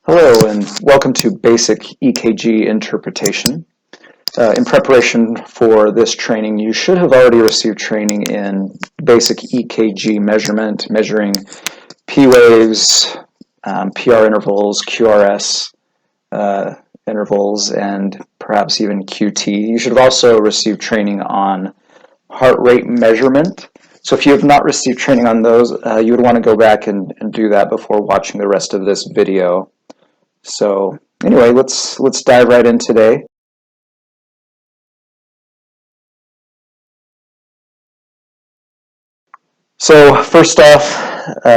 Hello and welcome to Basic EKG Interpretation. In preparation for this training, you should have already received training in basic EKG measurement, measuring P waves, PR intervals, QRS intervals, and perhaps even QT. You should have also received training on heart rate measurement. So if you have not received training on those, you would want to go back and do that before watching the rest of this video. So anyway, let's dive right in today. So first off,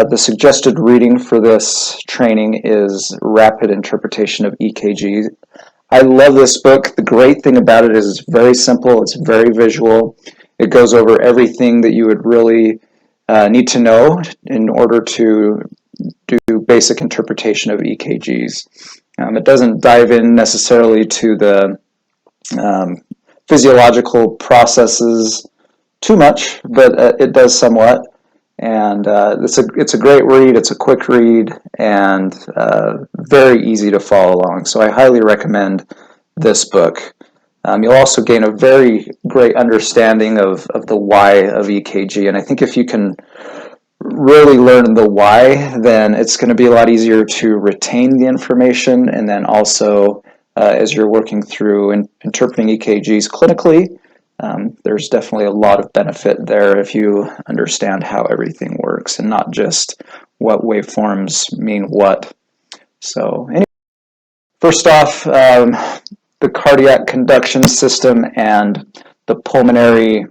the suggested reading for this training is Rapid Interpretation of EKGs. I love this book. The great thing about it is it's very simple, it's very visual. It goes over everything that you would really need to know in order to do basic interpretation of EKGs. It doesn't dive in necessarily to the physiological processes too much, but it does somewhat. And it's a great read, it's a quick read, and very easy to follow along. So I highly recommend this book. You'll also gain a very great understanding of the why of EKG, and I think if you can really learn the why, then it's going to be a lot easier to retain the information, and then also as you're working through and interpreting EKGs clinically, there's definitely a lot of benefit there if you understand how everything works and not just what waveforms mean what. So anyway, first off, the cardiac conduction system and the pulmonary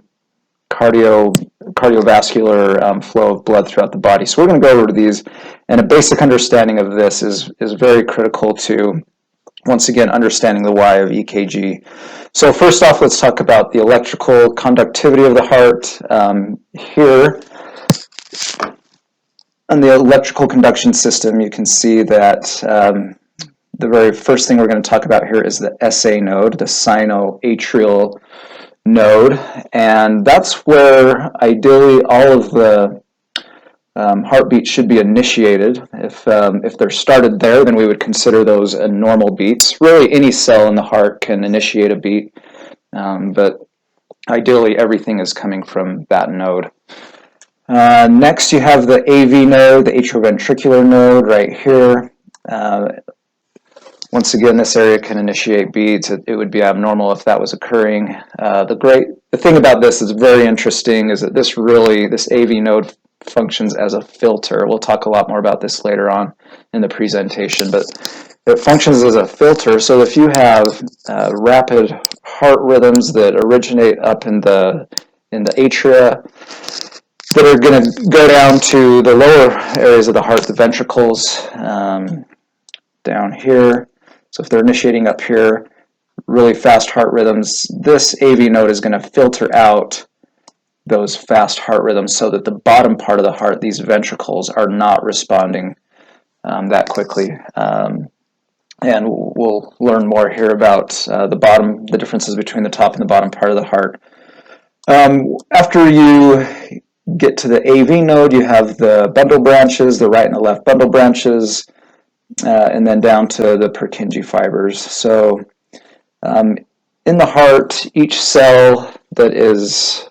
cardiovascular flow of blood throughout the body. So we're going to go over these, and a basic understanding of this is very critical to, once again, understanding the why of EKG. So first off, let's talk about the electrical conductivity of the heart. Here, on the electrical conduction system, you can see that the very first thing we're going to talk about here is the SA node, the sinoatrial node, and that's where ideally all of the heartbeats should be initiated. If they're started there, then we would consider those normal beats. Really, any cell in the heart can initiate a beat, but ideally everything is coming from that node. Next, you have the AV node, the atrioventricular node right here. Once again, this area can initiate beats. It would be abnormal if that was occurring. The thing about this is very interesting is that this AV node functions as a filter. We'll talk a lot more about this later on in the presentation, but it functions as a filter. So if you have rapid heart rhythms that originate up in the atria that are going to go down to the lower areas of the heart, the ventricles down here. So if they're initiating up here, really fast heart rhythms, this AV node is going to filter out those fast heart rhythms so that the bottom part of the heart, these ventricles, are not responding that quickly. And we'll learn more here about the differences between the top and the bottom part of the heart. After you get to the AV node, you have the bundle branches, the right and the left bundle branches, and then down to the Purkinje fibers. So in the heart, each cell that is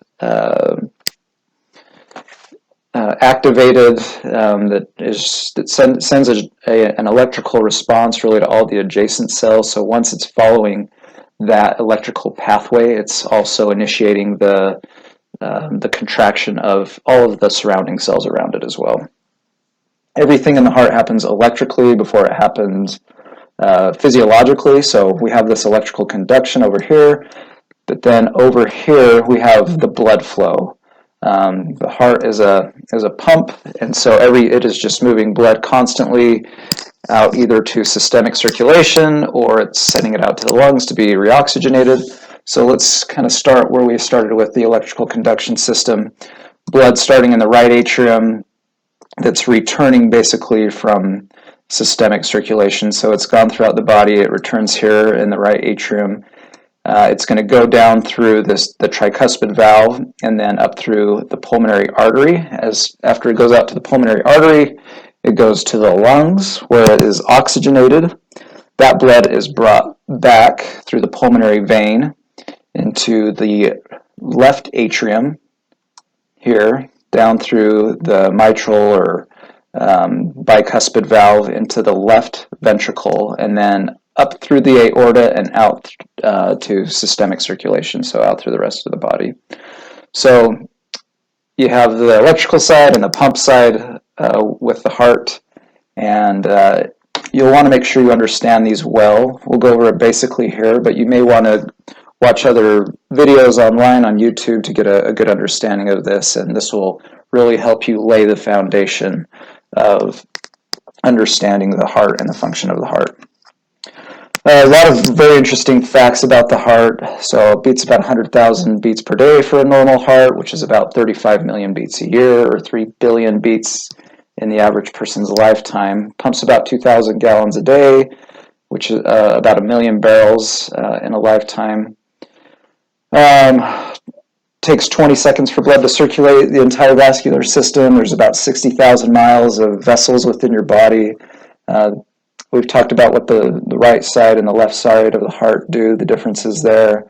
activated, that sends an electrical response really to all the adjacent cells. So once it's following that electrical pathway, it's also initiating the contraction of all of the surrounding cells around it as well. Everything in the heart happens electrically before it happens physiologically. So we have this electrical conduction over here, but then over here we have the blood flow. The heart is a pump, and so it is just moving blood constantly out either to systemic circulation or it's sending it out to the lungs to be reoxygenated. So let's kind of start where we started with the electrical conduction system. Blood starting in the right atrium that's returning basically from systemic circulation. So it's gone throughout the body, it returns here in the right atrium. It's going to go down through the tricuspid valve and then up through the pulmonary artery. After it goes out to the pulmonary artery, It goes to the lungs where it is oxygenated. That blood is brought back through the pulmonary vein into the left atrium here, down through the mitral or bicuspid valve into the left ventricle, and then up through the aorta and out to systemic circulation, so out through the rest of the body. So you have the electrical side and the pump side with the heart, and you'll want to make sure you understand these well. We'll go over it basically here, but you may want to watch other videos online on YouTube to get a good understanding of this, and this will really help you lay the foundation of understanding the heart and the function of the heart. A lot of very interesting facts about the heart. So it beats about 100,000 beats per day for a normal heart, which is about 35 million beats a year, or 3 billion beats in the average person's lifetime. Pumps about 2,000 gallons a day, which is about 1 million barrels in a lifetime. Takes 20 seconds for blood to circulate the entire vascular system. There's about 60,000 miles of vessels within your body. We've talked about what the right side and the left side of the heart do, the differences there.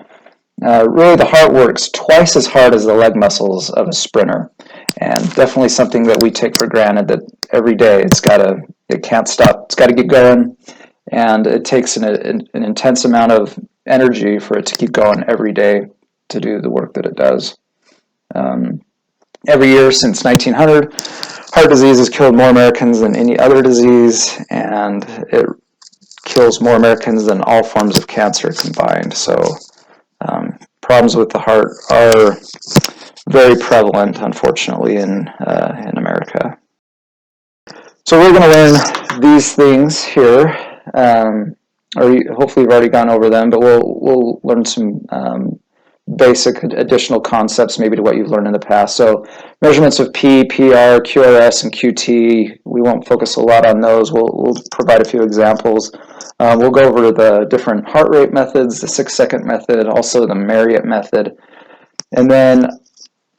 Really, the heart works twice as hard as the leg muscles of a sprinter, and definitely something that we take for granted, that every day it can't stop, it's got to get going, and it takes an intense amount of energy for it to keep going every day to do the work that it does. Every year since 1900, heart disease has killed more Americans than any other disease, and it kills more Americans than all forms of cancer combined. So problems with the heart are very prevalent, unfortunately, in America. So we're going to learn these things here, or hopefully you've already gone over them, but we'll learn some basic additional concepts maybe to what you've learned in the past. So measurements of P, PR, QRS, and QT, we won't focus a lot on those. We'll provide a few examples. We'll go over the different heart rate methods, the 6-second method, also the Marriott method. And then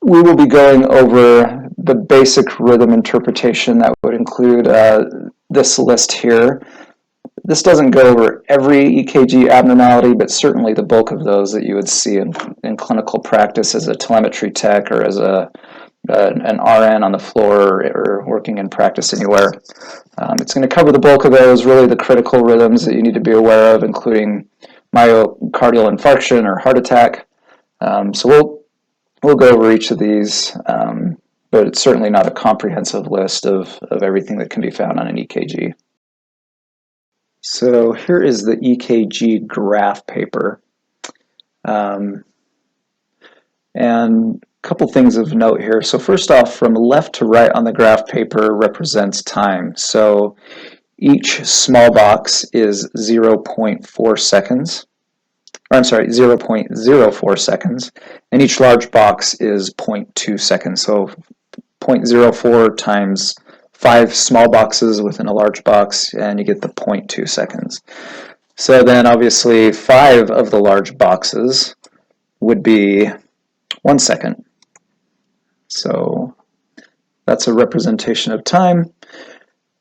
we will be going over the basic rhythm interpretation that would include this list here. This doesn't go over every EKG abnormality, but certainly the bulk of those that you would see in clinical practice as a telemetry tech or as an RN on the floor or working in practice anywhere. It's going to cover the bulk of those, really the critical rhythms that you need to be aware of, including myocardial infarction or heart attack. So we'll go over each of these, but it's certainly not a comprehensive list of everything that can be found on an EKG. So here is the EKG graph paper. And a couple things of note here. So first off, from left to right on the graph paper represents time. So each small box is 0.4 seconds. Or I'm sorry, 0.04 seconds. And each large box is 0.2 seconds. So 0.04 times 5 small boxes within a large box, and you get the 0.2 seconds. So then obviously 5 of the large boxes would be 1 second. So that's a representation of time.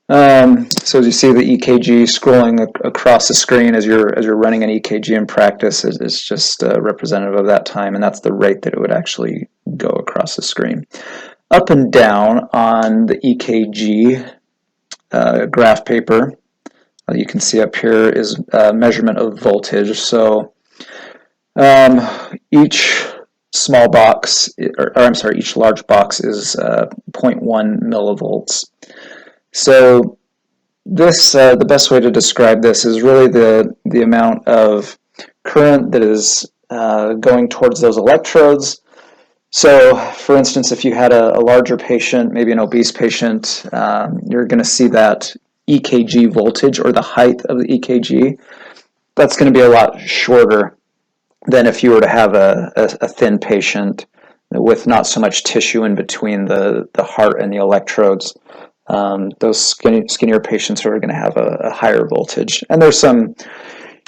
So as you see the EKG scrolling across the screen as you're running an EKG in practice is just representative of that time, and that's the rate that it would actually go across the screen. Up and down on the EKG graph paper, you can see up here is a measurement of voltage. So each small box, each large box is 0.1 millivolts. So this, the best way to describe this is really the amount of current that is going towards those electrodes. So, for instance, if you had a larger patient, maybe an obese patient, you're going to see that EKG voltage, or the height of the EKG, that's going to be a lot shorter than if you were to have a thin patient with not so much tissue in between the heart and the electrodes. Those skinnier patients are going to have a higher voltage. And there's some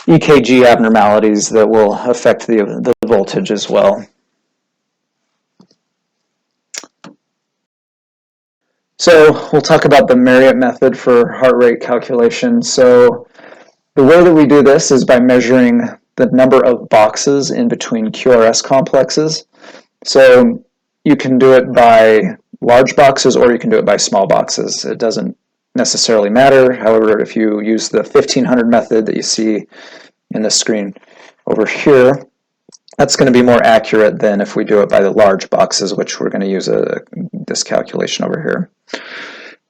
EKG abnormalities that will affect the voltage as well. So we'll talk about the Marriott method for heart rate calculation. So the way that we do this is by measuring the number of boxes in between QRS complexes. So you can do it by large boxes or you can do it by small boxes. It doesn't necessarily matter. However, if you use the 1500 method that you see in the screen over here, that's going to be more accurate than if we do it by the large boxes, which we're going to use this calculation over here.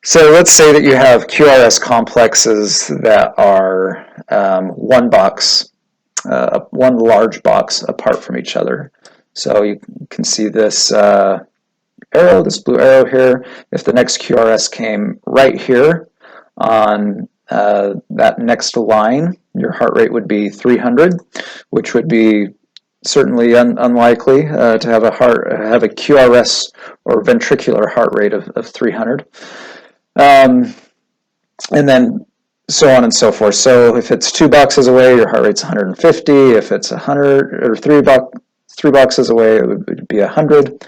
So let's say that you have QRS complexes that are one large box apart from each other. So you can see this arrow, this blue arrow here. If the next QRS came right here on that next line, your heart rate would be 300, which would be certainly unlikely to have a QRS or ventricular heart rate of 300. And then so on and so forth. So if it's 2 boxes away, your heart rate's 150. If it's 100 or 3 boxes away, it would be 100.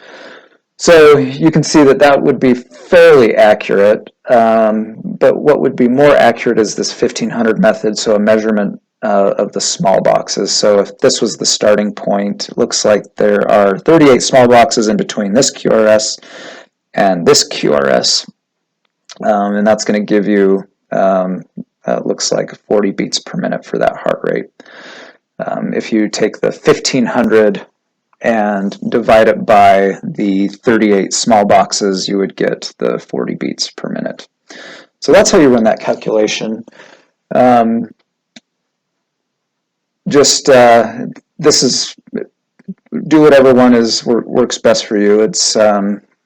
So you can see that would be fairly accurate. But what would be more accurate is this 1500 method, so a measurement of the small boxes. So if this was the starting point, it looks like there are 38 small boxes in between this QRS and this QRS. And that's going to give you, looks like 40 beats per minute for that heart rate. If you take the 1500 and divide it by the 38 small boxes, you would get the 40 beats per minute. So that's how you run that calculation. This is, do whatever one works best for you. It's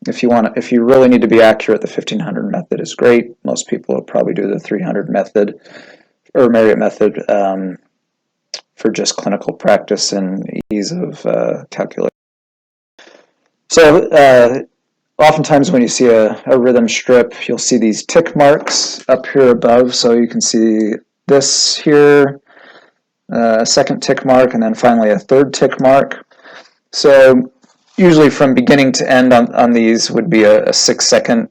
if you really need to be accurate, the 1500 method is great. Most people will probably do the 300 method or Marriott method for just clinical practice and ease of calculation. So oftentimes when you see a rhythm strip, you'll see these tick marks up here above. So you can see this here, a second tick mark, and then finally a third tick mark. So usually from beginning to end on these would be a 6-second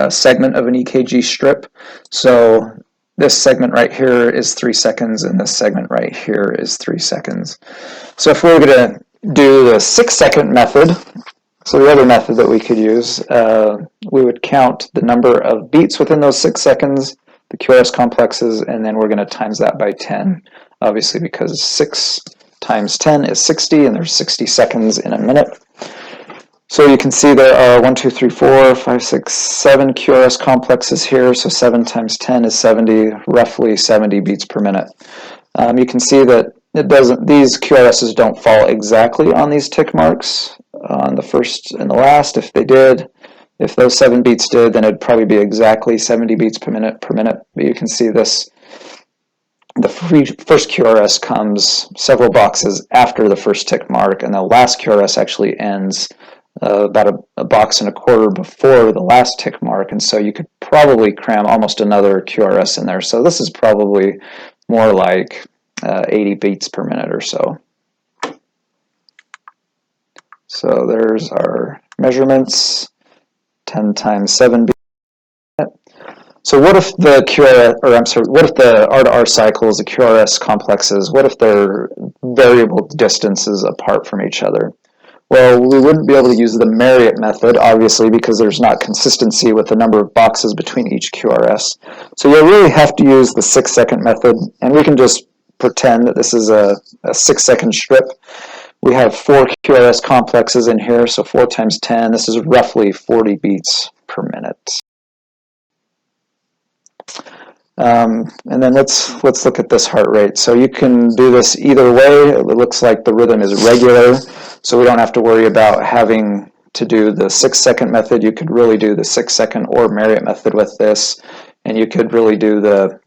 segment of an EKG strip. So this segment right here is 3 seconds, and this segment right here is 3 seconds. So if we were going to do the 6-second method, so the other method that we could use, we would count the number of beats within those 6 seconds, the QRS complexes, and then we're going to times that by 10, obviously because 6 times 10 is 60, and there's 60 seconds in a minute. So you can see there are 1, 2, 3, 4, 5, 6, 7 QRS complexes here, so 7 times 10 is 70, roughly 70 beats per minute. You can see that these QRSs don't fall exactly on these tick marks on the first and the last. If they did, if those 7 beats did, then it'd probably be exactly 70 beats per minute. But you can see this, the first QRS comes several boxes after the first tick mark, and the last QRS actually ends about a box and a quarter before the last tick mark, and so you could probably cram almost another QRS in there. So this is probably more like 80 beats per minute or so. So there's our measurements, 10 times 7 beats per minute. So what if the what if the R-to-R cycles, the QRS complexes, what if they're variable distances apart from each other? Well, we wouldn't be able to use the Marriott method, obviously, because there's not consistency with the number of boxes between each QRS. So you'll really have to use the 6-second method, and we can just pretend that this is a 6-second strip. We have 4 QRS complexes in here, so 4 times 10, this is roughly 40 beats per minute. And then let's look at this heart rate. So you can do this either way. It looks like the rhythm is regular, so we don't have to worry about having to do the 6-second method. You could really do the 6-second or Marriott method with this, and you could really do the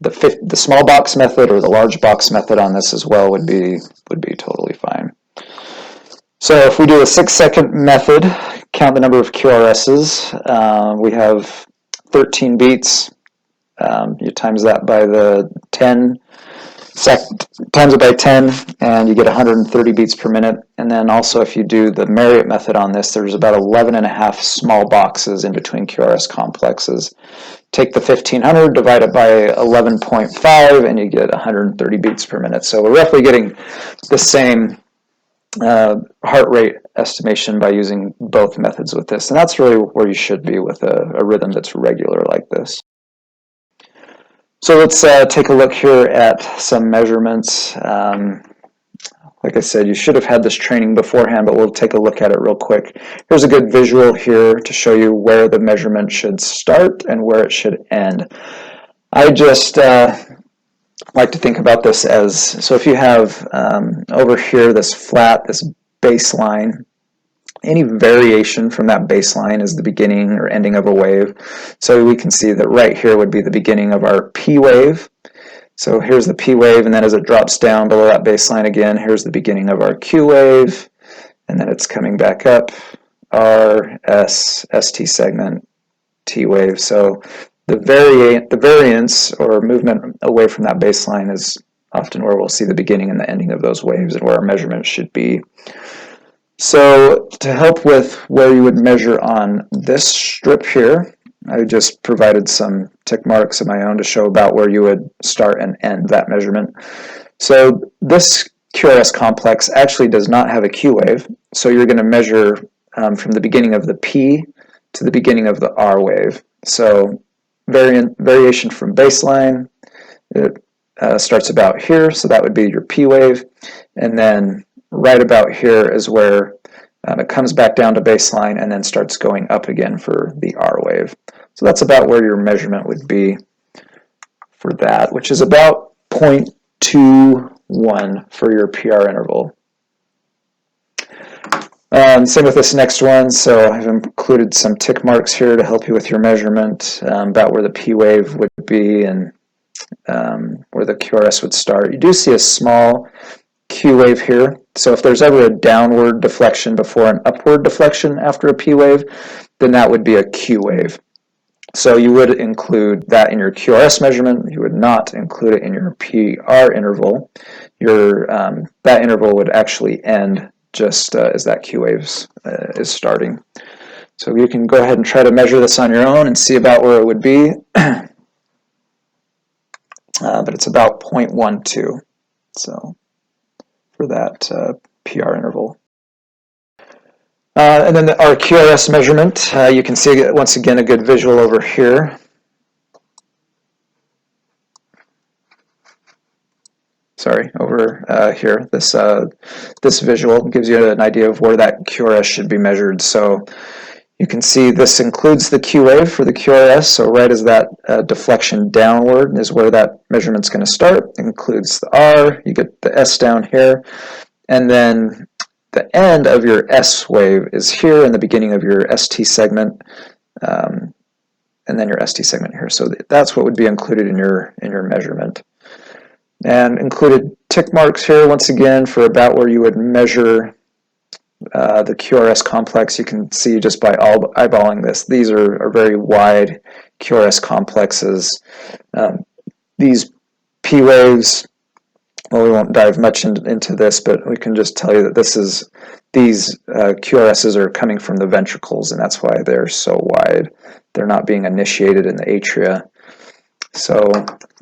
small box method or the large box method on this as well. Would be totally fine. So if we do the 6-second method, count the number of QRSs. We have 13 beats. You times that by the 10 times it by 10, and you get 130 beats per minute. And then also, if you do the Marriott method on this, there's about 11.5 small boxes in between QRS complexes. Take the 1500, divide it by 11.5, and you get 130 beats per minute. So we're roughly getting the same heart rate estimation by using both methods with this. And that's really where you should be with a rhythm that's regular like this. So let's take a look here at some measurements. Like I said, you should have had this training beforehand, but we'll take a look at it real quick. Here's a good visual here to show you where the measurement should start and where it should end. I just like to think about this as, so if you have over here this flat, this baseline, any variation from that baseline is the beginning or ending of a wave. So we can see that right here would be the beginning of our P wave. So here's the P wave, and then as it drops down below that baseline again, here's the beginning of our Q wave, and then it's coming back up, R, S, ST segment, T wave. So the variance or movement away from that baseline is often where we'll see the beginning and the ending of those waves and where our measurement should be. So to help with where you would measure on this strip here, I just provided some tick marks of my own to show about where you would start and end that measurement. So this QRS complex actually does not have a Q wave, so you're going to measure from the beginning of the P to the beginning of the R wave. So variation from baseline, it starts about here, so that would be your P wave, and then right about here is where it comes back down to baseline and then starts going up again for the R wave. So that's about where your measurement would be for that, which is about 0.21 for your PR interval. Same with this next one, so I've included some tick marks here to help you with your measurement about where the P wave would be and where the QRS would start. You do see a small Q wave here, so if there's ever a downward deflection before an upward deflection after a P wave, then that would be a Q wave. So you would include that in your QRS measurement. You would not include it in your PR interval. That interval would actually end just as that Q wave is starting. So you can go ahead and try to measure this on your own and see about where it would be. But it's about 0.12. So for that PR interval. And then our QRS measurement, you can see once again a good visual over here. Sorry, over here. This visual gives you an idea of where that QRS should be measured. So you can see this includes the Q wave for the QRS. So right as that deflection downward is where that measurement's going to start. It includes the R. You get the S down here, and then the end of your S wave is here and the beginning of your ST segment, and then your ST segment here. So that's what would be included in your measurement. And included tick marks here once again for about where you would measure the QRS complex. You can see just by eyeballing this, these are very wide QRS complexes. These P waves, well, we won't dive much into this, but we can just tell you that these QRSs are coming from the ventricles, and that's why they're so wide. They're not being initiated in the atria. So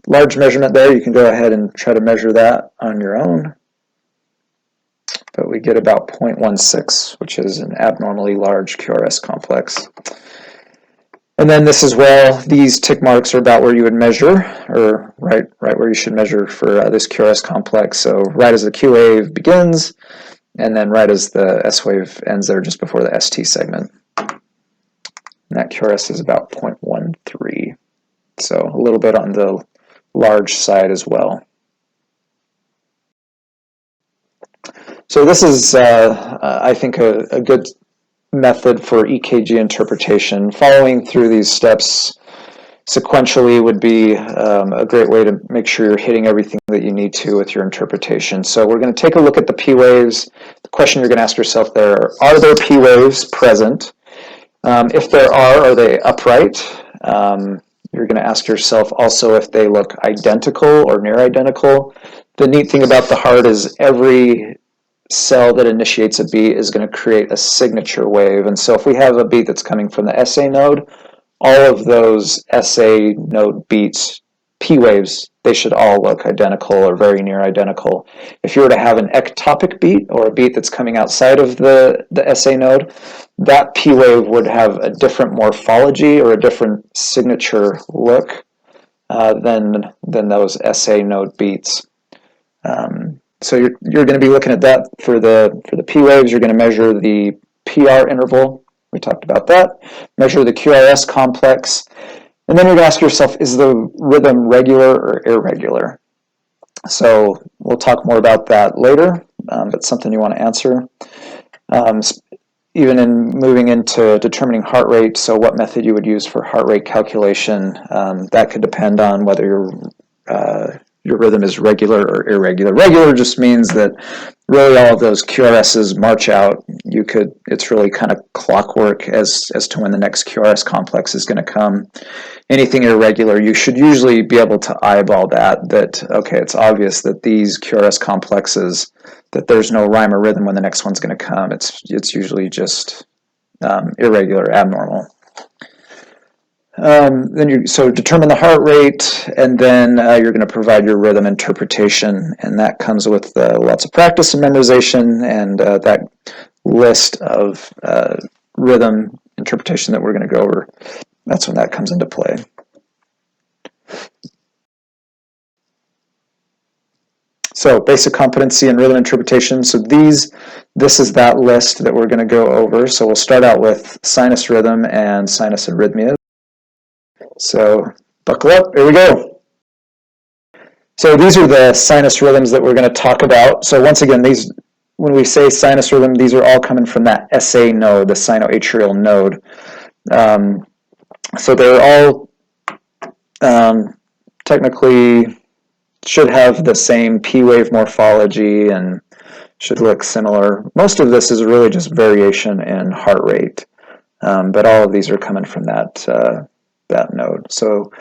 large measurement there. You can go ahead and try to measure that on your own. But we get about 0.16, which is an abnormally large QRS complex. And then this as well, these tick marks are about where you would measure, or right where you should measure for this QRS complex. So right as the Q wave begins, and then right as the S wave ends there just before the ST segment. And that QRS is about 0.13. So a little bit on the large side as well. So this is, I think, a good method for EKG interpretation. Following through these steps sequentially would be a great way to make sure you're hitting everything that you need to with your interpretation. So we're going to take a look at the P waves. The question you're going to ask yourself there, are there P waves present? If there are they upright? You're going to ask yourself also if they look identical or near identical. The neat thing about the heart is every cell that initiates a beat is going to create a signature wave. And so if we have a beat that's coming from the SA node, all of those SA node beats, P waves, they should all look identical or very near identical. If you were to have an ectopic beat or a beat that's coming outside of the SA node, that P wave would have a different morphology or a different signature look than those SA node beats. So you're going to be looking at that for the P waves. You're going to measure the PR interval. We talked about that. Measure the QRS complex. And then you're going to ask yourself, is the rhythm regular or irregular? So we'll talk more about that later, but something you want to answer. Even in moving into determining heart rate, so what method you would use for heart rate calculation, that could depend on whether your rhythm is regular or irregular. Regular just means that really all of those QRSs march out. It's really kind of clockwork as to when the next QRS complex is going to come. Anything irregular, you should usually be able to eyeball that, okay, it's obvious that these QRS complexes, that there's no rhyme or rhythm when the next one's going to come. It's usually just irregular, abnormal. So determine the heart rate, and then you're going to provide your rhythm interpretation, and that comes with lots of practice and memorization, and that list of rhythm interpretation that we're going to go over. That's when that comes into play. So basic competency and rhythm interpretation. So this is that list that we're going to go over. So we'll start out with sinus rhythm and sinus arrhythmia. So buckle up, here we go. So these are the sinus rhythms that we're going to talk about. So once again, when we say sinus rhythm, these are all coming from that SA node, the sinoatrial node. So they're all technically should have the same P wave morphology and should look similar. Most of this is really just variation in heart rate, but all of these are coming from that node. So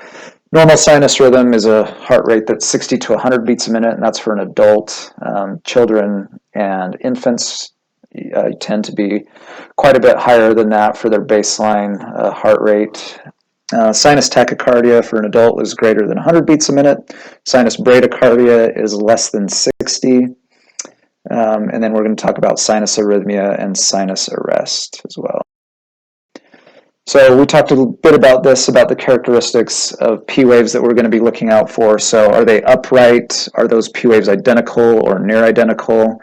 normal sinus rhythm is a heart rate that's 60 to 100 beats a minute, and that's for an adult. Children and infants tend to be quite a bit higher than that for their baseline heart rate. Sinus tachycardia for an adult is greater than 100 beats a minute. Sinus bradycardia is less than 60. And then we're going to talk about sinus arrhythmia and sinus arrest as well. So we talked a bit about this, about the characteristics of P waves that we're going to be looking out for. So are they upright? Are those P waves identical or near identical?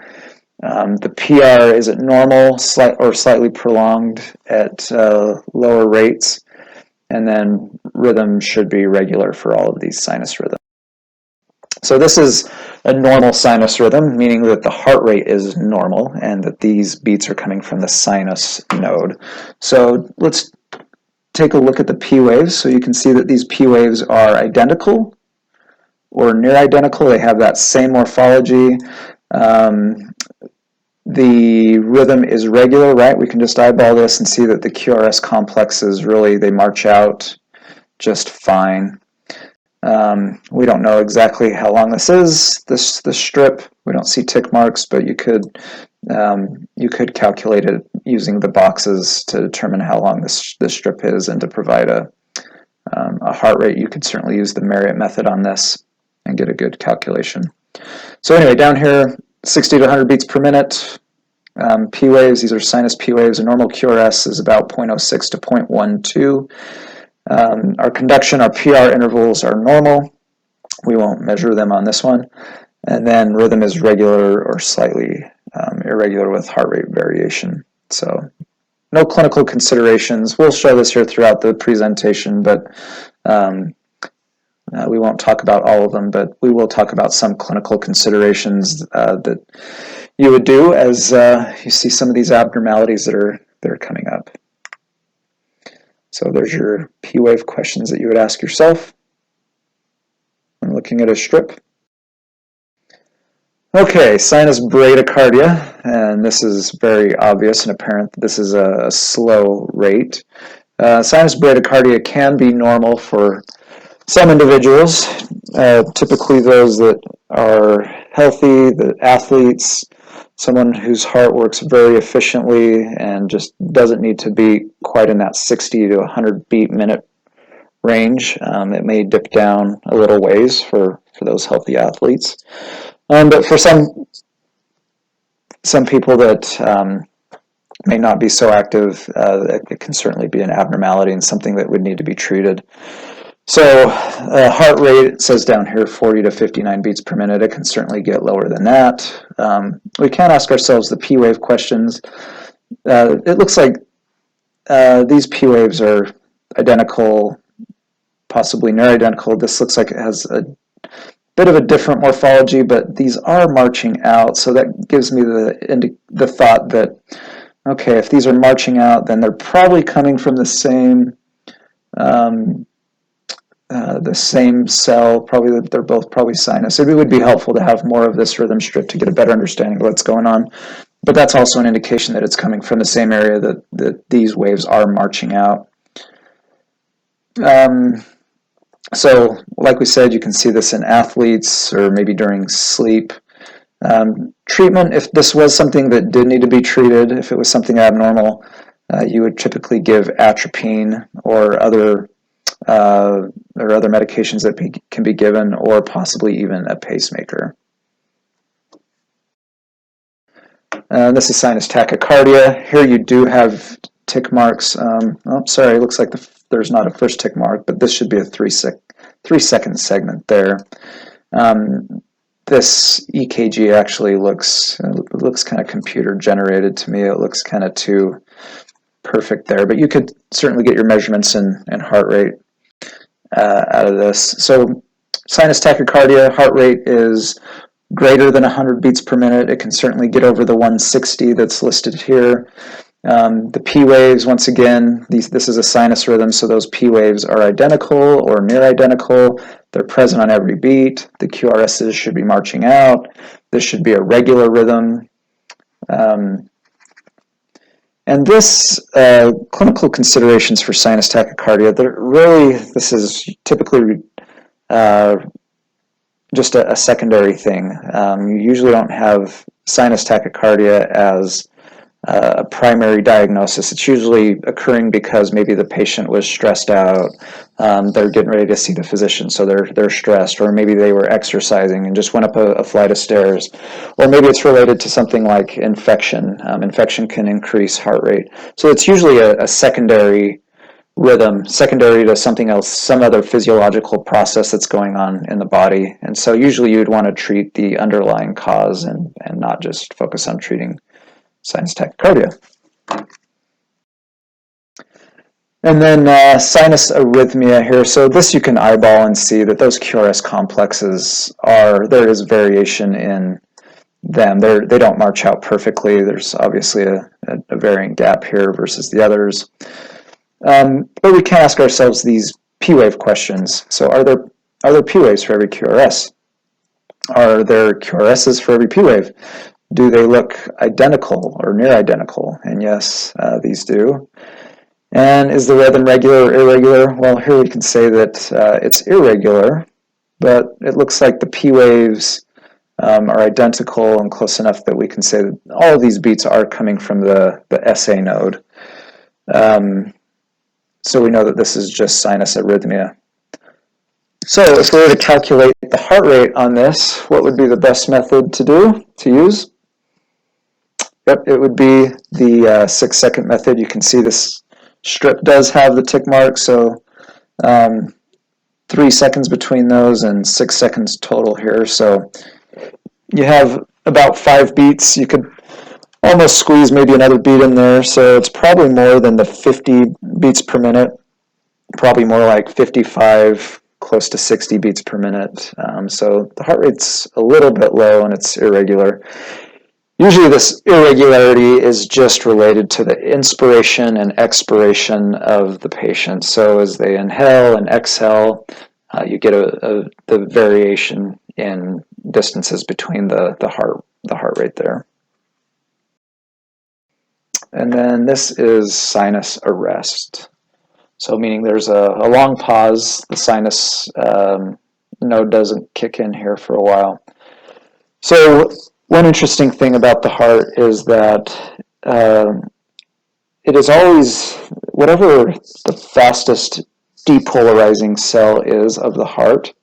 The PR, is it normal or slightly prolonged at lower rates? And then rhythm should be regular for all of these sinus rhythms. So this is a normal sinus rhythm, meaning that the heart rate is normal and that these beats are coming from the sinus node. So let's take a look at the P waves. So you can see that these P waves are identical or near identical. They have that same morphology. The rhythm is regular, right? We can just eyeball this and see that the QRS complexes really, they march out just fine. We don't know exactly how long this is, this strip. We don't see tick marks, but you could calculate it using the boxes to determine how long this strip is, and to provide a heart rate. You could certainly use the Marriott method on this and get a good calculation. So anyway, down here, 60 to 100 beats per minute. P waves, these are sinus P waves. A normal QRS is about 0.06 to 0.12. Our conduction, our PR intervals are normal. We won't measure them on this one. And then rhythm is regular or slightly irregular with heart rate variation. So no clinical considerations. We'll show this here throughout the presentation, but we won't talk about all of them, but we will talk about some clinical considerations that you would do as you see some of these abnormalities that are coming up. So there's your P wave questions that you would ask yourself when looking at a strip. Okay, sinus bradycardia, and this is very obvious and apparent that this is a slow rate. Sinus bradycardia can be normal for Some individuals, typically those that are healthy, the athletes, someone whose heart works very efficiently and just doesn't need to be quite in that 60 to 100 beat minute range. It may dip down a little ways for those healthy athletes. But for some people that may not be so active, it can certainly be an abnormality and something that would need to be treated. So heart rate, it says down here 40 to 59 beats per minute. It can certainly get lower than that. We can ask ourselves the P wave questions. It looks like these P waves are identical, possibly near identical. This looks like it has a bit of a different morphology, but these are marching out. So that gives me the thought that, okay, if these are marching out, then they're probably coming from the same cell. Probably they're both probably sinus. It would be helpful to have more of this rhythm strip to get a better understanding of what's going on. But that's also an indication that it's coming from the same area that these waves are marching out. So, like we said, you can see this in athletes or maybe during sleep. Treatment, if this was something that did need to be treated, if it was something abnormal, you would typically give atropine or other medications that can be given, or possibly even a pacemaker. This is sinus tachycardia. Here you do have tick marks. Sorry, it looks like there's not a first tick mark, but this should be a 3-second segment there. This EKG actually looks kind of computer generated to me. It looks kind of too perfect there, but you could certainly get your measurements and heart rate out of this. So sinus tachycardia, heart rate is greater than 100 beats per minute. It can certainly get over the 160 that's listed here. The P waves, once again, this is a sinus rhythm, so those P waves are identical or near identical. They're present on every beat. The QRSs should be marching out. This should be a regular rhythm. And this clinical considerations for sinus tachycardia, this is typically just a secondary thing. You usually don't have sinus tachycardia as a primary diagnosis. It's usually occurring because maybe the patient was stressed out. They're getting ready to see the physician, so they're stressed, or maybe they were exercising and just went up a flight of stairs, or maybe it's related to something like infection. Infection can increase heart rate, so it's usually a secondary rhythm, secondary to something else, some other physiological process that's going on in the body. And so usually you would want to treat the underlying cause and not just focus on treating sinus tachycardia. And then sinus arrhythmia here. So this you can eyeball and see that those QRS complexes there is variation in them. They don't march out perfectly. There's obviously a varying gap here versus the others. But we can ask ourselves these P-wave questions. So are there P-waves for every QRS? Are there QRSs for every P-wave? Do they look identical or near identical? And yes, these do. And is the rhythm regular or irregular? Well, here we can say that it's irregular, but it looks like the P waves are identical and close enough that we can say that all of these beats are coming from the SA node. So we know that this is just sinus arrhythmia. So if we were to calculate the heart rate on this, what would be the best method to use? Yep, it would be the 6-second method. You can see this strip does have the tick mark, so 3 seconds between those and 6 seconds total here. So you have about 5 beats. You could almost squeeze maybe another beat in there, so it's probably more than the 50 beats per minute, probably more like 55, close to 60 beats per minute. So the heart rate's a little bit low and it's irregular. Usually this irregularity is just related to the inspiration and expiration of the patient. So as they inhale and exhale, you get the variation in distances between the heart rate there. And then this is sinus arrest. So meaning there's a long pause, the sinus node doesn't kick in here for a while. So one interesting thing about the heart is that it is always, whatever the fastest depolarizing cell is of the heart,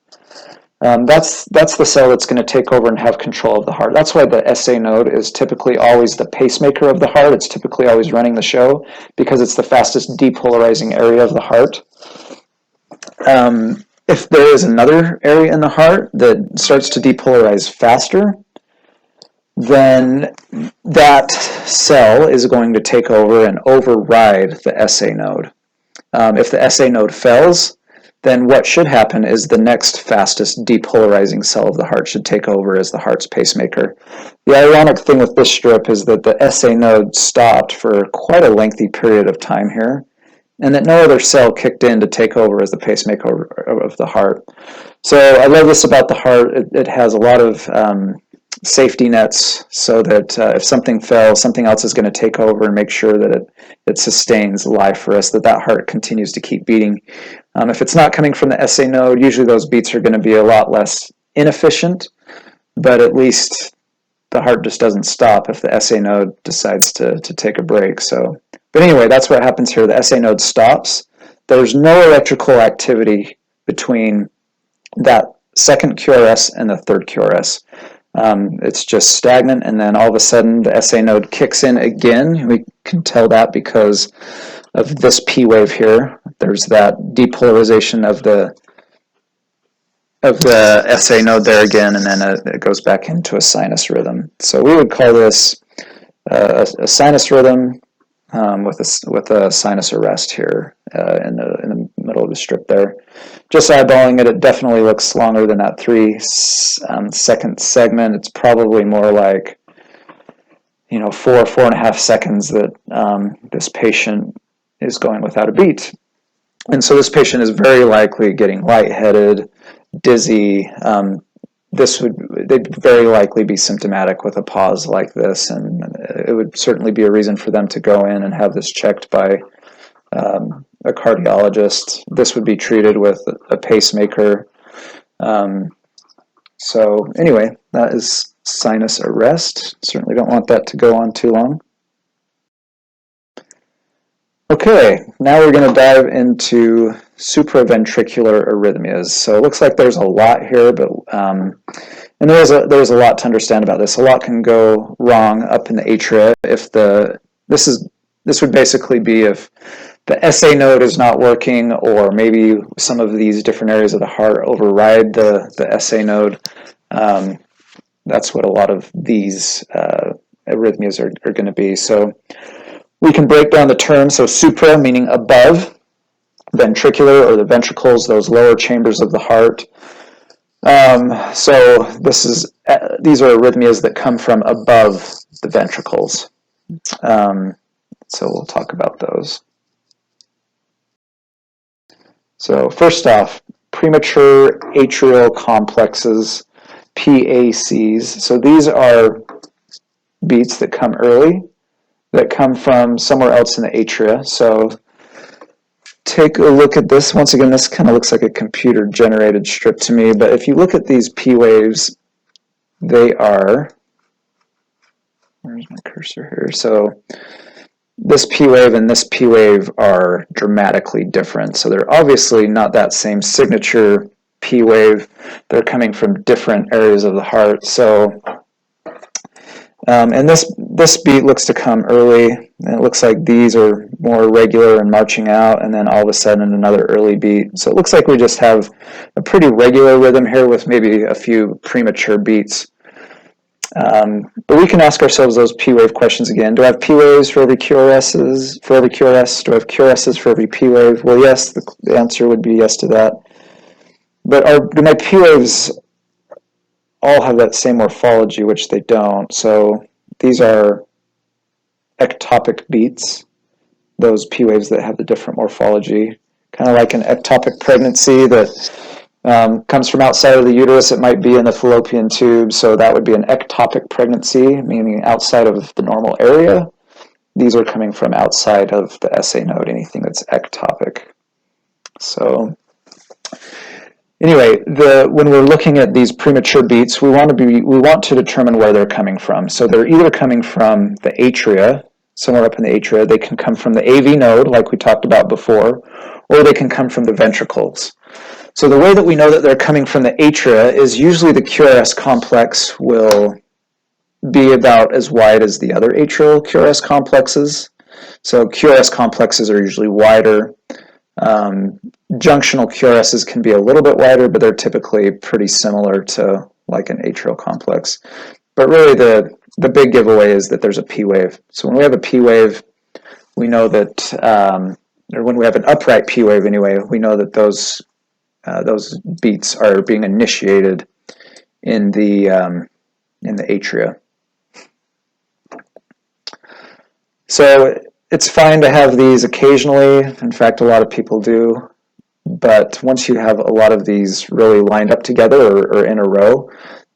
that's the cell that's going to take over and have control of the heart. That's why the SA node is typically always the pacemaker of the heart. It's typically always running the show because it's the fastest depolarizing area of the heart. If there is another area in the heart that starts to depolarize faster, then that cell is going to take over and override the SA node. If the SA node fails, then what should happen is the next fastest depolarizing cell of the heart should take over as the heart's pacemaker. The ironic thing with this strip is that the SA node stopped for quite a lengthy period of time here, and that no other cell kicked in to take over as the pacemaker of the heart. So I love this about the heart. It has a lot of safety nets so that if something fails, something else is going to take over and make sure that it sustains life for us, that heart continues to keep beating. If it's not coming from the SA node, usually those beats are going to be a lot less inefficient, but at least the heart just doesn't stop if the SA node decides to take a break. But anyway, that's what happens here. The SA node stops. There's no electrical activity between that second QRS and the third QRS. It's just stagnant, and then all of a sudden the SA node kicks in again. We can tell that because of this P wave here. There's that depolarization of the SA node there again, and then it goes back into a sinus rhythm. So we would call this a sinus rhythm with a sinus arrest here in the middle of the strip there. Just eyeballing it, it definitely looks longer than that 3-second segment. It's probably more like 4.5 seconds that this patient is going without a beat. And so this patient is very likely getting lightheaded, dizzy. They'd very likely be symptomatic with a pause like this, and it would certainly be a reason for them to go in and have this checked by a cardiologist. This would be treated with a pacemaker. So anyway, that is sinus arrest. Certainly don't want that to go on too long. Okay, now we're going to dive into supraventricular arrhythmias. So it looks like there's a lot here, but and there's a lot to understand about this. A lot can go wrong up in the atria if this would basically be if the SA node is not working, or maybe some of these different areas of the heart override the SA node. That's what a lot of these arrhythmias are going to be. So we can break down the term. So supra meaning above, ventricular or the ventricles, those lower chambers of the heart. So these are arrhythmias that come from above the ventricles. So we'll talk about those. So first off, premature atrial complexes, PACs. So these are beats that come early, that come from somewhere else in the atria. So take a look at this. Once again, this kind of looks like a computer-generated strip to me, but if you look at these P waves, they are, where's my cursor here? So this P wave and this P wave are dramatically different. So they're obviously not that same signature P wave. They're coming from different areas of the heart. So and this beat looks to come early, and it looks like these are more regular and marching out, and then all of a sudden another early beat. So it looks like we just have a pretty regular rhythm here with maybe a few premature beats. But we can ask ourselves those P wave questions again. Do I have P waves for every QRS? Do I have QRSs for every P wave? Well, yes, the answer would be yes to that. But do my P waves all have that same morphology, which they don't? So these are ectopic beats, those P waves that have the different morphology, kind of like an ectopic pregnancy that comes from outside of the uterus. It might be in the fallopian tube, so that would be an ectopic pregnancy, meaning outside of the normal area. These are coming from outside of the SA node, anything that's ectopic. So anyway, when we're looking at these premature beats, we want to determine where they're coming from. So they're either coming from the atria, somewhere up in the atria. They can come from the AV node, like we talked about before, or they can come from the ventricles. So the way that we know that they're coming from the atria is usually the QRS complex will be about as wide as the other atrial QRS complexes. So QRS complexes are usually wider. Junctional QRSs can be a little bit wider, but they're typically pretty similar to like an atrial complex. But really the big giveaway is that there's a P wave. So when we have a P wave, we know that, or when we have an upright P wave anyway, we know that those beats are being initiated in the atria. So it's fine to have these occasionally. In fact, a lot of people do. But once you have a lot of these really lined up together or in a row,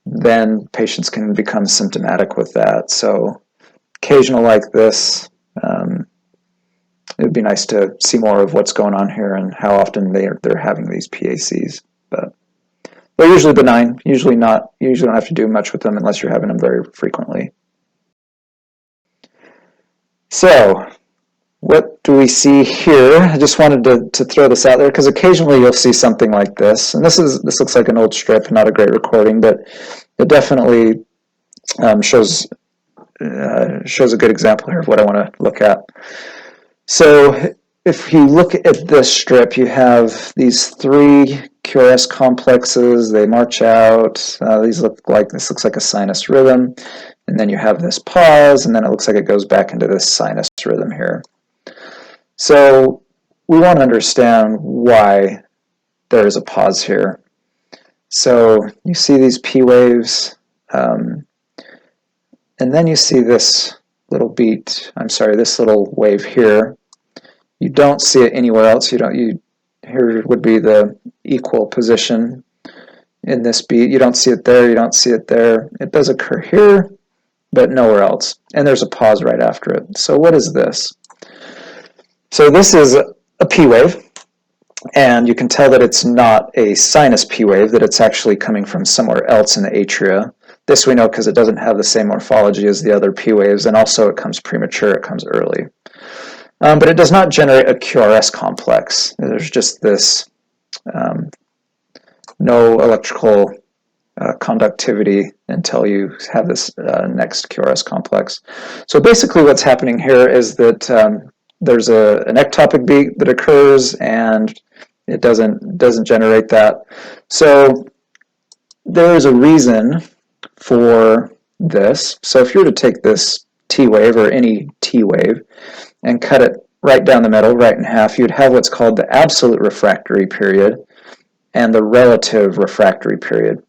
then patients can become symptomatic with that. So occasional like this, it would be nice to see more of what's going on here and how often they're having these PACs. But they're usually benign. Usually don't have to do much with them unless you're having them very frequently. So what do we see here? I just wanted to throw this out there because occasionally you'll see something like this. And this looks like an old strip, not a great recording, but it definitely shows a good example here of what I want to look at. So if you look at this strip, you have these three QRS complexes. They march out. This looks like a sinus rhythm. And then you have this pause, and then it looks like it goes back into this sinus rhythm here. So we want to understand why there is a pause here. So you see these P waves, and then you see this little this little wave here. You don't see it anywhere else. Here would be the equal position in this beat. You don't see it there, you don't see it there. It does occur here, but nowhere else. And there's a pause right after it. So what is this? So this is a P wave, and you can tell that it's not a sinus P wave, that it's actually coming from somewhere else in the atria. This we know because it doesn't have the same morphology as the other P waves, and also it comes premature, it comes early. But it does not generate a QRS complex. There's just this no electrical conductivity until you have this next QRS complex. So basically what's happening here is that there's an ectopic beat that occurs and it doesn't generate that. So there is a reason for this. So if you were to take this T wave or any T wave and cut it right down the middle, right in half, you'd have what's called the absolute refractory period and the relative refractory period.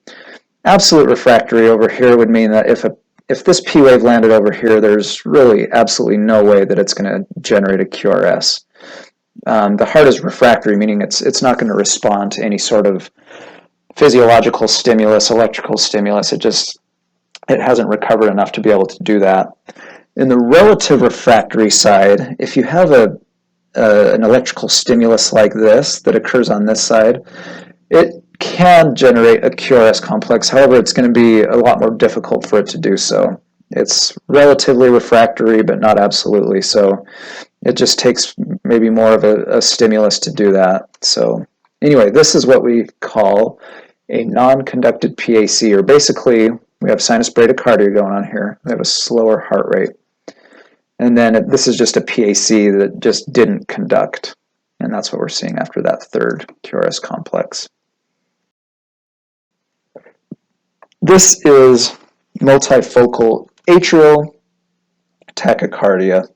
Absolute refractory over here would mean that if this P wave landed over here, there's really absolutely no way that it's going to generate a QRS. The heart is refractory, meaning it's not going to respond to any sort of physiological stimulus, electrical stimulus. It hasn't recovered enough to be able to do that. In the relative refractory side, if you have an electrical stimulus like this that occurs on this side, it can generate a QRS complex. However, it's going to be a lot more difficult for it to do so. It's relatively refractory, but not absolutely. So it just takes maybe more of a stimulus to do that. So anyway, this is what we call a non-conducted PAC, or basically we have sinus bradycardia going on here. We have a slower heart rate. And then this is just a PAC that just didn't conduct. And that's what we're seeing after that third QRS complex. This is multifocal atrial tachycardia.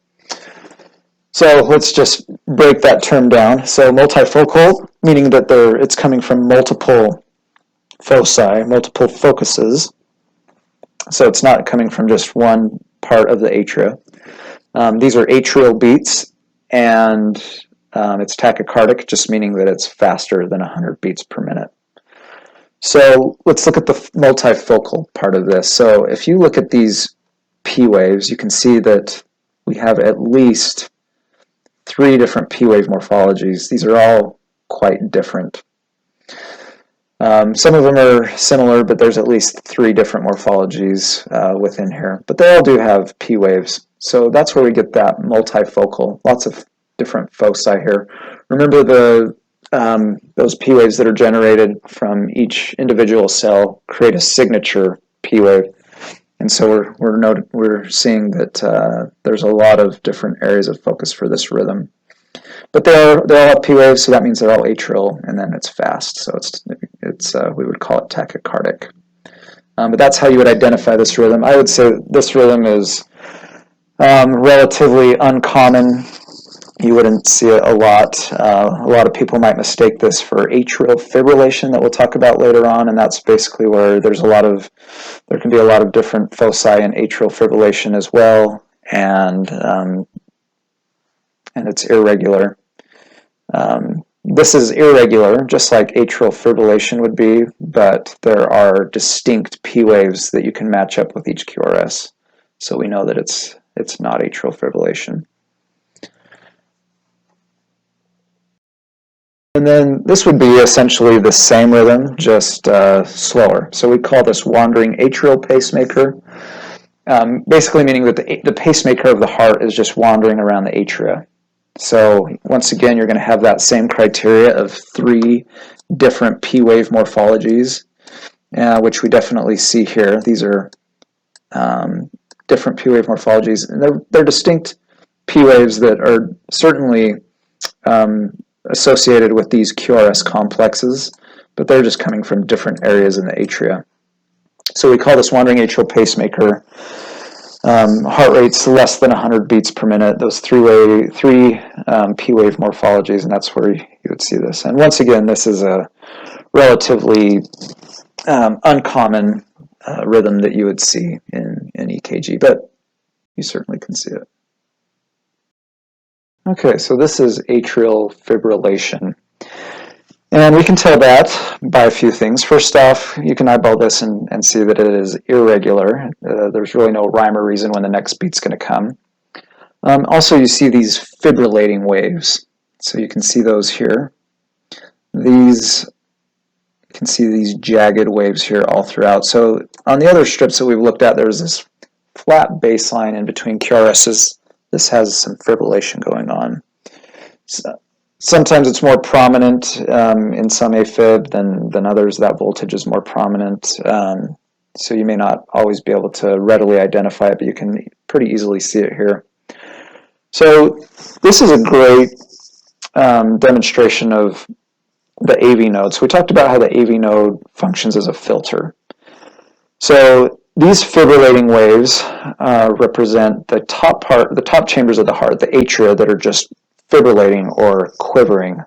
So let's just break that term down. So multifocal, meaning that it's coming from multiple foci, multiple focuses. So it's not coming from just one part of the atria. These are atrial beats, and it's tachycardic, just meaning that it's faster than 100 beats per minute. So let's look at the multifocal part of this. So if you look at these P waves, you can see that we have at least 3 different P wave morphologies. These are all quite different. Some of them are similar, but there's at least 3 different morphologies within here. But they all do have P waves. So that's where we get that multifocal, lots of different foci here. Remember those P waves that are generated from each individual cell create a signature P wave. And so we're seeing that there's a lot of different areas of focus for this rhythm. But they all have P waves, so that means they're all atrial, and then it's fast. So it's we would call it tachycardic. But that's how you would identify this rhythm. I would say this rhythm is relatively uncommon. You wouldn't see it a lot. A lot of people might mistake this for atrial fibrillation that we'll talk about later on, and that's basically where there can be a lot of different foci in atrial fibrillation as well, and it's irregular. This is irregular, just like atrial fibrillation would be, but there are distinct P waves that you can match up with each QRS. So we know that it's not atrial fibrillation. And then this would be essentially the same rhythm, just slower. So we call this wandering atrial pacemaker, basically meaning that the pacemaker of the heart is just wandering around the atria. So once again, you're going to have that same criteria of 3 different P wave morphologies, which we definitely see here. These are different P wave morphologies, and they're distinct P waves that are certainly associated with these QRS complexes, but they're just coming from different areas in the atria. So we call this wandering atrial pacemaker. Heart rate's less than 100 beats per minute, those 3 P wave morphologies, and that's where you would see this. And once again, this is a relatively uncommon rhythm that you would see in EKG, but you certainly can see it. Okay, so this is atrial fibrillation. And we can tell that by a few things. First off, you can eyeball this and see that it is irregular. There's really no rhyme or reason when the next beat's going to come. Also, you see these fibrillating waves. So you can see those here. You can see these jagged waves here all throughout. So on the other strips that we've looked at, there's this flat baseline in between QRSs. This has some fibrillation going on. So, sometimes it's more prominent in some AFib than others. That voltage is more prominent. So you may not always be able to readily identify it, but you can pretty easily see it here. So this is a great demonstration of the AV node. So we talked about how the AV node functions as a filter. So these fibrillating waves represent the top chambers of the heart, the atria that are just fibrillating or quivering.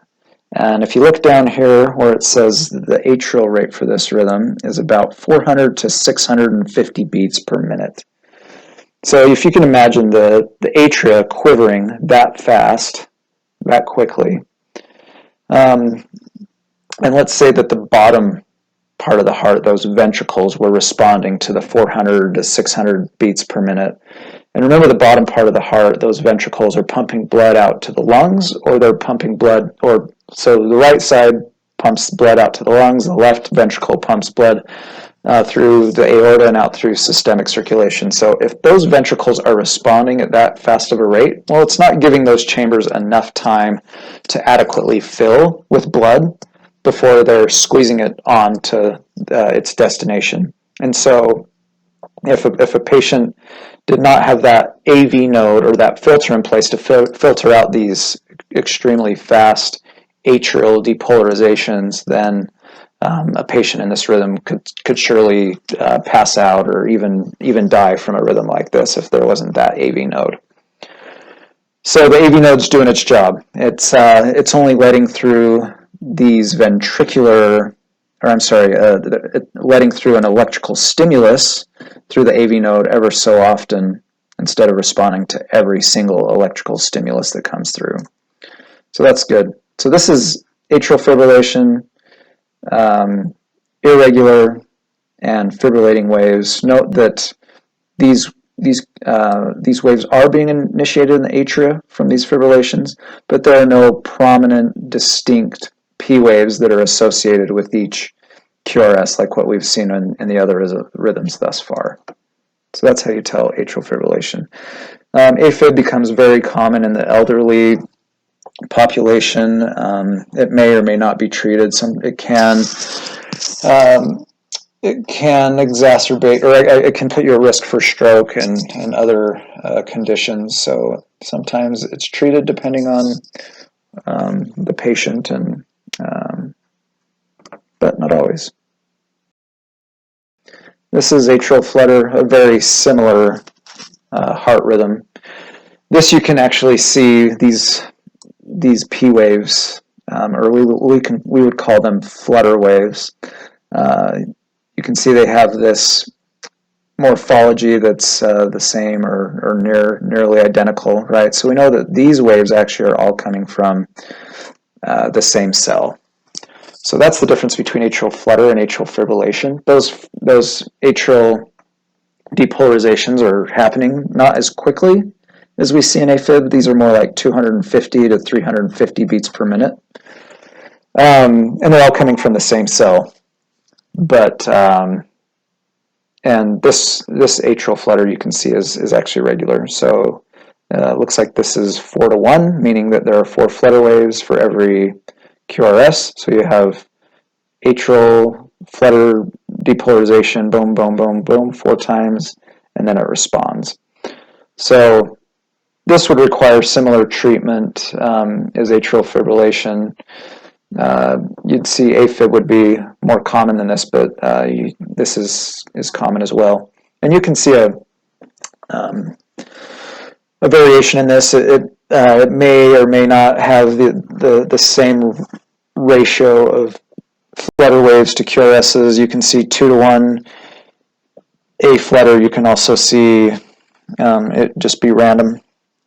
And if you look down here where it says the atrial rate for this rhythm is about 400 to 650 beats per minute. So if you can imagine the atria quivering that fast, that quickly, and let's say that the bottom part of the heart, those ventricles, were responding to the 400 to 600 beats per minute. And remember, the bottom part of the heart, those ventricles are pumping blood out to the lungs, or they're pumping blood, so the right side pumps blood out to the lungs, the left ventricle pumps blood through the aorta and out through systemic circulation. So if those ventricles are responding at that fast of a rate, well, it's not giving those chambers enough time to adequately fill with blood before they're squeezing it on to its destination. And so if a patient did not have that AV node or that filter in place to filter out these extremely fast atrial depolarizations, then a patient in this rhythm could surely pass out or even die from a rhythm like this if there wasn't that AV node. So the AV node's doing its job. It's only letting through these letting through an electrical stimulus through the AV node ever so often instead of responding to every single electrical stimulus that comes through. So that's good. So this is atrial fibrillation, irregular and fibrillating waves. Note that these waves are being initiated in the atria from these fibrillations, but there are no prominent, distinct P waves that are associated with each QRS, like what we've seen in the other rhythms thus far. So that's how you tell atrial fibrillation. AFib becomes very common in the elderly population. It may or may not be treated. It can exacerbate, or it can put you at risk for stroke and other conditions. So sometimes it's treated depending on the patient, but not always. This is atrial flutter, a very similar heart rhythm. This you can actually see these P waves, or we would call them flutter waves. You can see they have this morphology that's the same or nearly identical, right? So we know that these waves actually are all coming from the same cell. So that's the difference between atrial flutter and atrial fibrillation. Those atrial depolarizations are happening not as quickly as we see in AFib. These are more like 250 to 350 beats per minute. And they're all coming from the same cell. But and this atrial flutter you can see is actually regular. So it looks like this is 4 to 1, meaning that there are 4 flutter waves for every QRS. So you have atrial flutter depolarization, boom, boom, boom, boom, 4 times, and then it responds. So this would require similar treatment as atrial fibrillation. You'd see AFib would be more common than this, but this is common as well. And you can see a variation in this. It may or may not have the same ratio of flutter waves to QRSs. You can see 2 to 1 A flutter. You can also see it just be random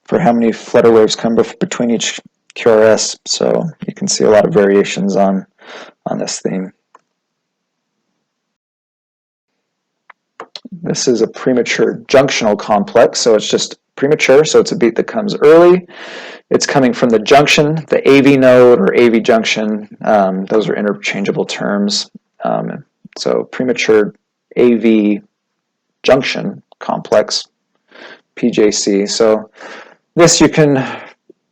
for how many flutter waves come between each QRS. So you can see a lot of variations on this theme. This is a premature junctional complex, so it's just premature, so it's a beat that comes early. It's coming from the junction, the AV node or AV junction. Those are interchangeable terms. So premature AV junction complex, PJC. So this you can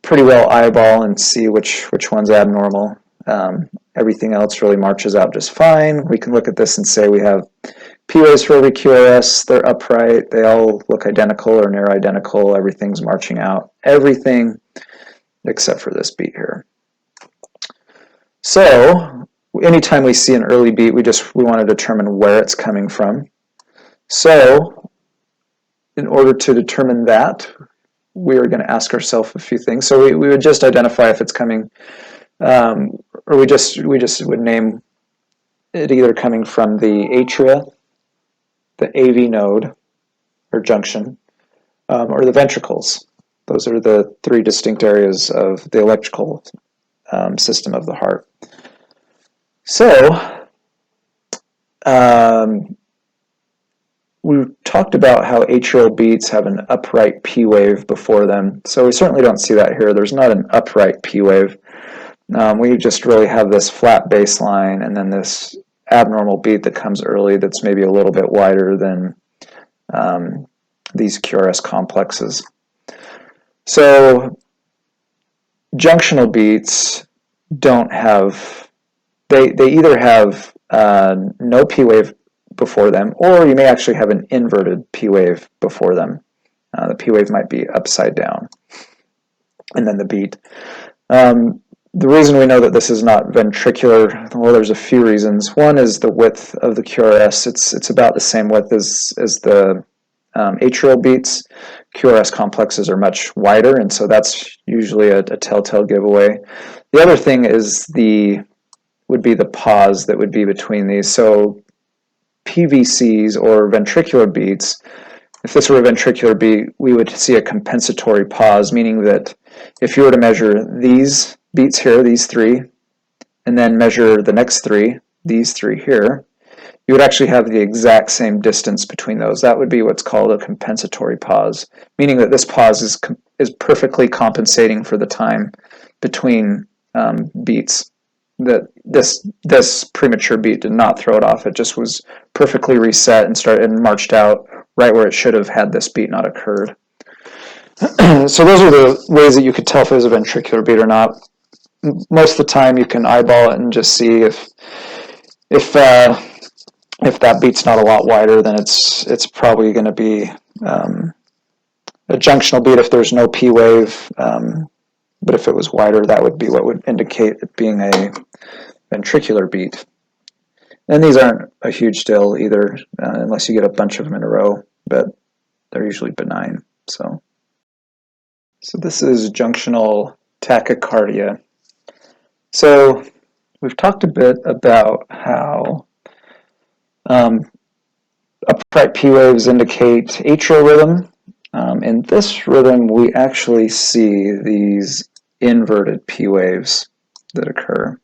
pretty well eyeball and see which one's abnormal. Everything else really marches out just fine. We can look at this and say we have P waves for every QRS. They're upright. They all look identical or near identical. Everything's marching out. Everything except for this beat here. So anytime we see an early beat, we want to determine where it's coming from. So in order to determine that, we are going to ask ourselves a few things. So we would just identify if it's coming, or we just would name it either coming from the atria, the AV node or junction, or the ventricles. Those are the 3 distinct areas of the electrical system of the heart. So we talked about how atrial beats have an upright P wave before them. So we certainly don't see that here. There's not an upright P wave. We just really have this flat baseline and then this abnormal beat that comes early that's maybe a little bit wider than these QRS complexes. So junctional beats don't have, they either have no P wave before them, or you may actually have an inverted P wave before them. The P wave might be upside down, and then the beat. The reason we know that this is not ventricular, well, there's a few reasons. One is the width of the QRS. It's about the same width as the atrial beats. QRS complexes are much wider, and so that's usually a telltale giveaway. The other thing would be the pause that would be between these. So PVCs or ventricular beats, if this were a ventricular beat, we would see a compensatory pause, meaning that if you were to measure these beats here, these 3, and then measure the next 3, these 3 here, you would actually have the exact same distance between those. That would be what's called a compensatory pause, meaning that this pause is perfectly compensating for the time between beats. that this premature beat did not throw it off. It just was perfectly reset and marched out right where it should have had this beat not occurred. So those are the ways that you could tell if it was a ventricular beat or not. Most of the time, you can eyeball it and just see if that beat's not a lot wider, then it's probably going to be a junctional beat if there's no P wave. But if it was wider, that would be what would indicate it being a ventricular beat. And these aren't a huge deal either, unless you get a bunch of them in a row, but they're usually benign. So this is junctional tachycardia. So we've talked a bit about how upright P waves indicate atrial rhythm. In this rhythm, we actually see these inverted P waves that occur.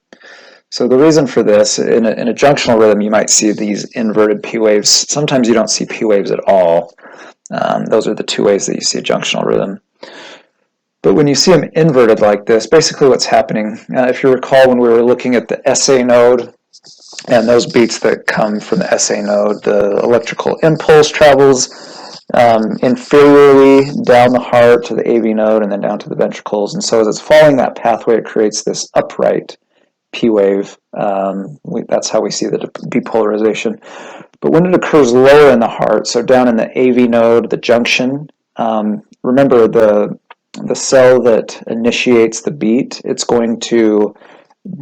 So the reason for this, in a junctional rhythm, you might see these inverted P waves. Sometimes you don't see P waves at all. Those are the two ways that you see a junctional rhythm. But when you see them inverted like this, basically what's happening, if you recall when we were looking at the SA node and those beats that come from the SA node, the electrical impulse travels inferiorly down the heart to the AV node and then down to the ventricles. And so as it's following that pathway, it creates this upright P wave. That's how we see the depolarization. But when it occurs lower in the heart, so down in the AV node, the junction, remember the cell that initiates the beat, it's going to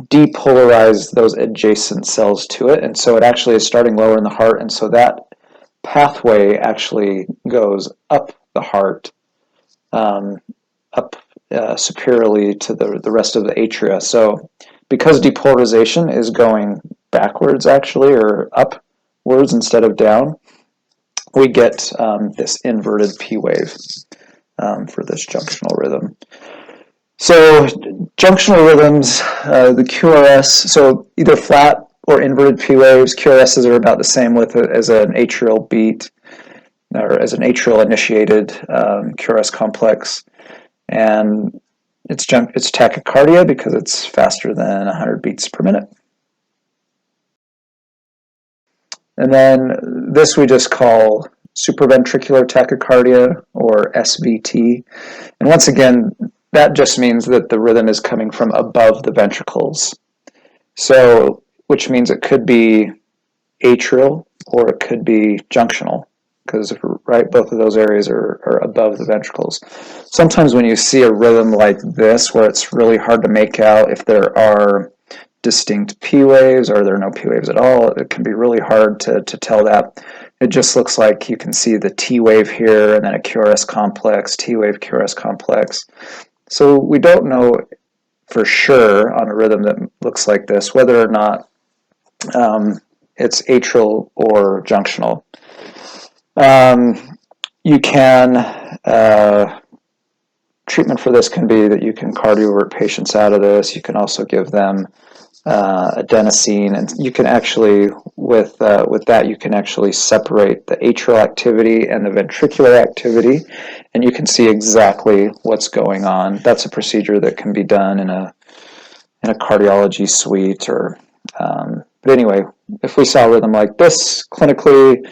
depolarize those adjacent cells to it. And so it actually is starting lower in the heart. And so that pathway actually goes up the heart, up superiorly to the rest of the atria. So because depolarization is going backwards actually, or upwards instead of down, we get this inverted P wave for this junctional rhythm. So junctional rhythms, the QRS, so either flat or inverted P waves, QRSs are about the same with it as an atrial beat, or as an atrial initiated QRS complex. And it's tachycardia because it's faster than 100 beats per minute. And then this we just call supraventricular tachycardia, or SVT. And once again, that just means that the rhythm is coming from above the ventricles. So, which means it could be atrial or it could be junctional, because right, both of those areas are above the ventricles. Sometimes when you see a rhythm like this, where it's really hard to make out if there are distinct P waves or there are no P waves at all, it can be really hard to tell that. It just looks like you can see the T wave here and then a QRS complex, T wave QRS complex. So we don't know for sure on a rhythm that looks like this whether or not it's atrial or junctional. You can, treatment for this can be that you can cardiovert patients out of this. You can also give them adenosine, and you can actually, with that, you can actually separate the atrial activity and the ventricular activity, and you can see exactly what's going on. That's a procedure that can be done in a cardiology suite, or but anyway, if we saw a rhythm like this clinically,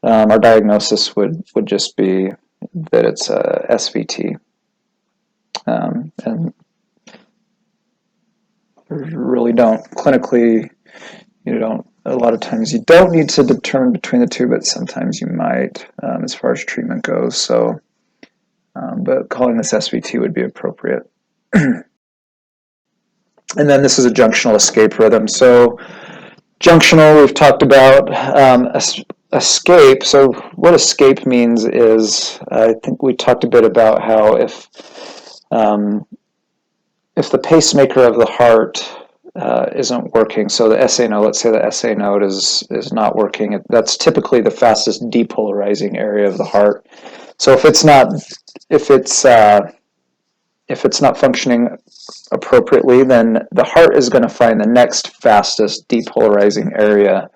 our diagnosis would just be that it's a SVT. And really don't, clinically, a lot of times you don't need to determine between the two, but sometimes you might as far as treatment goes. So, but calling this SVT would be appropriate. And then this is a junctional escape rhythm. So junctional, we've talked about escape. So what escape means is, I think we talked a bit about how if the pacemaker of the heart isn't working, so the SA node, let's say the SA node is not working, that's typically the fastest depolarizing area of the heart. So if it's not functioning appropriately, then the heart is going to find the next fastest depolarizing area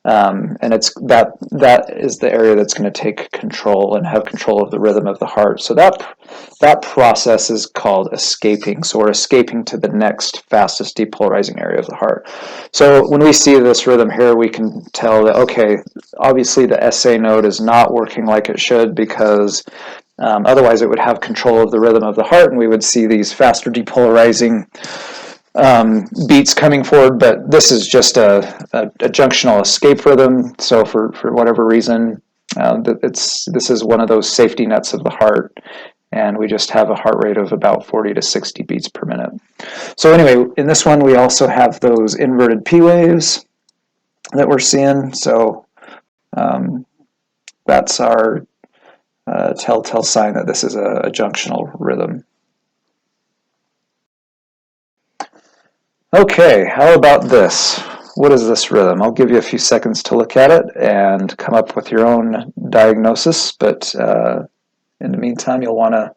and that is the area that's going to take control and have control of the rhythm of the heart. So that process is called escaping. So we're escaping to the next fastest depolarizing area of the heart. So when we see this rhythm here, we can tell that, okay, obviously the SA node is not working like it should, because otherwise it would have control of the rhythm of the heart, and we would see these faster depolarizing beats coming forward. But this is just a junctional escape rhythm. So for whatever reason, this is one of those safety nets of the heart, and we just have a heart rate of about 40 to 60 beats per minute. So anyway, in this one we also have those inverted P waves that we're seeing. So that's our telltale sign that this is a junctional rhythm. Okay, how about this? What is this rhythm? I'll give you a few seconds to look at it and come up with your own diagnosis, but in the meantime, you'll want to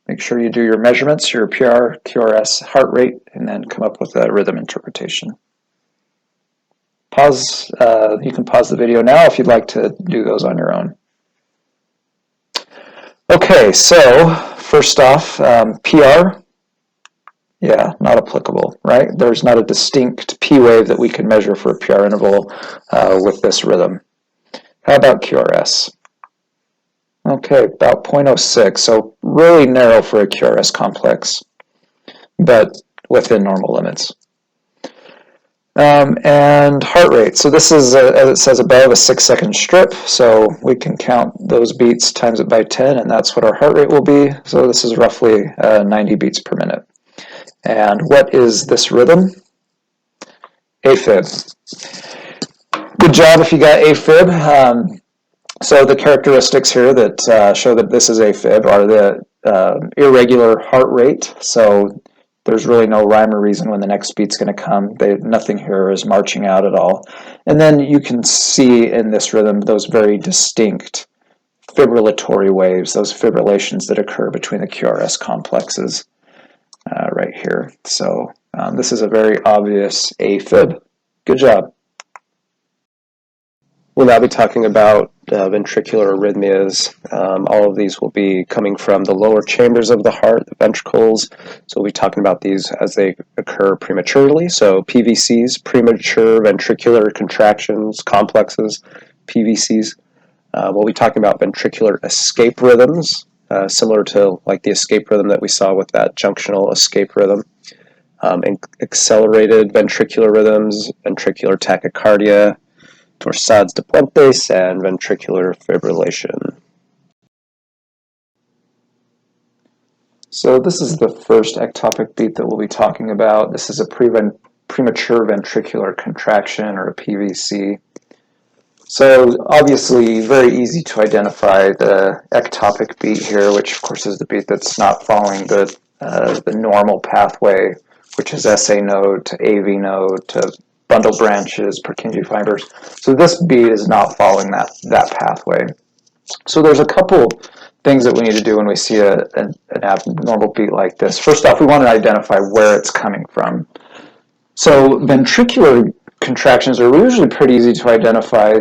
make sure you do your measurements, your PR, QRS, heart rate, and then come up with a rhythm interpretation. Pause. You can pause the video now if you'd like to do those on your own. Okay, so first off, PR. Yeah, not applicable, right? There's not a distinct P wave that we can measure for a PR interval with this rhythm. How about QRS? Okay, about 0.06, so really narrow for a QRS complex, but within normal limits. And heart rate. So this is, as it says above, a 6-second strip, so we can count those beats, times it by 10, and that's what our heart rate will be. So this is roughly 90 beats per minute. And what is this rhythm? AFib. Good job if you got AFib. So the characteristics here that show that this is AFib are the irregular heart rate. So there's really no rhyme or reason when the next beat's going to come. Nothing here is marching out at all. And then you can see in this rhythm those very distinct fibrillatory waves, those fibrillations that occur between the QRS complexes right here. So this is a very obvious AFib. Good job. We'll now be talking about ventricular arrhythmias. All of these will be coming from the lower chambers of the heart, the ventricles. So we'll be talking about these as they occur prematurely. So PVCs, premature ventricular contractions, complexes, PVCs. We'll be talking about ventricular escape rhythms, similar to like the escape rhythm that we saw with that junctional escape rhythm. And accelerated ventricular rhythms, ventricular tachycardia, torsades de puentes, and ventricular fibrillation. So this is the first ectopic beat that we'll be talking about. This is a premature ventricular contraction, or a PVC. So obviously very easy to identify the ectopic beat here, which of course is the beat that's not following the normal pathway, which is SA node to AV node to bundle branches, Purkinje fibers. So this beat is not following that pathway. So there's a couple things that we need to do when we see an abnormal beat like this. First off, we want to identify where it's coming from. So ventricular contractions are usually pretty easy to identify.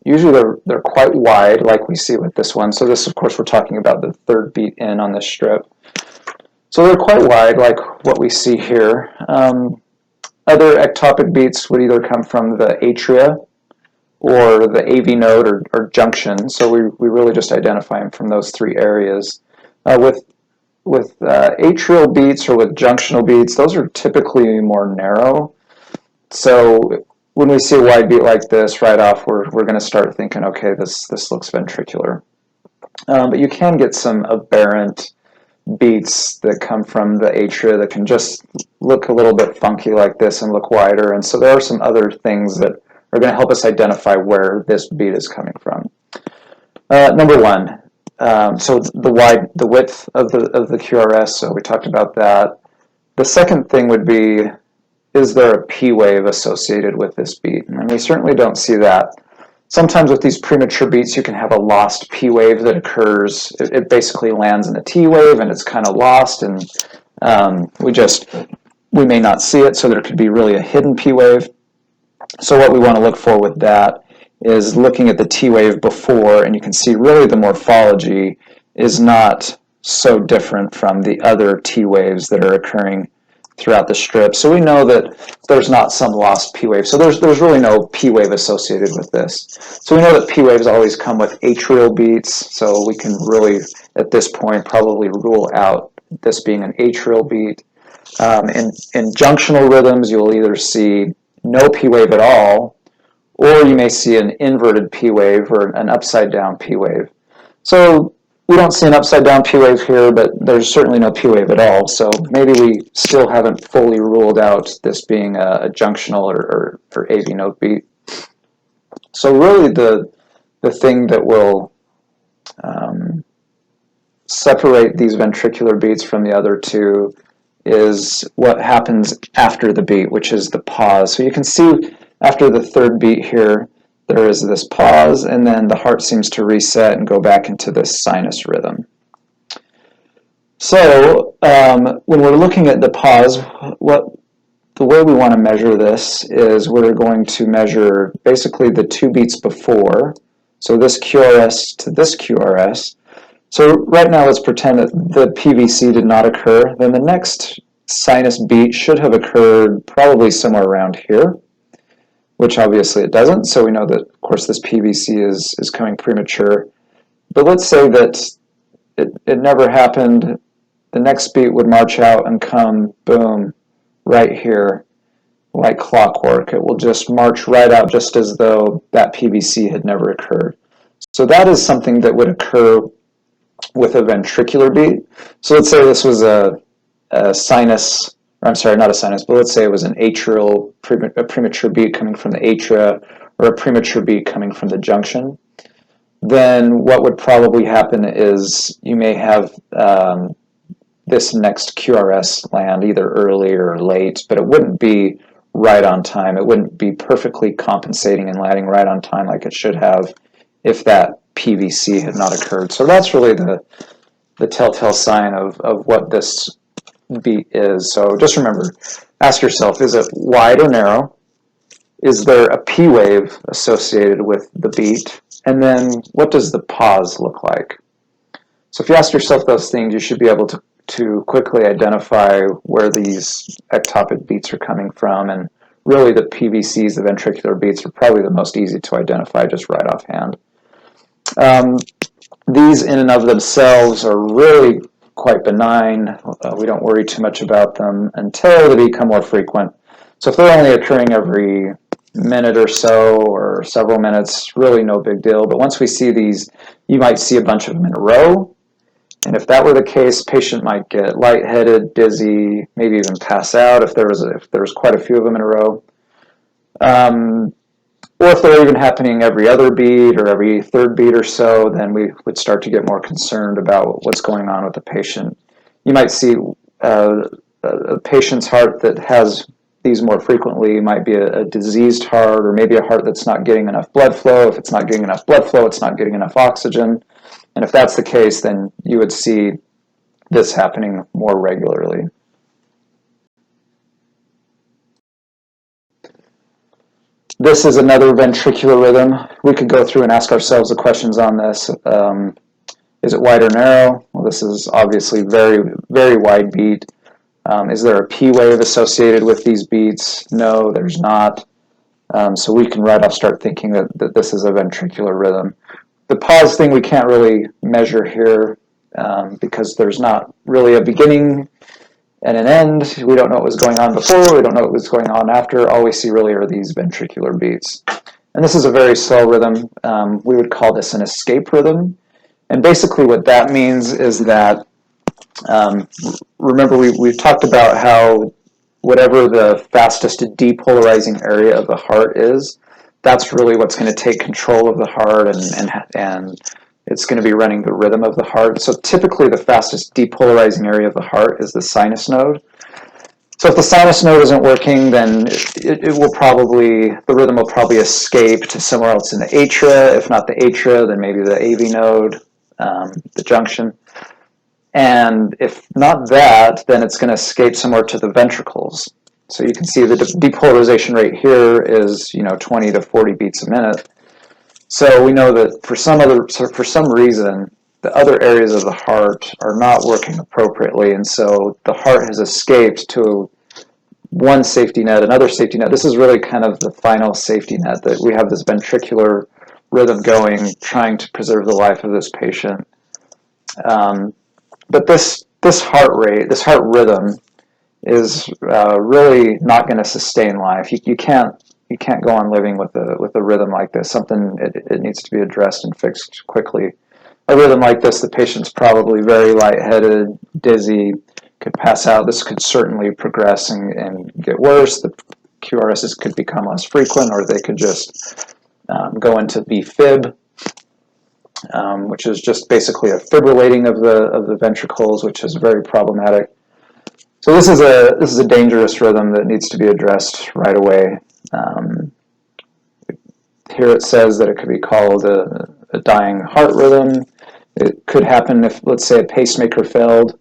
Usually they're quite wide, like we see with this one. So this, of course, we're talking about the third beat in on this strip. So they're quite wide, like what we see here. Other ectopic beats would either come from the atria or the AV node or junction. So we really just identify them from those three areas. With atrial beats or with junctional beats, those are typically more narrow. So when we see a wide beat like this, right off, we're going to start thinking, okay, this looks ventricular. But you can get some aberrant beats that come from the atria that can just look a little bit funky like this and look wider. And so there are some other things that are going to help us identify where this beat is coming from. Number one, so the width of the QRS. So we talked about that. The second thing would be, is there a P wave associated with this beat? And we certainly don't see that. Sometimes with these premature beats, you can have a lost P wave that occurs. It basically lands in a T wave and it's kind of lost, and we may not see it, so there could be really a hidden P wave. So what we want to look for with that is looking at the T wave before, and you can see really the morphology is not so different from the other T waves that are occurring throughout the strip. So we know that there's not some lost P wave. So there's really no P wave associated with this. So we know that P waves always come with atrial beats, so we can really, at this point, probably rule out this being an atrial beat. In junctional rhythms, you'll either see no P wave at all, or you may see an inverted P wave or an upside down P wave. So we don't see an upside down P wave here, but there's certainly no P wave at all. So maybe we still haven't fully ruled out this being a junctional or AV node beat. So really the thing that will separate these ventricular beats from the other two is what happens after the beat, which is the pause. So you can see after the third beat here, there is this pause, and then the heart seems to reset and go back into this sinus rhythm. So when we're looking at the pause, the way we want to measure this is we're going to measure basically the 2 beats before, so this QRS to this QRS. So right now let's pretend that the PVC did not occur. Then the next sinus beat should have occurred probably somewhere around here, which obviously it doesn't. So we know that, of course, this PVC is coming premature. But let's say that it never happened. The next beat would march out and come, boom, right here, like clockwork. It will just march right out just as though that PVC had never occurred. So that is something that would occur with a ventricular beat. So let's say this was a sinus, or I'm sorry, not a sinus, but let's say it was an atrial, a premature beat coming from the atria, or a premature beat coming from the junction. Then what would probably happen is you may have this next QRS land either early or late, but it wouldn't be right on time. It wouldn't be perfectly compensating and landing right on time like it should have if that PVC had not occurred. So that's really the telltale sign of what this beat is. So just remember, ask yourself, is it wide or narrow? Is there a P wave associated with the beat? And then what does the pause look like? So if you ask yourself those things, you should be able to quickly identify where these ectopic beats are coming from. And really the PVCs, the ventricular beats, are probably the most easy to identify just right offhand. These in and of themselves are really quite benign. We don't worry too much about them until they become more frequent. So if they're only occurring every minute or so or several minutes, really no big deal. But once we see these, you might see a bunch of them in a row. And if that were the case, patient might get lightheaded, dizzy, maybe even pass out if there was quite a few of them in a row. Or if they're even happening every other beat or every third beat or so, then we would start to get more concerned about what's going on with the patient. You might see a patient's heart that has these more frequently might be a diseased heart, or maybe a heart that's not getting enough blood flow. If it's not getting enough blood flow, it's not getting enough oxygen. And if that's the case, then you would see this happening more regularly. This is another ventricular rhythm. We could go through and ask ourselves the questions on this. Is it wide or narrow? Well, this is obviously very, very wide beat. Is there a P wave associated with these beats? No, there's not. So we can right off start thinking that this is a ventricular rhythm. The pause thing we can't really measure here because there's not really a beginning and an end. We don't know what was going on before. We don't know what was going on after. All we see really are these ventricular beats. And this is a very slow rhythm. We would call this an escape rhythm. And basically what that means is that, remember we've talked about how whatever the fastest depolarizing area of the heart is, that's really what's going to take control of the heart and it's going to be running the rhythm of the heart. So typically the fastest depolarizing area of the heart is the sinus node. So if the sinus node isn't working, then the rhythm will probably escape to somewhere else in the atria. If not the atria, then maybe the AV node, the junction. And if not that, then it's going to escape somewhere to the ventricles. So you can see the depolarization rate here is 20 to 40 beats a minute. So we know that for some reason the other areas of the heart are not working appropriately, and so the heart has escaped to one safety net, another safety net. This is really kind of the final safety net, that we have this ventricular rhythm going, trying to preserve the life of this patient. But this heart rate, this heart rhythm, is really not going to sustain life. You can't go on living with a rhythm like this. It needs to be addressed and fixed quickly. A rhythm like this, the patient's probably very lightheaded, dizzy, could pass out. This could certainly progress and get worse. The QRSs could become less frequent, or they could just go into VFib, which is just basically a fibrillating of the ventricles, which is very problematic. So this is a dangerous rhythm that needs to be addressed right away. Here it says that it could be called a dying heart rhythm. It could happen if, let's say, a pacemaker failed.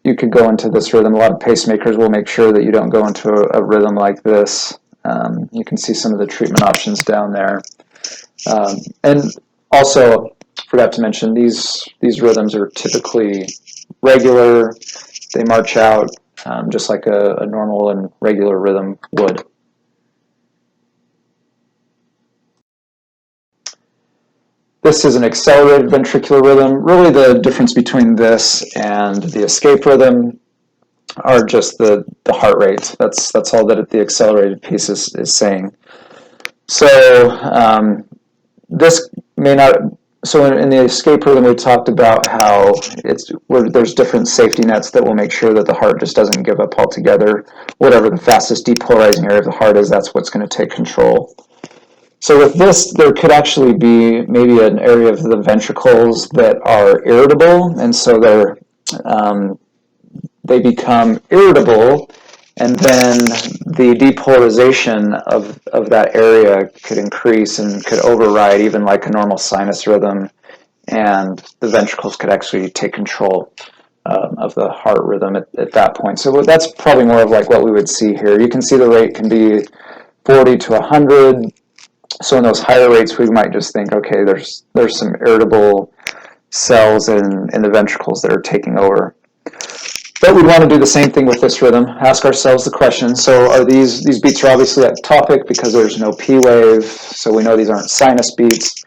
You could go into this rhythm. A lot of pacemakers will make sure that you don't go into a rhythm like this. You can see some of the treatment options down there. And also, forgot to mention, these rhythms are typically regular. They march out just like a normal and regular rhythm would. This is an accelerated ventricular rhythm. Really, the difference between this and the escape rhythm are just the heart rate. That's all that the accelerated piece is saying. So this may not. So in the escape rhythm, we talked about how there's different safety nets that will make sure that the heart just doesn't give up altogether. Whatever the fastest depolarizing area of the heart is, that's what's going to take control. So with this, there could actually be maybe an area of the ventricles that are irritable, and so they become irritable, and then the depolarization of that area could increase and could override even like a normal sinus rhythm, and the ventricles could actually take control of the heart rhythm at that point. So that's probably more of like what we would see here. You can see the rate can be 40 to 100. So in those higher rates, we might just think, okay, there's some irritable cells in the ventricles that are taking over. But we'd want to do the same thing with this rhythm. Ask ourselves the question, so are these beats are obviously ectopic because there's no P wave, so we know these aren't sinus beats.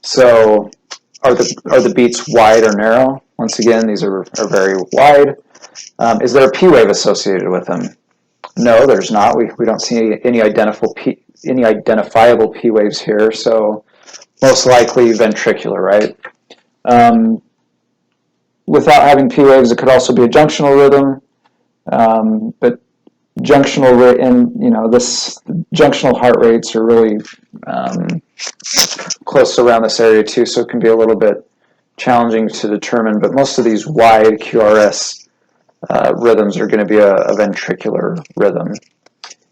So are the beats wide or narrow? Once again, these are very wide. Is there a P wave associated with them? No, there's not. We don't see any identifiable P waves here, so most likely ventricular, right? Without having P waves, it could also be a junctional rhythm, but junctional heart rates are really close around this area too, so it can be a little bit challenging to determine. But most of these wide QRS rhythms are going to be a ventricular rhythm.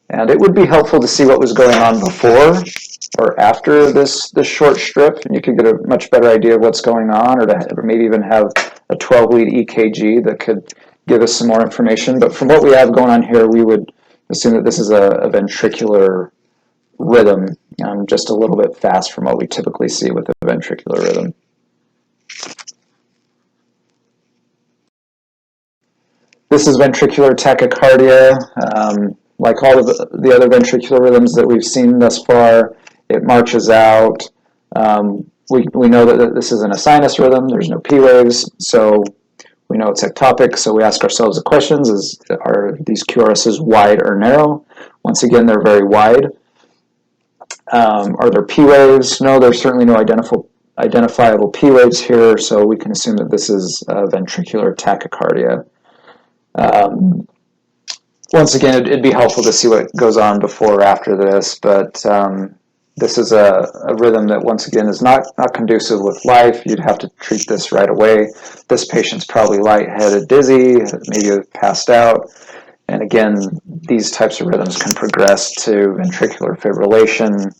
And it would be helpful to see what was going on before or after this short strip, and you could get a much better idea of what's going on, or maybe even have a 12-lead EKG that could give us some more information. But from what we have going on here, we would assume that this is a ventricular rhythm, just a little bit fast from what we typically see with a ventricular rhythm. This is ventricular tachycardia. Like all of the other ventricular rhythms that we've seen thus far, it marches out. We know that this isn't a sinus rhythm. There's no P waves, so we know it's ectopic. So we ask ourselves the questions: are these QRSs wide or narrow? Once again, they're very wide. Are there P waves? No, there's certainly no identifiable P waves here, so we can assume that this is ventricular tachycardia. Once again, it'd be helpful to see what goes on before or after this, but this is a rhythm that, once again, is not conducive with life. You'd have to treat this right away. This patient's probably lightheaded, dizzy, maybe passed out. And again, these types of rhythms can progress to ventricular fibrillation,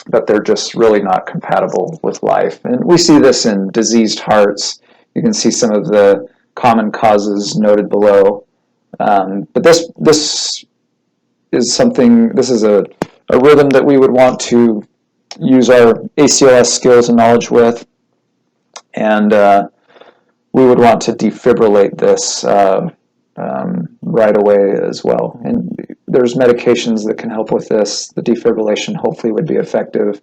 but they're just really not compatible with life. And we see this in diseased hearts. You can see some of the common causes noted below. But this is something, this is a rhythm that we would want to use our ACLS skills and knowledge with, and we would want to defibrillate this right away as well. And there's medications that can help with this. The defibrillation hopefully would be effective,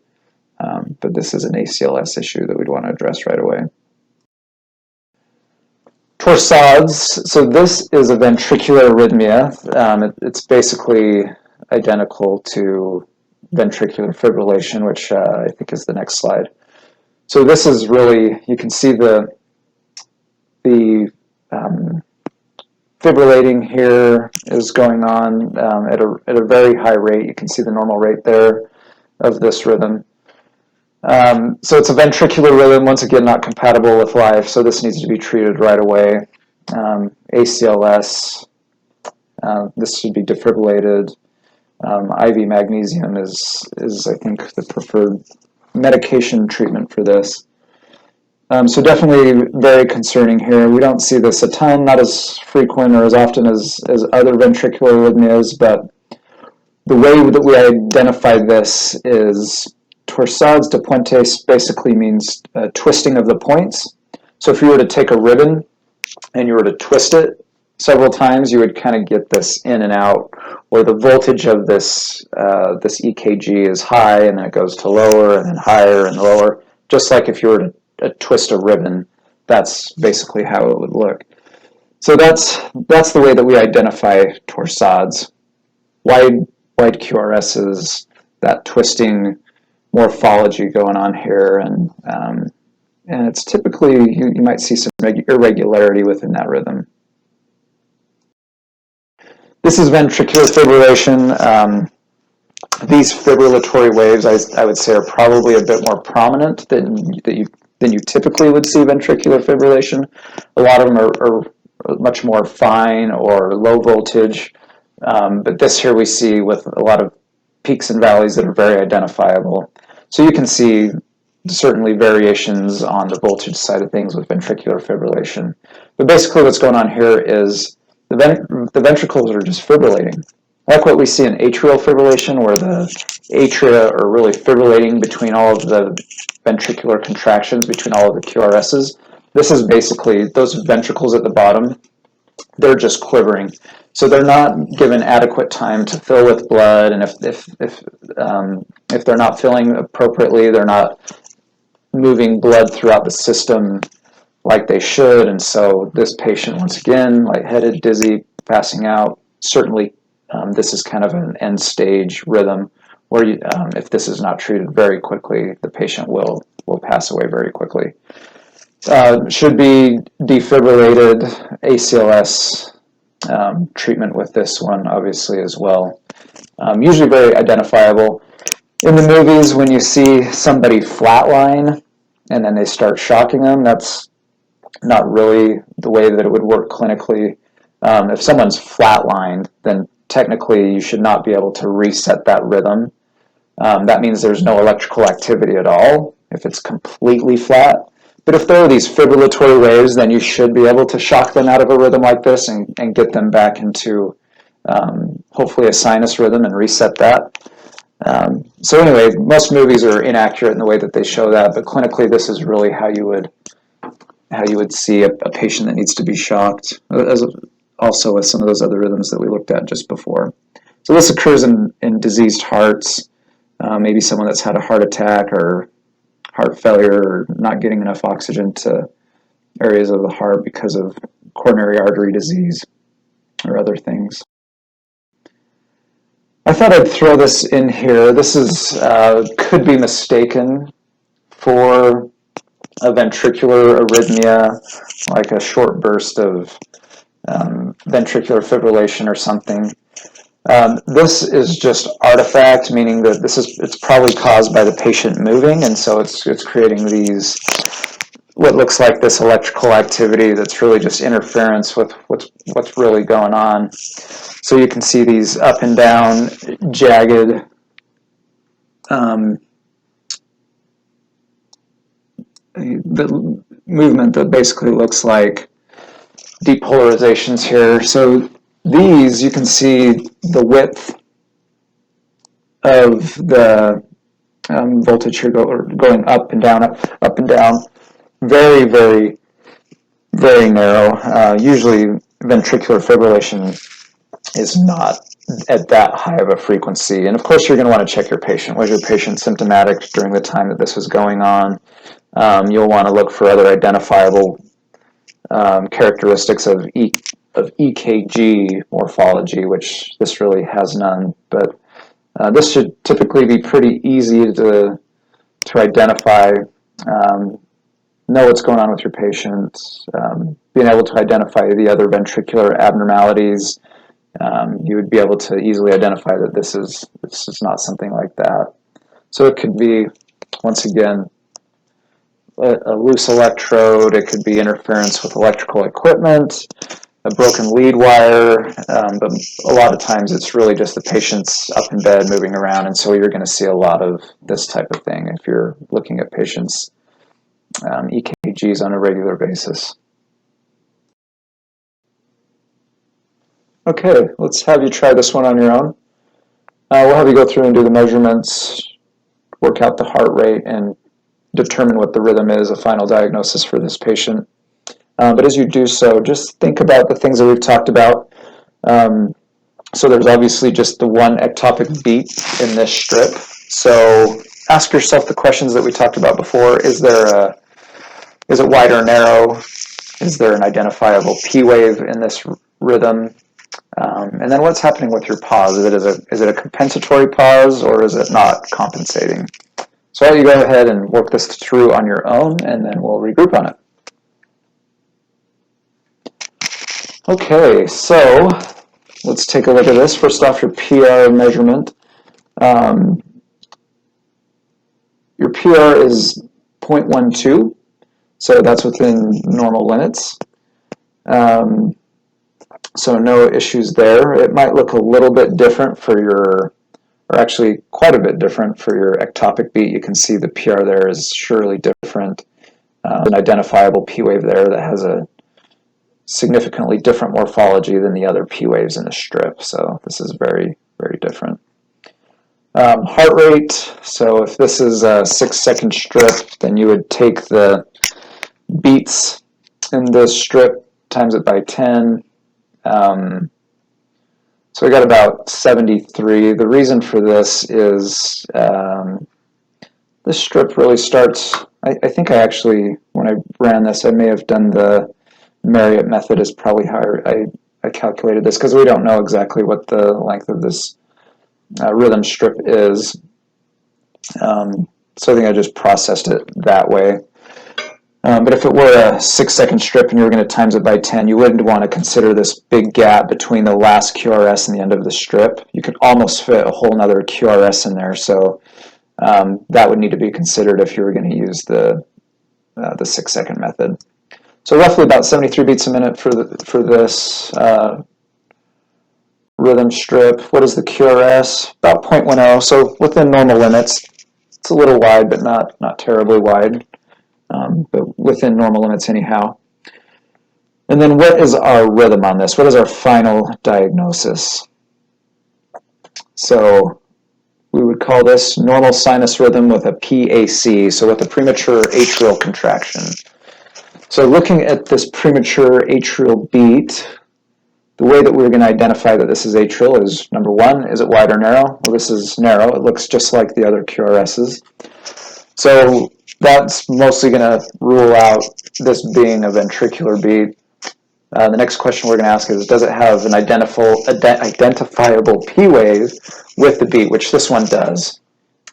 but this is an ACLS issue that we'd want to address right away. Torsades, so this is a ventricular arrhythmia. It's basically identical to ventricular fibrillation, which I think is the next slide. So this is really, you can see the fibrillating here is going on at a very high rate. You can see the normal rate there of this rhythm. So it's a ventricular rhythm, once again not compatible with life, so this needs to be treated right away. ACLS, this should be defibrillated. IV magnesium is I think the preferred medication treatment for this. So definitely very concerning here. We don't see this a ton, not as frequent or as often as other ventricular arrhythmias, but the way that we identify this is torsades de puentes basically means twisting of the points. So if you were to take a ribbon and you were to twist it several times, you would kind of get this in and out, where the voltage of this EKG is high and then it goes to lower and then higher and lower, just like if you were to twist a ribbon. That's basically how it would look. So that's the way that we identify torsades. Wide QRSs, that twisting morphology going on here, and it's typically, you might see some irregularity within that rhythm. This is ventricular fibrillation. These fibrillatory waves, I would say, are probably a bit more prominent than you typically would see ventricular fibrillation. A lot of them are much more fine or low voltage, but this here we see with a lot of peaks and valleys that are very identifiable. So you can see certainly variations on the voltage side of things with ventricular fibrillation. But basically what's going on here is the ventricles are just fibrillating. Like what we see in atrial fibrillation, where the atria are really fibrillating between all of the ventricular contractions, between all of the QRSs. This is basically those ventricles at the bottom, they're just quivering. So they're not given adequate time to fill with blood, and if they're not filling appropriately, they're not moving blood throughout the system like they should, and so this patient, once again, lightheaded, dizzy, passing out. Certainly this is kind of an end stage rhythm where if this is not treated very quickly, the patient will pass away very quickly. Should be defibrillated. ACLS treatment with this one, obviously, as well. Usually very identifiable. In the movies, when you see somebody flatline and then they start shocking them, that's not really the way that it would work clinically. If someone's flatlined, then technically you should not be able to reset that rhythm. That means there's no electrical activity at all if it's completely flat. But if there are these fibrillatory waves, then you should be able to shock them out of a rhythm like this and get them back into hopefully a sinus rhythm and reset that. So anyway, most movies are inaccurate in the way that they show that, but clinically this is really how you would see a patient that needs to be shocked, as also with some of those other rhythms that we looked at just before. So this occurs in diseased hearts, maybe someone that's had a heart attack or heart failure or not getting enough oxygen to areas of the heart because of coronary artery disease or other things. I thought I'd throw this in here. This is could be mistaken for a ventricular arrhythmia, like a short burst of ventricular fibrillation or something. This is just artifact, meaning that it's probably caused by the patient moving, and so it's creating these, what looks like this electrical activity that's really just interference with what's really going on. So you can see these up and down, jagged the movement that basically looks like depolarizations here. So these, you can see the width of the voltage here going up and down, up and down. Very, very, very narrow. Usually ventricular fibrillation is not at that high of a frequency. And of course, you're going to want to check your patient. Was your patient symptomatic during the time that this was going on? You'll want to look for other identifiable characteristics of EKG morphology, which this really has none. But this should typically be pretty easy to identify. Know what's going on with your patient, being able to identify the other ventricular abnormalities. You would be able to easily identify that this is not something like that. So it could be, once again, a loose electrode. It could be interference with electrical equipment, a broken lead wire, but a lot of times it's really just the patient's up in bed moving around, and so you're going to see a lot of this type of thing if you're looking at patients' EKGs on a regular basis. Okay, let's have you try this one on your own. We'll have you go through and do the measurements, work out the heart rate, and determine what the rhythm is, a final diagnosis for this patient. But as you do so, just think about the things that we've talked about. So there's obviously just the one ectopic beat in this strip. So ask yourself the questions that we talked about before. Is it wide or narrow? Is there an identifiable P wave in this rhythm? And then what's happening with your pause? Is it a compensatory pause, or is it not compensating? So I'll let you go ahead and work this through on your own, and then we'll regroup on it. Okay, so let's take a look at this. First off, your PR measurement. Your PR is 0.12, so that's within normal limits. So no issues there. It might look a little bit different for your, or actually quite a bit different for your ectopic beat. You can see the PR there is surely different. An identifiable P wave there that has a significantly different morphology than the other P waves in the strip. So this is very, very different. Heart rate. So if this is a 6-second strip, then you would take the beats in this strip, times it by 10. So we got about 73. The reason for this is this strip really starts, I think I actually, when I ran this, I may have done the Marriott method is probably how I calculated this, because we don't know exactly what the length of this rhythm strip is. So I think I just processed it that way. But if it were a 6-second strip and you were going to times it by 10, you wouldn't want to consider this big gap between the last QRS and the end of the strip. You could almost fit a whole nother QRS in there, so that would need to be considered if you were going to use the 6-second method. So roughly about 73 beats a minute for this rhythm strip. What is the QRS? About 0.10, so within normal limits. It's a little wide, but not terribly wide. But within normal limits anyhow. And then what is our rhythm on this? What is our final diagnosis? So we would call this normal sinus rhythm with a PAC, so with a premature atrial contraction. So looking at this premature atrial beat, the way that we're going to identify that this is atrial is, number one, is it wide or narrow? Well, this is narrow. It looks just like the other QRSs. So that's mostly going to rule out this being a ventricular beat. The next question we're going to ask is, does it have an identifiable P wave with the beat, which this one does.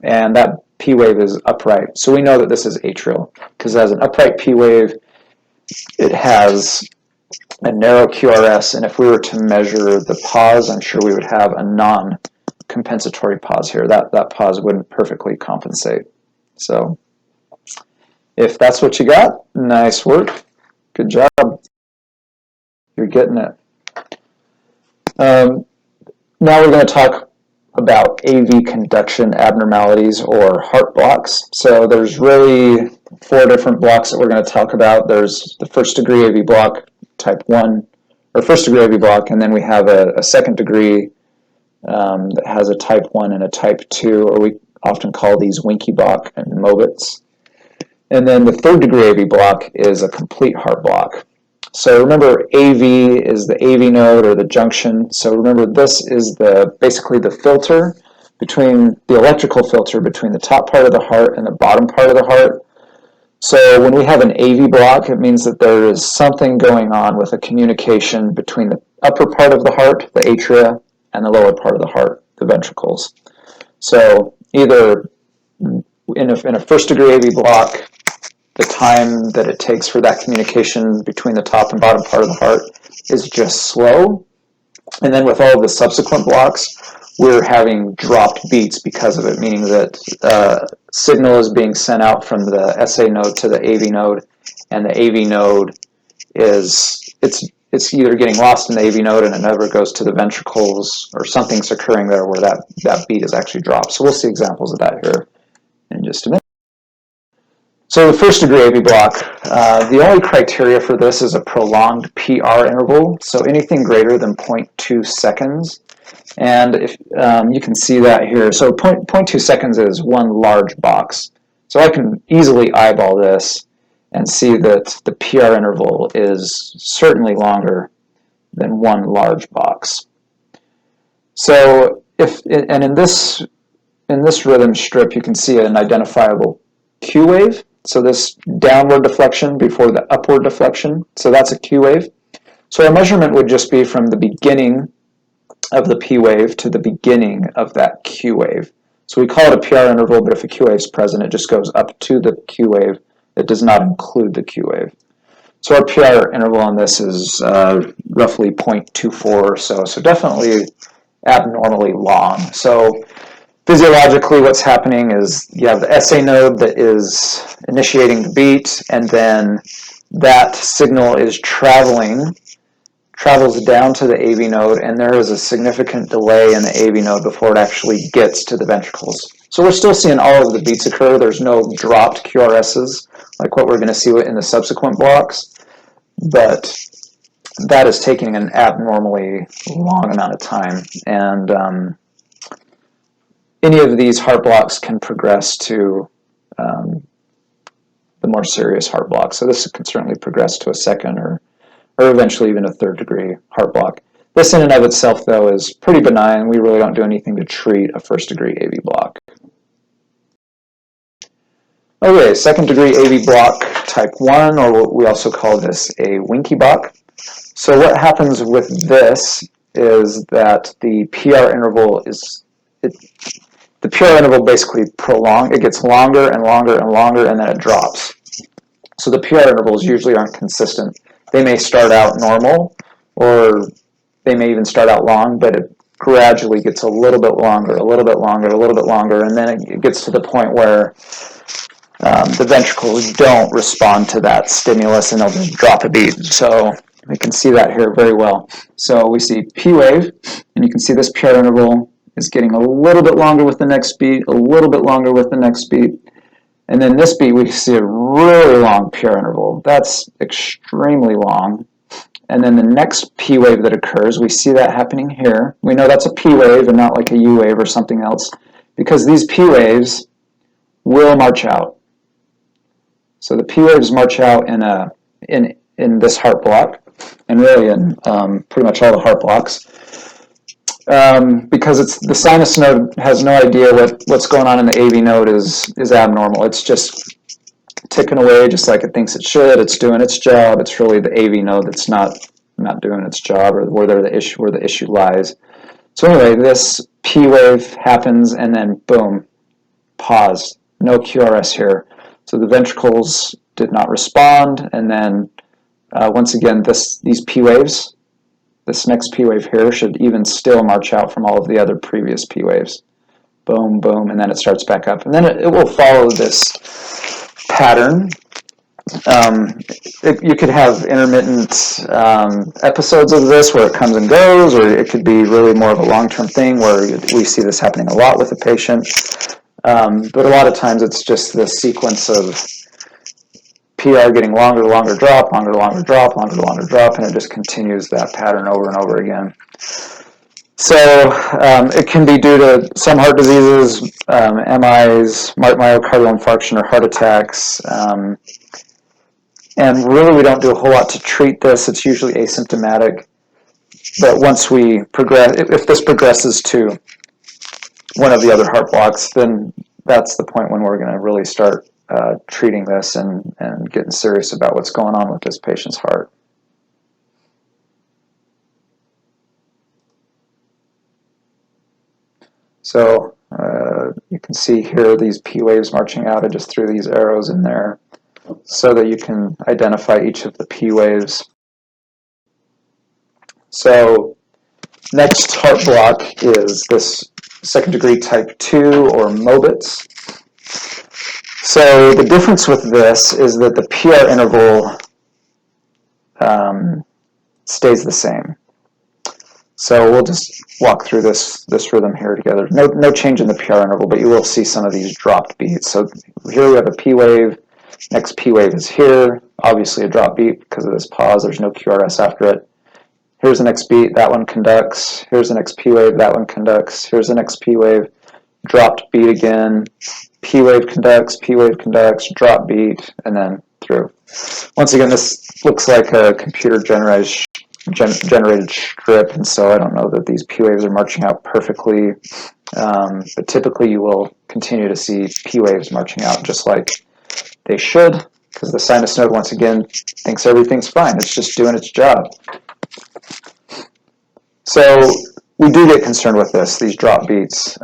And that P wave is upright. So we know that this is atrial, because as an upright P wave, it has a narrow QRS, and if we were to measure the pause, I'm sure we would have a non-compensatory pause here. That pause wouldn't perfectly compensate. So if that's what you got, nice work. Good job. You're getting it. Now we're going to talk about AV conduction abnormalities or heart blocks. So there's really 4 different blocks that we're going to talk about. There's the first degree AV block, type 1, or first degree AV block, and then we have a second degree that has a type 1 and a type 2, or we often call these Winkie-Block and Mobitz. And then the third degree AV block is a complete heart block. So remember, AV is the AV node or the junction. So remember, this is basically the filter between the electrical filter between the top part of the heart and the bottom part of the heart. So when we have an AV block, it means that there is something going on with a communication between the upper part of the heart, the atria, and the lower part of the heart, the ventricles. So either in a first degree AV block, the time that it takes for that communication between the top and bottom part of the heart is just slow. And then with all of the subsequent blocks, we're having dropped beats because of it, meaning that signal is being sent out from the SA node to the AV node, and the AV node it's either getting lost in the AV node and it never goes to the ventricles, or something's occurring there where that beat is actually dropped. So we'll see examples of that here in just a minute. So the first degree AV block, the only criteria for this is a prolonged PR interval, so anything greater than 0.2 seconds. And if you can see that here, so 0.2 seconds is one large box. So I can easily eyeball this and see that the PR interval is certainly longer than one large box. So in this rhythm strip, you can see an identifiable Q wave. So this downward deflection before the upward deflection, so that's a Q wave. So our measurement would just be from the beginning of the P wave to the beginning of that Q wave. So we call it a PR interval, but if a Q wave is present, it just goes up to the Q wave. It does not include the Q wave. So our PR interval on this is roughly 0.24 or so, so definitely abnormally long. So physiologically, what's happening is you have the SA node that is initiating the beat, and then that signal is travels down to the AV node, and there is a significant delay in the AV node before it actually gets to the ventricles. So we're still seeing all of the beats occur. There's no dropped QRSs like what we're going to see in the subsequent blocks, but that is taking an abnormally long amount of time. And any of these heart blocks can progress to the more serious heart block. So this can certainly progress to a second or eventually even a third degree heart block. This in and of itself, though, is pretty benign. We really don't do anything to treat a first degree AV block. Okay, second degree AV block type 1, or what we also call this a Winkie-Block. So what happens with this is that the PR interval basically it gets longer and longer and longer, and then it drops. So the PR intervals usually aren't consistent. They may start out normal, or they may even start out long, but it gradually gets a little bit longer, a little bit longer, a little bit longer, and then it gets to the point where the ventricles don't respond to that stimulus, and they'll just drop a beat. So we can see that here very well. So we see P wave, and you can see this PR interval is getting a little bit longer with the next beat, a little bit longer with the next beat. And then this beat, we see a really long PR interval. That's extremely long. And then the next P wave that occurs, we see that happening here. We know that's a P wave and not like a U wave or something else, because these P waves will march out. So the P waves march out in this heart block, and really in pretty much all the heart blocks. Because the sinus node has no idea what's going on in the AV node is abnormal. It's just ticking away just like it thinks it should. It's doing its job. It's really the AV node that's not doing its job, or where the issue lies. So anyway, this P wave happens, and then boom, pause. No QRS here. So the ventricles did not respond, and then once again, these P waves, this next P wave here should even still march out from all of the other previous P waves. Boom, boom, and then it starts back up. And then it will follow this pattern. You could have intermittent episodes of this where it comes and goes, or it could be really more of a long-term thing where we see this happening a lot with the patient. But a lot of times it's just the sequence of PR getting longer, longer drop, longer, longer drop, longer, longer drop, and it just continues that pattern over and over again. So it can be due to some heart diseases, MIs, myocardial infarction, or heart attacks. And really, we don't do a whole lot to treat this. It's usually asymptomatic. But once we progress, if this progresses to one of the other heart blocks, then that's the point when we're going to really start treating this and getting serious about what's going on with this patient's heart. So you can see here these P waves marching out. I just threw these arrows in there so that you can identify each of the P waves. So next heart block is this second degree type 2 or MOBITS. So the difference with this is that the PR interval stays the same. So we'll just walk through this rhythm here together. No change in the PR interval, but you will see some of these dropped beats. So here we have a P wave. Next P wave is here. Obviously a drop beat because of this pause. There's no QRS after it. Here's the next beat. That one conducts. Here's the next P wave. That one conducts. Here's the next P wave. Dropped beat again. P wave conducts. P wave conducts. Drop beat, and then through. Once again, this looks like a computer generated strip, and so I don't know that these P waves are marching out perfectly, but typically you will continue to see P waves marching out just like they should, because the sinus node once again thinks everything's fine. It's just doing its job. So we do get concerned with these drop beats.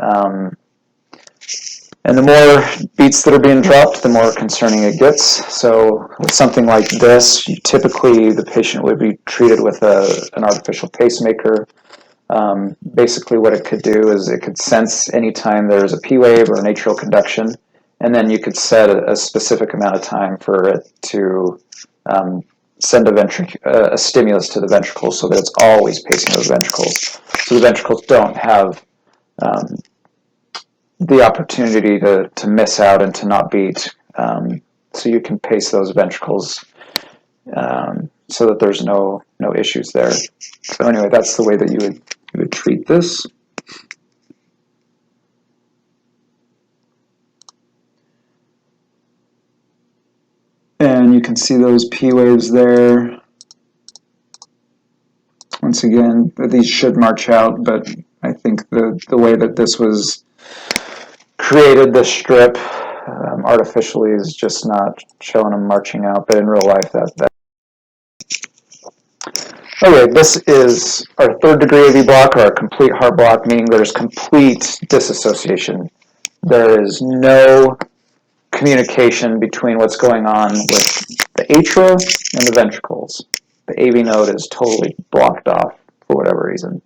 And the more beats that are being dropped, the more concerning it gets. So with something like this, typically the patient would be treated with an artificial pacemaker. Basically what it could do is it could sense anytime there's a P wave or an atrial conduction, and then you could set a specific amount of time for it to send a stimulus to the ventricles so that it's always pacing those ventricles. So the ventricles don't have the opportunity to miss out and to not beat. So you can pace those ventricles so that there's no issues there. So anyway, that's the way that you would treat this. And you can see those P waves there. Once again, these should march out, but I think the way that this was created, this strip, artificially is just not showing them marching out, but in real life that. Okay, this is our third degree AV block, or our complete heart block, meaning there's complete disassociation. There is no communication between what's going on with the atria and the ventricles. The AV node is totally blocked off for whatever reason.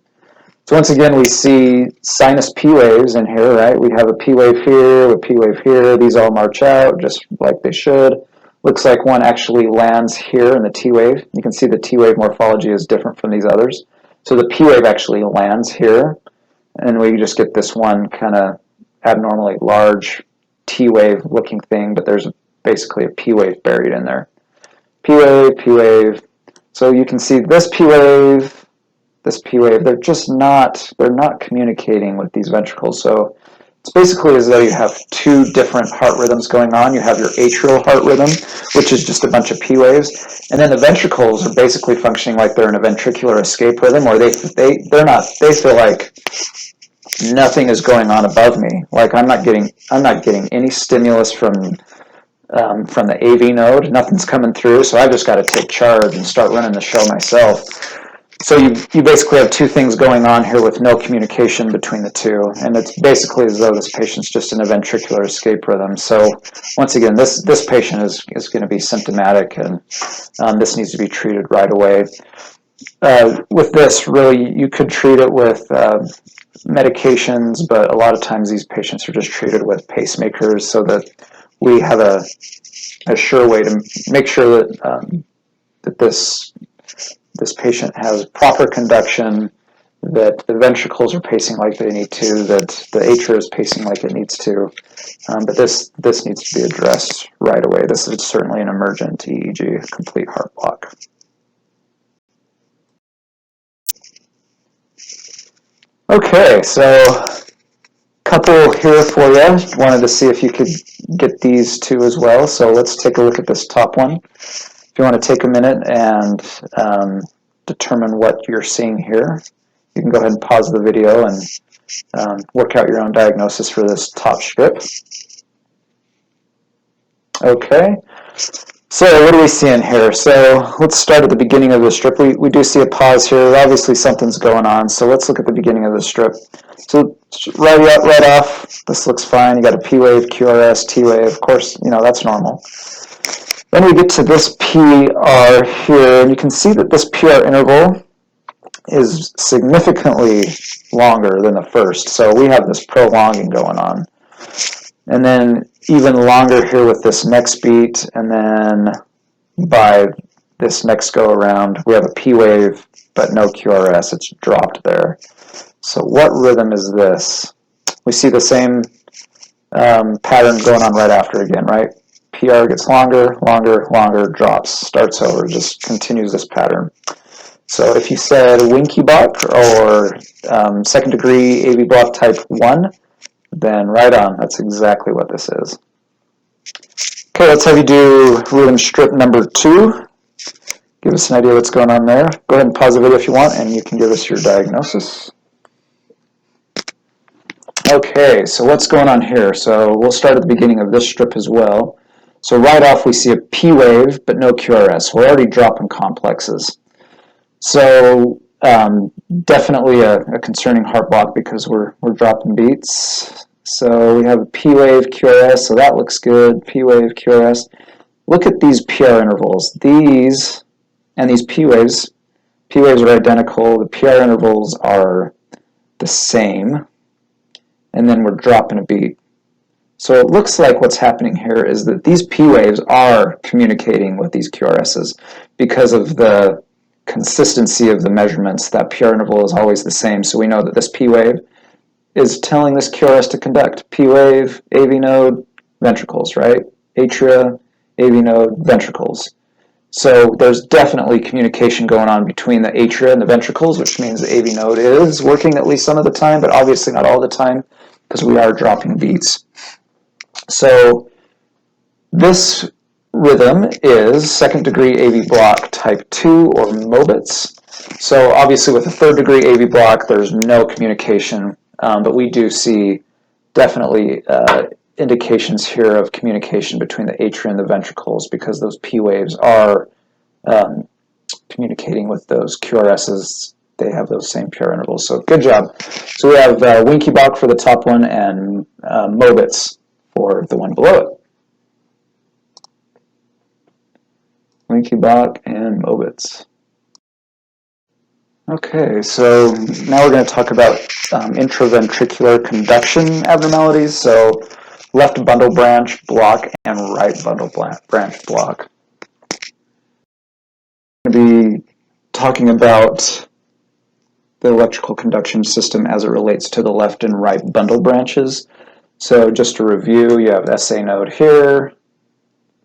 So once again, we see sinus P waves in here, right? We have a P wave here, a P wave here. These all march out just like they should. Looks like one actually lands here in the T wave. You can see the T wave morphology is different from these others. So the P wave actually lands here, and we just get this one kind of abnormally large T wave looking thing, but there's basically a P wave buried in there. P wave, P wave. So you can see this P wave, they're not communicating with these ventricles. So it's basically as though you have two different heart rhythms going on. You have your atrial heart rhythm, which is just a bunch of P waves, and then the ventricles are basically functioning like they're in a ventricular escape rhythm, where they feel like nothing is going on above me. Like I'm not getting any stimulus from the AV node. Nothing's coming through, so I've just got to take charge and start running the show myself. So you basically have two things going on here with no communication between the two, and it's basically as though this patient's just in a ventricular escape rhythm. So once again, this patient is going to be symptomatic, and this needs to be treated right away. With this, really, you could treat it with medications, but a lot of times these patients are just treated with pacemakers so that we have a sure way to make sure that this patient has proper conduction that the ventricles are pacing like they need to, that the atria is pacing like it needs to. But this needs to be addressed right away. This is certainly an emergent EEG, complete heart block. Okay, so couple here for you. Wanted to see if you could get these two as well. So let's take a look at this top one. If you want to take a minute and determine what you're seeing here, you can go ahead and pause the video and work out your own diagnosis for this top strip. Okay, so what are we seeing here? So let's start at the beginning of the strip. We do see a pause here. Obviously something's going on, so let's look at the beginning of the strip. So right off, this looks fine. You got a P wave, QRS, T wave. Of course, you know, that's normal. Then we get to this PR here, and you can see that this PR interval is significantly longer than the first. So we have this prolonging going on. And then even longer here with this next beat, and then by this next go around, we have a P wave, but no QRS. It's dropped there. So what rhythm is this? We see the same pattern going on right after again, right? PR gets longer, drops, starts over, just continues this pattern. So if you said Winky block or second degree AV block type 1, then right on, that's exactly what this is. Okay, let's have you do rhythm strip number 2. Give us an idea what's going on there. Go ahead and pause the video if you want, and you can give us your diagnosis. Okay, so what's going on here? So we'll start at the beginning of this strip as well. So right off we see a P wave, but no QRS. We're already dropping complexes. So definitely a concerning heart block because we're dropping beats. So we have a P wave, QRS, so that looks good. P wave, QRS. Look at these PR intervals. These and these P waves are identical. The PR intervals are the same. And then we're dropping a beat. So it looks like what's happening here is that these P waves are communicating with these QRSs because of the consistency of the measurements. That PR interval is always the same, so we know that this P wave is telling this QRS to conduct. P wave, AV node, ventricles, right? Atria, AV node, ventricles. So there's definitely communication going on between the atria and the ventricles, which means the AV node is working at least some of the time, but obviously not all the time because we are dropping beats. So this rhythm is second degree AV block type 2 or Mobitz. So obviously with a third degree AV block there's no communication, but we do see definitely indications here of communication between the atria and the ventricles because those P waves are communicating with those QRSs. They have those same PR intervals. So good job. So we have Winky block for the top one and Mobitz for the one below it. Winky block and Mobitz. Okay, so now we're going to talk about intraventricular conduction abnormalities. So left bundle branch block and right bundle branch block. I'm going to be talking about the electrical conduction system as it relates to the left and right bundle branches. So just to review, you have SA node here.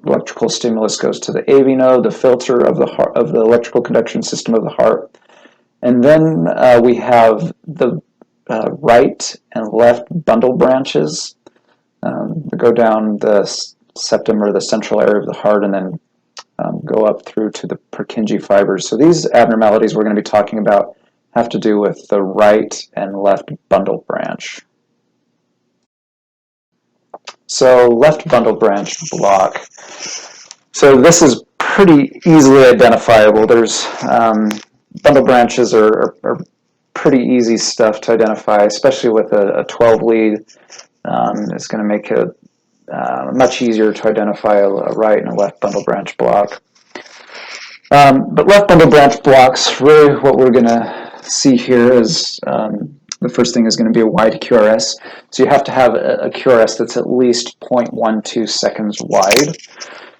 Electrical stimulus goes to the AV node, the filter of the heart, of the electrical conduction system of the heart. And then we have the right and left bundle branches that go down the septum or the central area of the heart and then go up through to the Purkinje fibers. So these abnormalities we're going to be talking about have to do with the right and left bundle branch. So left bundle branch block. So this is pretty easily identifiable. There's bundle branches are pretty easy stuff to identify, especially with a 12 lead. It's going to make it much easier to identify a right and a left bundle branch block. But left bundle branch blocks, really what we're going to see here is the first thing is going to be a wide QRS. So you have to have a QRS that's at least 0.12 seconds wide.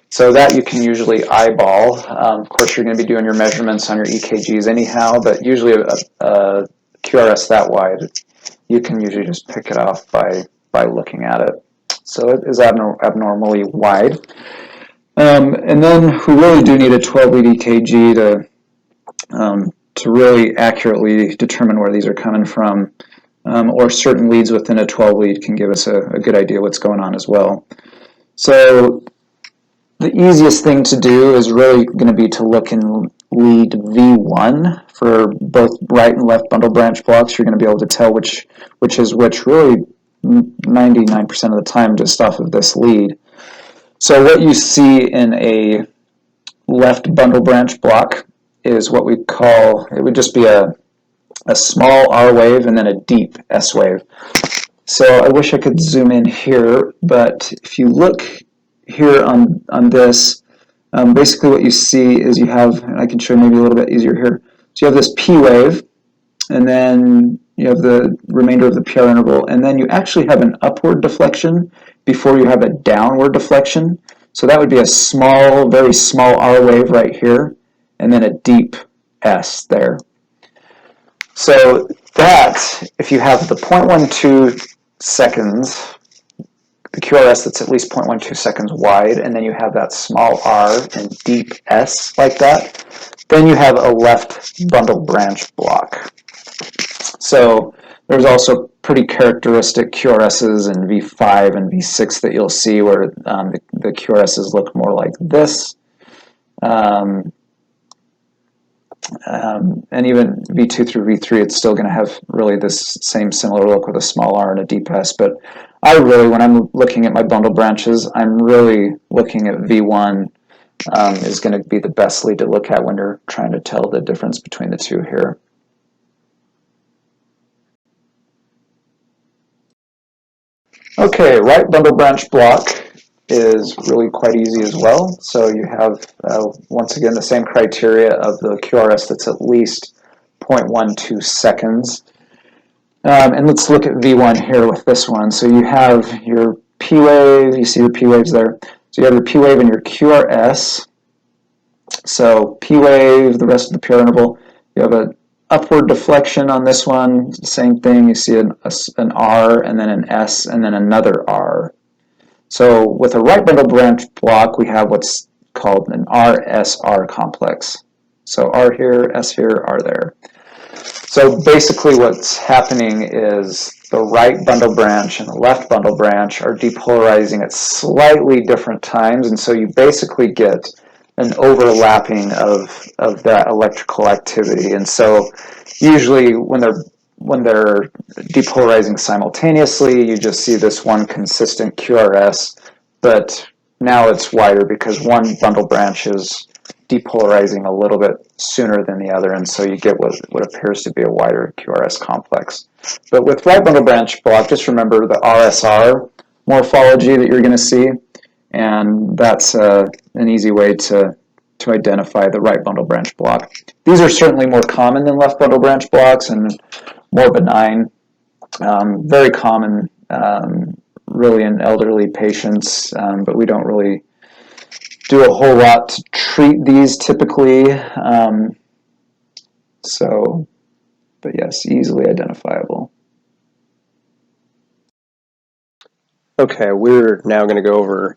So that you can usually eyeball. Of course, you're going to be doing your measurements on your EKGs anyhow, but usually a QRS that wide, you can usually just pick it off by looking at it. So it is abnormally wide. And then we really do need a 12-lead EKG to really accurately determine where these are coming from, or certain leads within a 12-lead can give us a good idea what's going on as well. So the easiest thing to do is really going to be to look in lead V1 for both right and left bundle branch blocks. You're going to be able to tell which is which really 99% of the time just off of this lead. So what you see in a left bundle branch block is what we call, it would just be a small R wave and then a deep S wave. So I wish I could zoom in here, but if you look here on this, basically what you see is you have, and I can show you maybe a little bit easier here, so you have this P wave, and then you have the remainder of the PR interval, and then you actually have an upward deflection before you have a downward deflection. So that would be a small, very small R wave right here, and then a deep S there. So that, if you have the 0.12 seconds, the QRS that's at least 0.12 seconds wide, and then you have that small R and deep S like that, then you have a left bundle branch block. So there's also pretty characteristic QRSs in V5 and V6 that you'll see where the QRSs look more like this. And even V2 through V3, it's still going to have really this same similar look with a small R and a deep S. But I really, when I'm looking at my bundle branches, I'm really looking at V1 is going to be the best lead to look at when you're trying to tell the difference between the two here. Okay, right bundle branch block is really quite easy as well. So you have, once again, the same criteria of the QRS that's at least 0.12 seconds. And let's look at V1 here with this one. So you have your P wave, you see the P waves there. So you have your P wave and your QRS. So P wave, the rest of the PR interval, you have an upward deflection on this one, same thing, you see an R and then an S and then another R. So with a right bundle branch block, we have what's called an RSR complex. So R here, S here, R there. So basically what's happening is the right bundle branch and the left bundle branch are depolarizing at slightly different times, and so you basically get an overlapping of that electrical activity. And so usually when they're depolarizing simultaneously, you just see this one consistent QRS, but now it's wider because one bundle branch is depolarizing a little bit sooner than the other, and so you get what appears to be a wider QRS complex. But with right bundle branch block, just remember the RSR morphology that you're going to see, and that's an easy way to identify the right bundle branch block. These are certainly more common than left bundle branch blocks and more benign. Very common, really in elderly patients, but we don't really do a whole lot to treat these typically. But yes, easily identifiable. Okay, we're now going to go over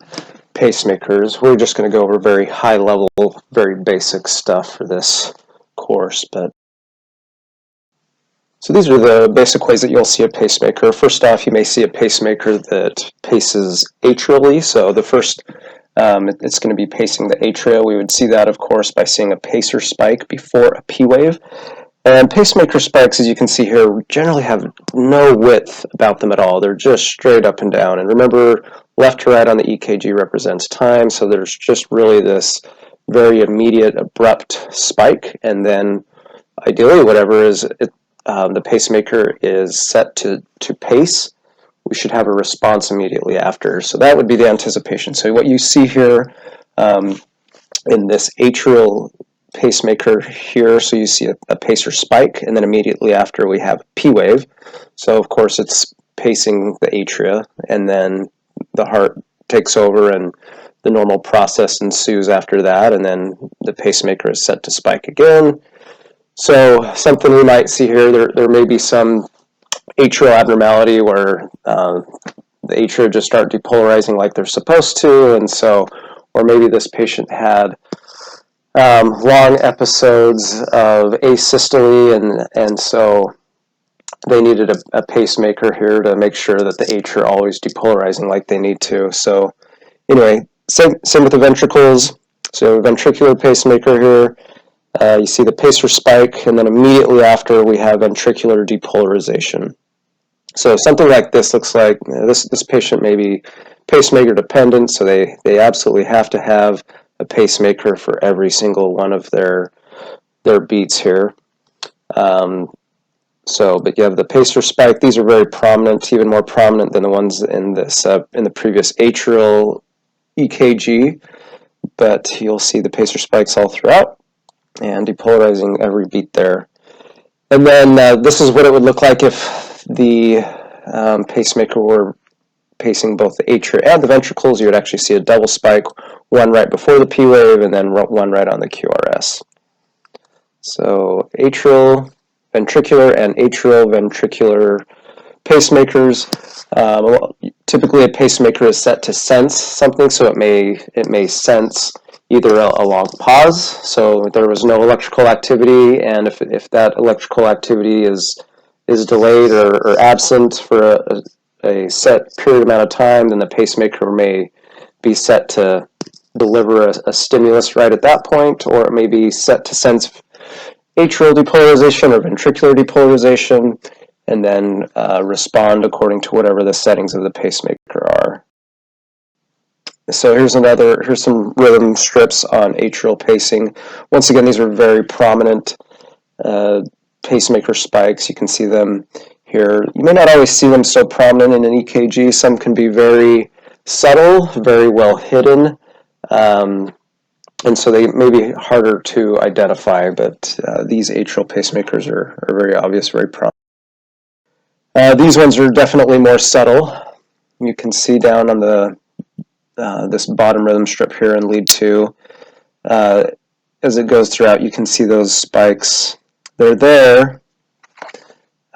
pacemakers. We're just going to go over very high level, very basic stuff for this course. So these are the basic ways that you'll see a pacemaker. First off, you may see a pacemaker that paces atrially. So the first, it's going to be pacing the atria. We would see that, of course, by seeing a pacer spike before a P wave. And pacemaker spikes, as you can see here, generally have no width about them at all. They're just straight up and down. And remember, left to right on the EKG represents time, so there's just really this very immediate, abrupt spike. And then, ideally, whatever is the pacemaker is set to pace, we should have a response immediately after. So that would be the anticipation. So what you see here in this atrial pacemaker here, so you see a pacer spike, and then immediately after we have a P wave. So of course it's pacing the atria, and then the heart takes over and the normal process ensues after that, and then the pacemaker is set to spike again. So something we might see here, there may be some atrial abnormality where the atria just start depolarizing like they're supposed to, and so, or maybe this patient had long episodes of asystole, and so they needed a pacemaker here to make sure that the atria are always depolarizing like they need to. So anyway, same with the ventricles. So ventricular pacemaker here. You see the pacer spike, and then immediately after we have ventricular depolarization. So something like this looks like this patient may be pacemaker dependent, so they absolutely have to have a pacemaker for every single one of their beats here. But you have the pacer spike. These are very prominent, even more prominent than the ones in this in the previous atrial EKG. But you'll see the pacer spikes all throughout, and depolarizing every beat there. And then this is what it would look like if the pacemaker were pacing both the atria and the ventricles. You would actually see a double spike, one right before the P wave and then one right on the QRS. So atrial ventricular and atrial ventricular pacemakers. Typically a pacemaker is set to sense something, so it may sense either a long pause, so there was no electrical activity, and if that electrical activity is delayed or absent for a set period amount of time, then the pacemaker may be set to deliver a stimulus right at that point, or it may be set to sense atrial depolarization or ventricular depolarization, and then respond according to whatever the settings of the pacemaker are. So here's some rhythm strips on atrial pacing. Once again, these are very prominent pacemaker spikes. You can see them here. You may not always see them so prominent in an EKG. Some can be very subtle, very well hidden, and so they may be harder to identify, but these atrial pacemakers are very obvious, very prominent. These ones are definitely more subtle. You can see down on this bottom rhythm strip here in lead 2. As it goes throughout, you can see those spikes. They're there,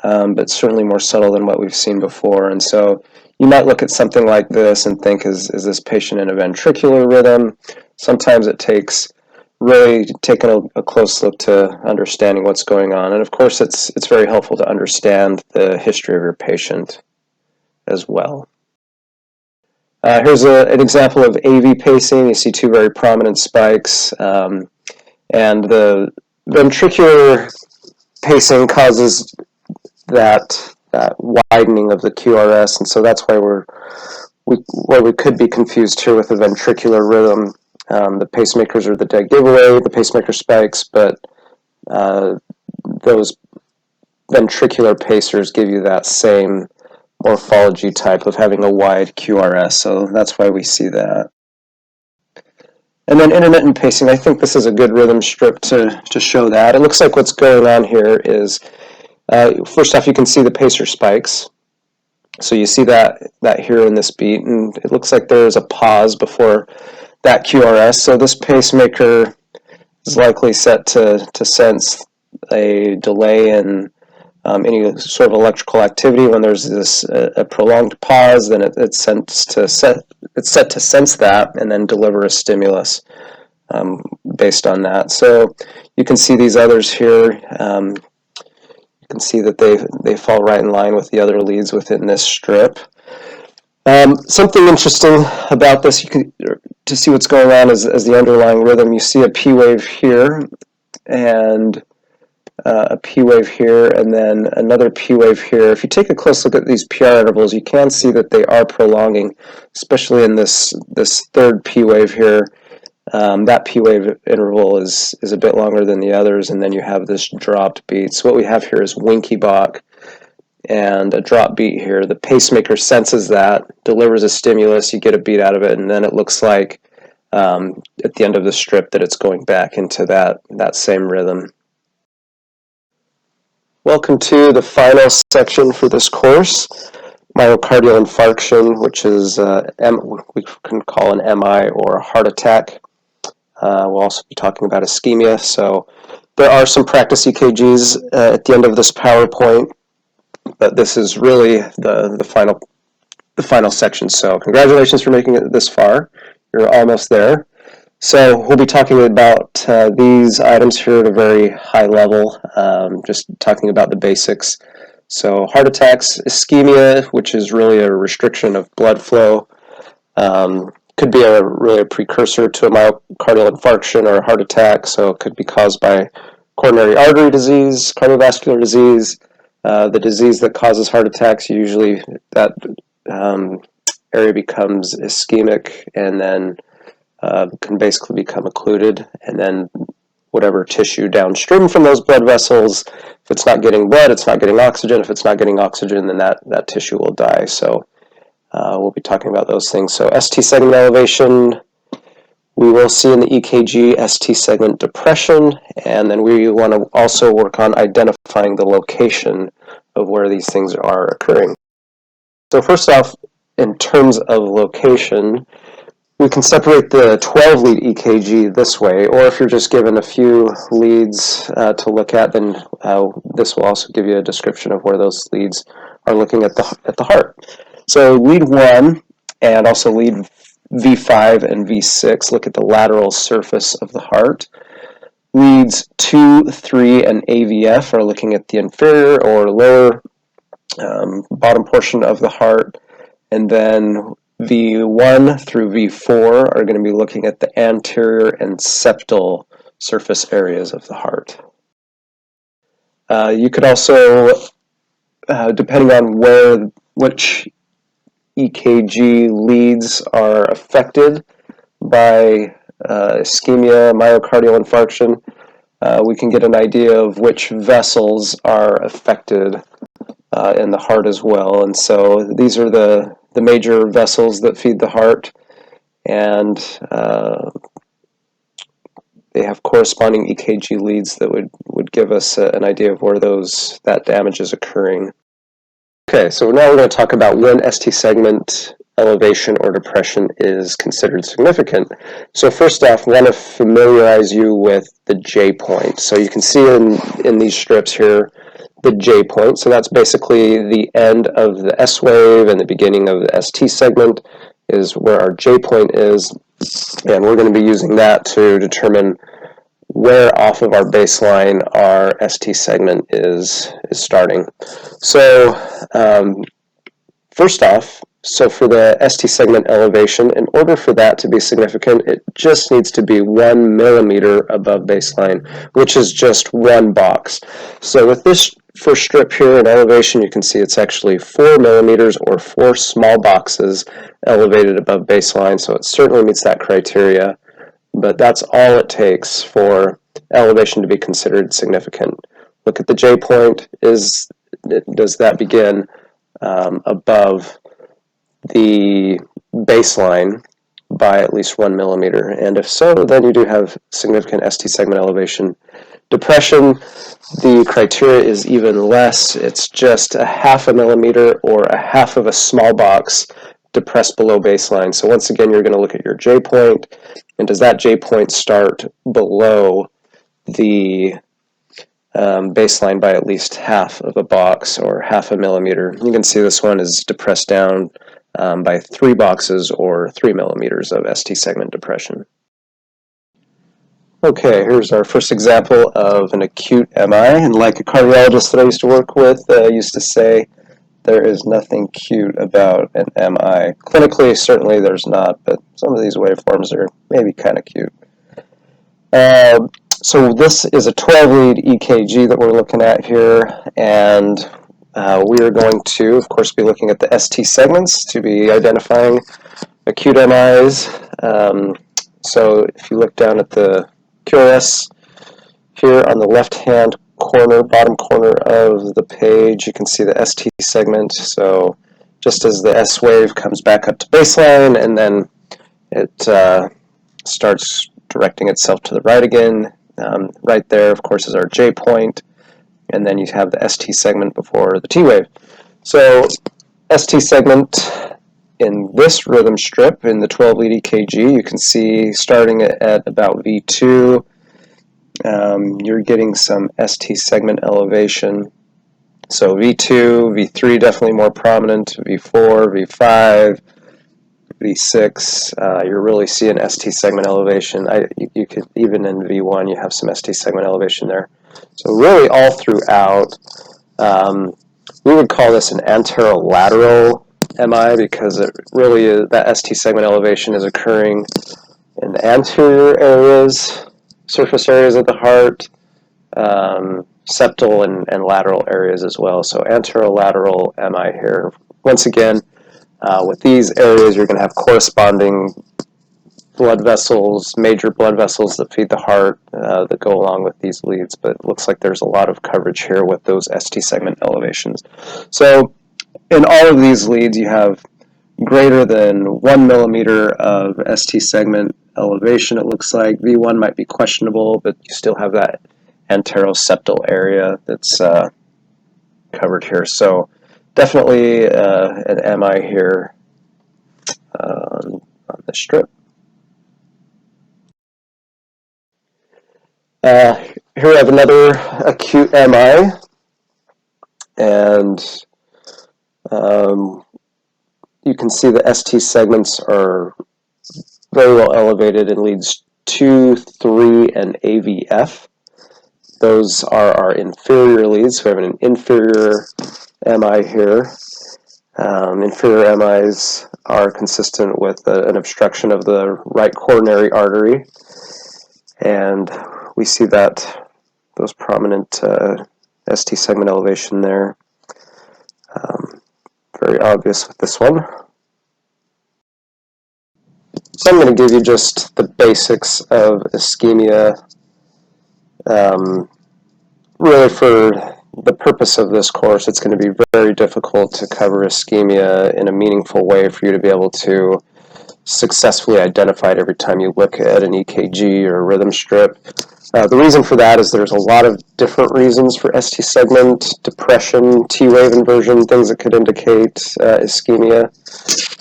but certainly more subtle than what we've seen before. And so you might look at something like this and think, is this patient in a ventricular rhythm? Sometimes it takes really taking a close look to understanding what's going on. And of course, it's very helpful to understand the history of your patient as well. Here's an example of AV pacing. You see two very prominent spikes, and the ventricular pacing causes that widening of the QRS, and so that's why we could be confused here with the ventricular rhythm. The pacemakers are the dead giveaway, the pacemaker spikes, but those ventricular pacers give you that same morphology type of having a wide QRS, so that's why we see that. And then intermittent pacing, I think this is a good rhythm strip to show that. It looks like what's going on here is, first off, you can see the pacer spikes. So you see that here in this beat, and it looks like there is a pause before that QRS. So this pacemaker is likely set to sense a delay in any sort of electrical activity. When there's this a prolonged pause, then it's set to sense that and then deliver a stimulus based on that. So you can see these others here. You can see that they fall right in line with the other leads within this strip. Something interesting about this, to see what's going on as the underlying rhythm, you see a P wave here and a P wave here, and then another P wave here. If you take a close look at these PR intervals, you can see that they are prolonging, especially in this third P wave here. That P wave interval is a bit longer than the others, and then you have this dropped beat. So what we have here is Winky Bach and a drop beat here. The pacemaker senses that, delivers a stimulus, you get a beat out of it, and then it looks like at the end of the strip that it's going back into that same rhythm. Welcome to the final section for this course, myocardial infarction, which is we can call an MI or a heart attack. We'll also be talking about ischemia. So There are some practice EKGs at the end of this PowerPoint, but this is really the final section. So congratulations for making it this far. You're almost there. So we'll be talking about these items here at a very high level, just talking about the basics. So heart attacks, ischemia, which is really a restriction of blood flow, could be really a precursor to a myocardial infarction or a heart attack, so it could be caused by coronary artery disease, cardiovascular disease. The disease that causes heart attacks, usually that area becomes ischemic and then can basically become occluded, and then whatever tissue downstream from those blood vessels, if it's not getting blood, it's not getting oxygen. If it's not getting oxygen, then that tissue will die. So we'll be talking about those things. So ST segment elevation, we will see in the EKG ST segment depression, and then we want to also work on identifying the location of where these things are occurring. So first off, in terms of location, we can separate the 12-lead EKG this way, or if you're just given a few leads to look at, then this will also give you a description of where those leads are looking at the heart. So lead 1 and also lead V5 and V6 look at the lateral surface of the heart. Leads 2, 3, and AVF are looking at the inferior or lower bottom portion of the heart, and then V1 through V4 are going to be looking at the anterior and septal surface areas of the heart. You could also, depending on which EKG leads are affected by ischemia, myocardial infarction, we can get an idea of which vessels are affected in the heart as well. And so these are the major vessels that feed the heart, and they have corresponding EKG leads that would give us an idea of where that damage is occurring. Okay, so now we're going to talk about when ST segment elevation or depression is considered significant. So first off, I want to familiarize you with the J point. So you can see in these strips here the J point. So that's basically the end of the S wave and the beginning of the ST segment is where our J point is, and we're going to be using that to determine where off of our baseline our ST segment is starting. So first off, so for the ST segment elevation, in order for that to be significant, it just needs to be 1 millimeter above baseline, which is just one box. So with this first strip here in elevation, you can see it's actually 4 millimeters or 4 small boxes elevated above baseline, so it certainly meets that criteria, but that's all it takes for elevation to be considered significant. Look at the J point. Does that begin above the baseline by at least 1 millimeter? And if so, then you do have significant ST segment elevation. Depression, the criteria is even less. It's just a half a millimeter or a half of a small box depressed below baseline. So once again, you're going to look at your J point, and does that J point start below the baseline by at least half of a box or half a millimeter? You can see this one is depressed down by 3 boxes or 3 millimeters of ST segment depression. Okay, here's our first example of an acute MI, and like a cardiologist that I used to work with used to say, there is nothing cute about an MI. Clinically, certainly there's not, but some of these waveforms are maybe kind of cute. So this is a 12-lead EKG that we're looking at here, and we are going to, of course, be looking at the ST segments to be identifying acute MIs. So if you look down at the QRS here on the left-hand corner, bottom corner of the page, you can see the ST segment. So just as the S wave comes back up to baseline, and then it starts directing itself to the right again. Right there, of course, is our J point, and then you have the ST segment before the T wave. So ST segment in this rhythm strip in the 12-lead EKG, you can see starting at about V2, you're getting some ST segment elevation. So V2, V3 definitely more prominent, V4, V5, V6, you're really seeing ST segment elevation. You could, even in V1, you have some ST segment elevation there. So really all throughout, we would call this an anterolateral MI because it really is, that ST segment elevation is occurring in the anterior areas, surface areas of the heart, septal and lateral areas as well. So anterolateral MI here. Once again, with these areas, you're going to have corresponding blood vessels, major blood vessels that feed the heart that go along with these leads, but it looks like there's a lot of coverage here with those ST segment elevations. So in all of these leads, you have greater than 1 millimeter of ST segment elevation, it looks like. V1 might be questionable, but you still have that anteroseptal area that's covered here. So definitely an MI here on the strip. Here we have another acute MI, and you can see the ST segments are very well elevated in leads 2, 3, and AVF. Those are our inferior leads. We have an inferior MI here. Inferior MIs are consistent with an obstruction of the right coronary artery, and we see that those prominent ST segment elevation there. Very obvious with this one. So I'm going to give you just the basics of ischemia. Really, for the purpose of this course, it's going to be very difficult to cover ischemia in a meaningful way for you to be able to successfully identify it every time you look at an EKG or a rhythm strip. The reason for that is there's a lot of different reasons for ST segment depression, T-wave inversion, things that could indicate ischemia.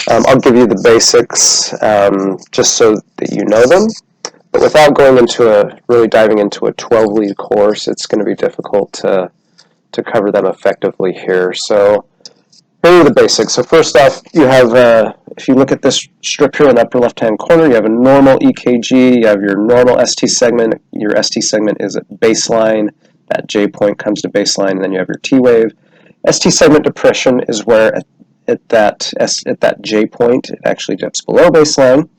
I'll give you the basics just so that you know them. But without going into really diving into a 12-lead course, it's going to be difficult to cover them effectively here. So here are the basics. So first off, you have, if you look at this strip here in the upper left-hand corner, you have a normal EKG, you have your normal ST segment. Your ST segment is at baseline. That J point comes to baseline, and then you have your T wave. ST segment depression is where at that J point, it actually dips below baseline,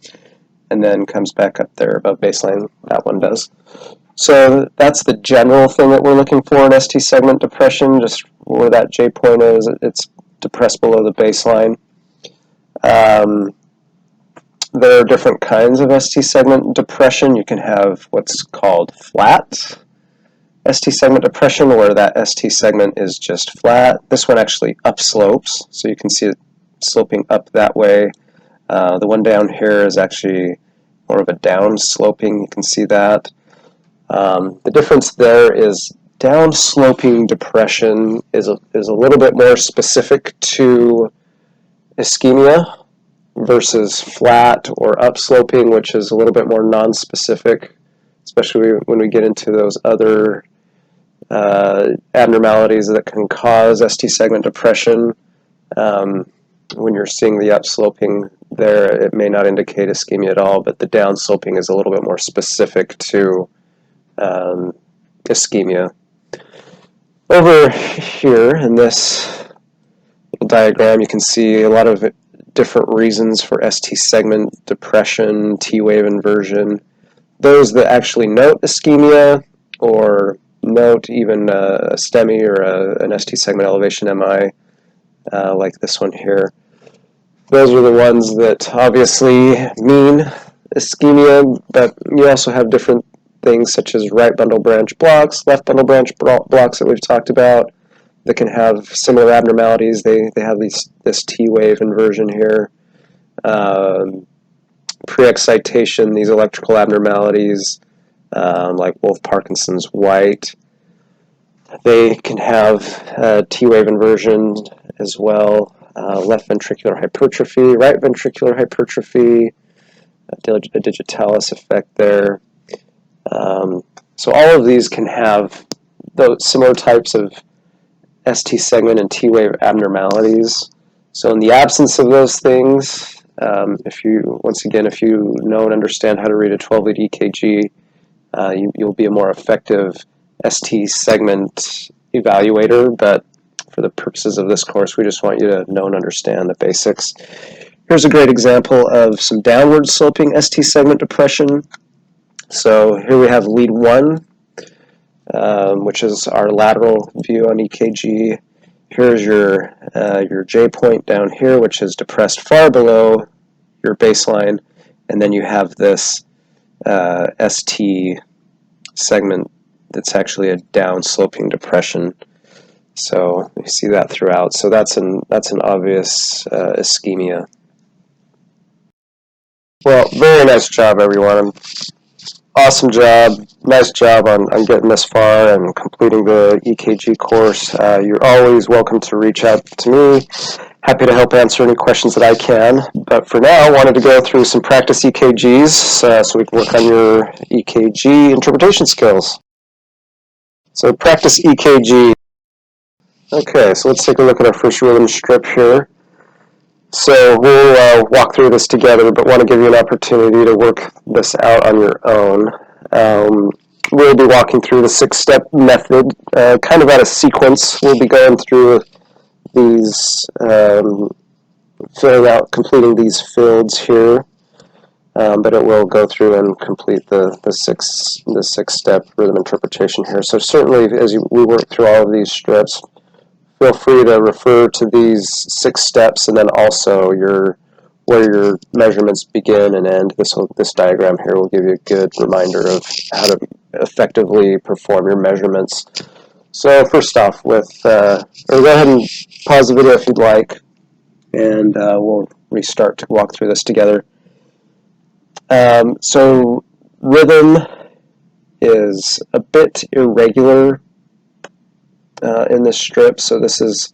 and then comes back up there above baseline. That one does. So that's the general thing that we're looking for in ST segment depression, just where that J point is. It's depressed below the baseline. There are different kinds of ST segment depression. You can have what's called flat ST segment depression, where that ST segment is just flat. This one actually upslopes, so you can see it sloping up that way. The one down here is actually more of a down sloping. You can see that. The difference there is down-sloping depression is a little bit more specific to ischemia versus flat or upsloping, which is a little bit more non-specific, especially when we get into those other abnormalities that can cause ST segment depression. When you're seeing the upsloping there, it may not indicate ischemia at all, but the downsloping is a little bit more specific to ischemia. Over here in this little diagram, you can see a lot of different reasons for ST segment depression, T-wave inversion. Those that actually note ischemia or note even a STEMI or an ST segment elevation MI, like this one here. Those are the ones that obviously mean ischemia, but you also have different things such as right bundle branch blocks, left bundle branch blocks that we've talked about that can have similar abnormalities. They have this T-wave inversion here. Pre-excitation, these electrical abnormalities like Wolff, Parkinson's, White, they can have T-wave inversion as well. Left ventricular hypertrophy, right ventricular hypertrophy, a digitalis effect there. So all of these can have those similar types of ST segment and T wave abnormalities. So in the absence of those things, if you know and understand how to read a 12-lead EKG, you'll be a more effective ST segment evaluator. But for the purposes of this course, we just want you to know and understand the basics. Here's a great example of some downward sloping ST segment depression. So here we have lead 1, which is our lateral view on EKG. Here's your J point down here, which is depressed far below your baseline, and then you have this ST segment that's actually a down-sloping depression. So you see that throughout. So that's an obvious ischemia. Well, very nice job, everyone. Awesome job. Nice job on getting this far and completing the EKG course. You're always welcome to reach out to me. Happy to help answer any questions that I can. But for now, I wanted to go through some practice EKGs so we can work on your EKG interpretation skills. So practice EKG. Okay, so let's take a look at our first rhythm strip here. So we'll walk through this together, but want to give you an opportunity to work this out on your own. We'll be walking through the 6-step method, kind of out of sequence. We'll be going through these, completing these fields here, but it will go through and complete the 6-step rhythm interpretation here. So certainly, as we work through all of these strips, feel free to refer to these 6 steps, and then also where your measurements begin and end. This diagram here will give you a good reminder of how to effectively perform your measurements. So first off, or go ahead and pause the video if you'd like, and we'll restart to walk through this together. So rhythm is a bit irregular in this strip, so this is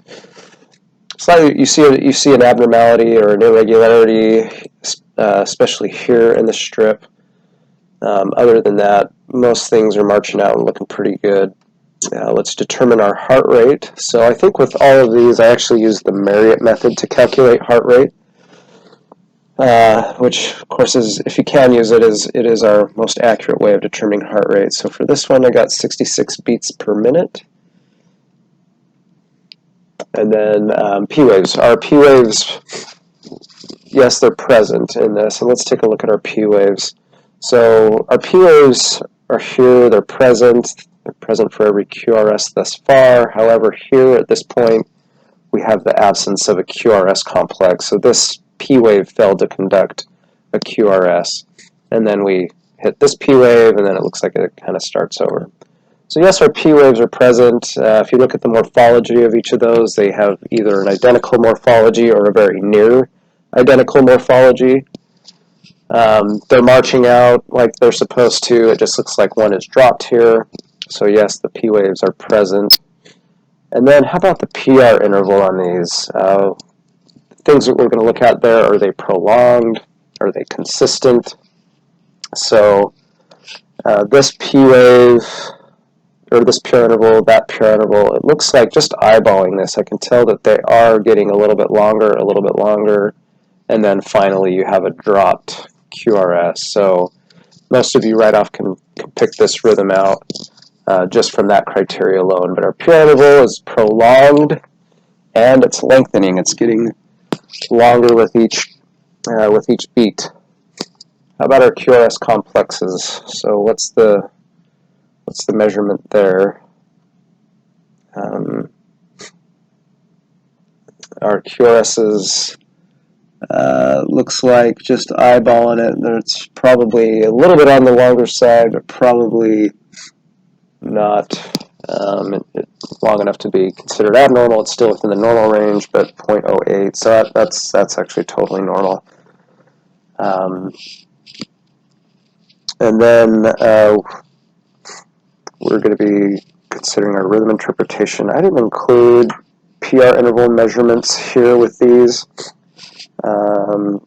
slightly, you see an abnormality or an irregularity, especially here in the strip. Other than that, most things are marching out and looking pretty good. Let's determine our heart rate. So I think with all of these, I actually use the Marriott method to calculate heart rate, which of course is, if you can use it, is our most accurate way of determining heart rate. So for this one, I got 66 beats per minute. And then P-waves. Our P-waves, yes, they're present in this. And let's take a look at our P-waves. So our P-waves are here, they're present. They're present for every QRS thus far. However, here at this point, we have the absence of a QRS complex. So this P-wave failed to conduct a QRS. And then we hit this P-wave, and then it looks like it kind of starts over. So yes, our P-waves are present. If you look at the morphology of each of those, they have either an identical morphology or a very near identical morphology. They're marching out like they're supposed to. It just looks like one is dropped here. So yes, the P-waves are present. And then how about the PR interval on these? Things that we're going to look at there, are they prolonged? Are they consistent? So this P-wave, or this PR interval, that PR interval, it looks like, just eyeballing this, I can tell that they are getting a little bit longer, and then finally you have a dropped QRS. So most of you right off can pick this rhythm out just from that criteria alone. But our PR interval is prolonged, and it's lengthening. It's getting longer with each beat. How about our QRS complexes? So what's the measurement there? Our QRSs looks like, just eyeballing it, it's probably a little bit on the longer side, but probably not long enough to be considered abnormal. It's still within the normal range, but 0.08, so that's actually totally normal. And then we're going to be considering our rhythm interpretation. I didn't include PR interval measurements here with these, or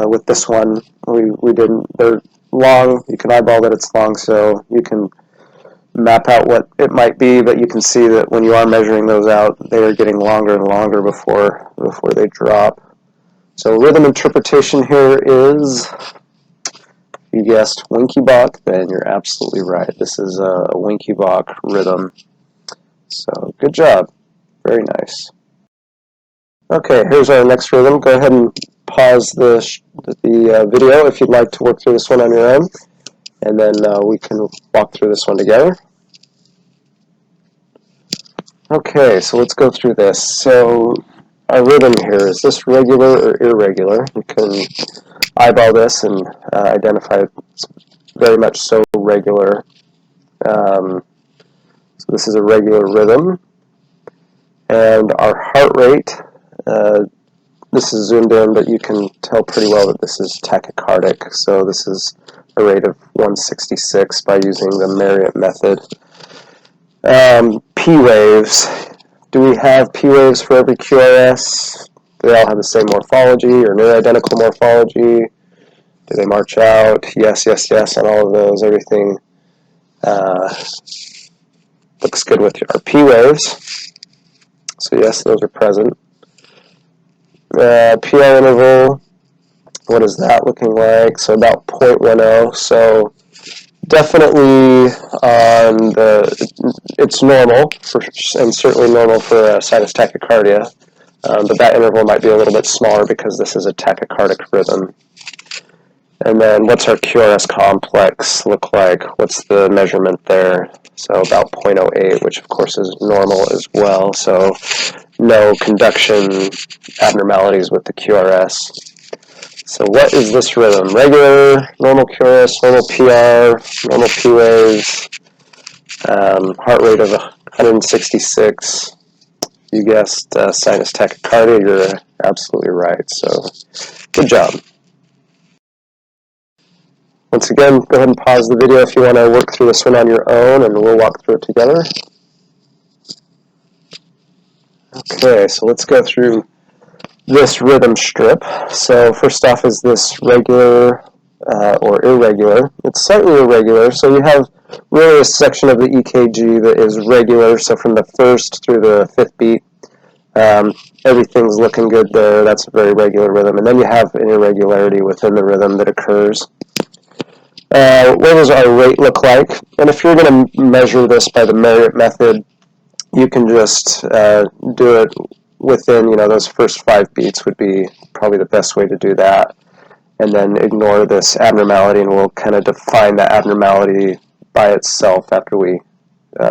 with this one. We didn't. They're long. You can eyeball that it's long, so you can map out what it might be, but you can see that when you are measuring those out, they are getting longer and longer before they drop. So rhythm interpretation here is, if you guessed Winky Bach, then you're absolutely right. This is a Winky Bach rhythm. So good job. Very nice. Okay, here's our next rhythm. Go ahead and pause the video if you'd like to work through this one on your own, and then we can walk through this one together. Okay, so let's go through this. So our rhythm here, is this regular or irregular? You can eyeball this and identify it's very much so regular. So this is a regular rhythm. And our heart rate, this is zoomed in, but you can tell pretty well that this is tachycardic. So this is a rate of 166 by using the Marriott method. P waves. Do we have P waves for every QRS? Do they all have the same morphology or near identical morphology? Do they march out? Yes, yes, yes on all of those. Everything looks good with our P waves. So yes, those are present. PR interval, what is that looking like? So about 0.10. So definitely on it's normal, and certainly normal for sinus tachycardia, but that interval might be a little bit smaller because this is a tachycardic rhythm. And then what's our QRS complex look like? What's the measurement there? So about 0.08, which of course is normal as well. So no conduction abnormalities with the QRS. So what is this rhythm? Regular, normal QRS, normal PR, normal P waves, heart rate of 166. You guessed sinus tachycardia, you're absolutely right. So good job. Once again, go ahead and pause the video if you want to work through this one on your own, and we'll walk through it together. Okay, so let's go through this rhythm strip. So first off is this regular or irregular. It's slightly irregular, so you have really a section of the EKG that is regular, so from the first through the fifth beat, everything's looking good there. That's a very regular rhythm. And then you have an irregularity within the rhythm that occurs. What does our rate look like? And if you're going to measure this by the Marriott method, you can just do it within, those first 5 beats would be probably the best way to do that. And then ignore this abnormality, and we'll kind of define that abnormality by itself after we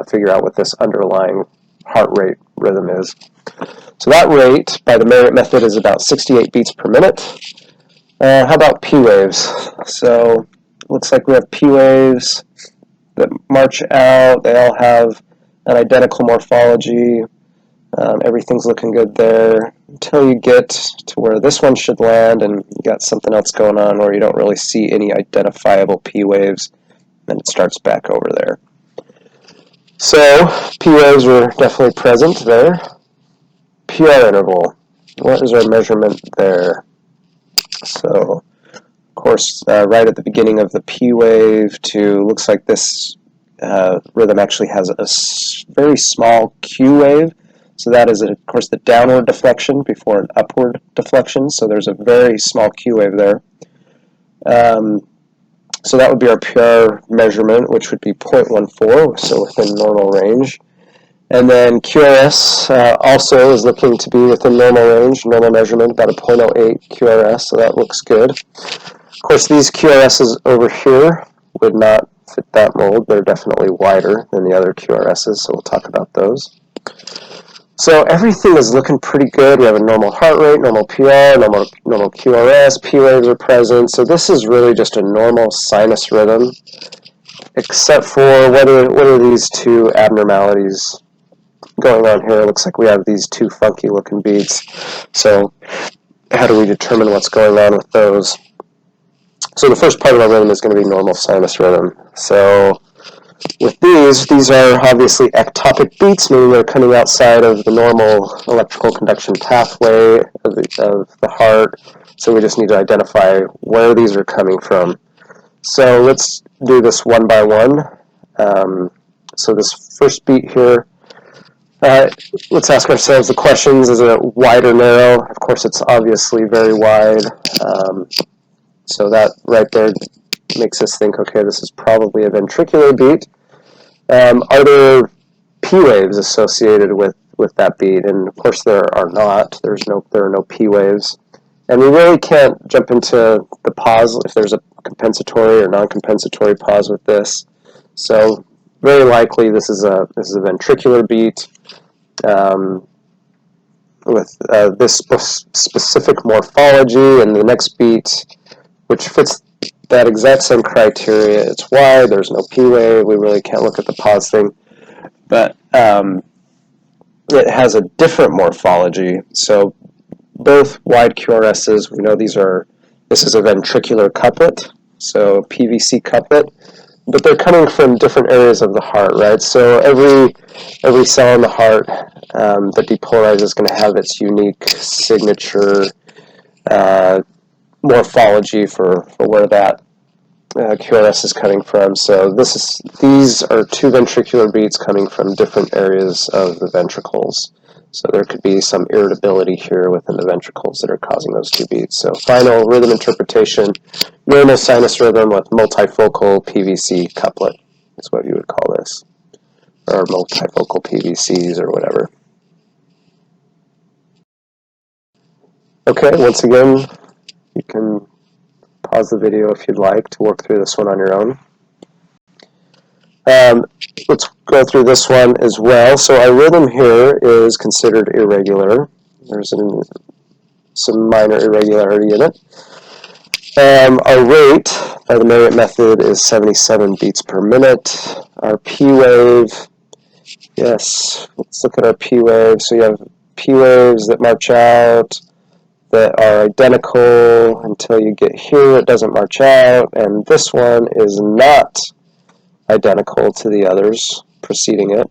figure out what this underlying heart rate rhythm is. So that rate by the Marriott method is about 68 beats per minute. How about P waves? So looks like we have P waves that march out. They all have an identical morphology. Everything's looking good there until you get to where this one should land, and you got something else going on where you don't really see any identifiable P waves, and it starts back over there. So P waves are definitely present there. PR interval. What is our measurement there? So of course, right at the beginning of the P wave looks like this rhythm actually has a very small Q wave. So that is, of course, the downward deflection before an upward deflection. So there's a very small Q wave there. So that would be our PR measurement, which would be 0.14, so within normal range. And then QRS also is looking to be within normal range, normal measurement, about a 0.08 QRS, so that looks good. Of course, these QRSs over here would not fit that mold. They're definitely wider than the other QRSs, so we'll talk about those. So everything is looking pretty good. We have a normal heart rate, normal PR, normal QRS, P waves are present. So this is really just a normal sinus rhythm, except for what are these two abnormalities going on here. It looks like we have these two funky looking beats. So how do we determine what's going on with those? So the first part of our rhythm is going to be normal sinus rhythm. So with these are obviously ectopic beats, meaning they're coming outside of the normal electrical conduction pathway of the heart. So we just need to identify where these are coming from. So let's do this one by one. So this first beat here, let's ask ourselves the questions: is it wide or narrow? Of course, it's obviously very wide. So that right there makes us think, okay, this is probably a ventricular beat. Are there P waves associated with that beat? And of course there are not. There are no P waves. And we really can't jump into the pause if there's a compensatory or non-compensatory pause with this. So very likely this is a ventricular beat with this specific morphology, and the next beat, which fits that exact same criteria. It's wide. There's no P wave. We really can't look at the pause thing, but it has a different morphology. So both wide QRSs, we know this is a ventricular couplet, so PVC couplet, but they're coming from different areas of the heart, right? So every cell in the heart that depolarizes is going to have its unique signature morphology for where that QRS is coming from. So these are two ventricular beats coming from different areas of the ventricles. So there could be some irritability here within the ventricles that are causing those two beats. So final rhythm interpretation, normal sinus rhythm with multifocal PVC couplet is what you would call this, or multifocal PVCs or whatever. Okay, once again, you can pause the video if you'd like to work through this one on your own. Let's go through this one as well. So our rhythm here is considered irregular. There's some minor irregularity in it. Our rate by the Marriott method is 77 beats per minute. Our P wave, yes, let's look at our P wave. So you have P waves that march out, that are identical until you get here. It doesn't march out, and this one is not identical to the others preceding it.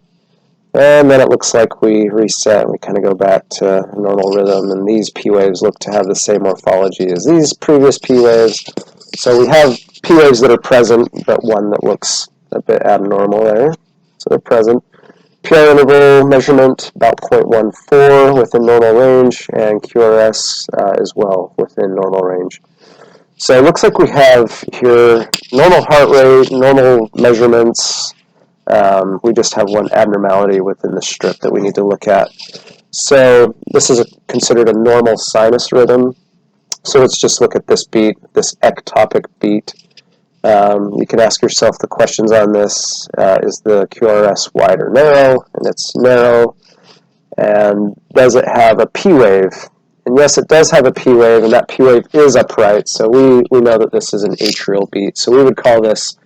And then it looks like we reset and we kind of go back to normal rhythm, and these P waves look to have the same morphology as these previous P waves. So we have P waves that are present, but one that looks a bit abnormal there. So they're present. PR interval measurement about 0.14 within normal range, and QRS as well within normal range. So it looks like we have here normal heart rate, normal measurements. We just have one abnormality within the strip that we need to look at. So this is considered a normal sinus rhythm. So let's just look at this beat, this ectopic beat. You can ask yourself the questions on this. Is the QRS wide or narrow? And it's narrow. And does it have a P wave? And yes, it does have a P wave, and that P wave is upright. So we know that this is an atrial beat. So we would call this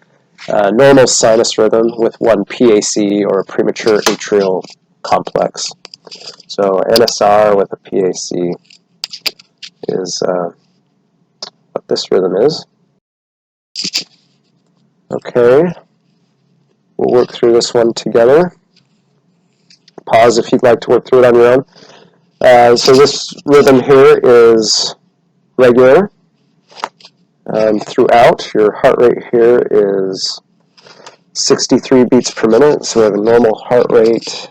normal sinus rhythm with one PAC, or a premature atrial complex. So NSR with a PAC is what this rhythm is. Okay, we'll work through this one together. Pause if you'd like to work through it on your own. So this rhythm here is regular throughout. Your heart rate here is 63 beats per minute, so we have a normal heart rate.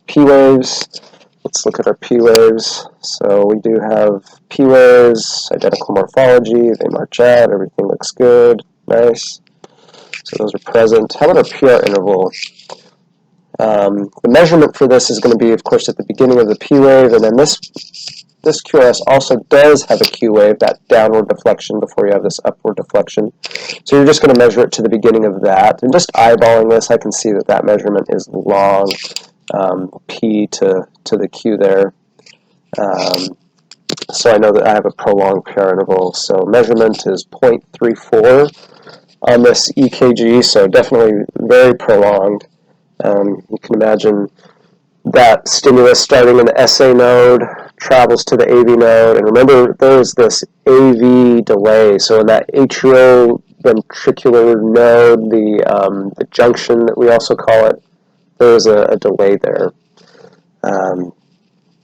P waves, let's look at our P waves. So we do have P waves, identical morphology, they march out, everything looks good, nice. So those are present. How about our PR interval? The measurement for this is going to be, of course, at the beginning of the P wave, and then this QRS also does have a Q wave, that downward deflection before you have this upward deflection. So you're just going to measure it to the beginning of that. And just eyeballing this, I can see that that measurement is long, P to the Q there. So I know that I have a prolonged PR interval. So measurement is 0.34 on this EKG, so definitely very prolonged. You can imagine that stimulus starting in the SA node, travels to the AV node, and remember there's this AV delay. So in that atrioventricular node, the junction that we also call it, there's a delay there. So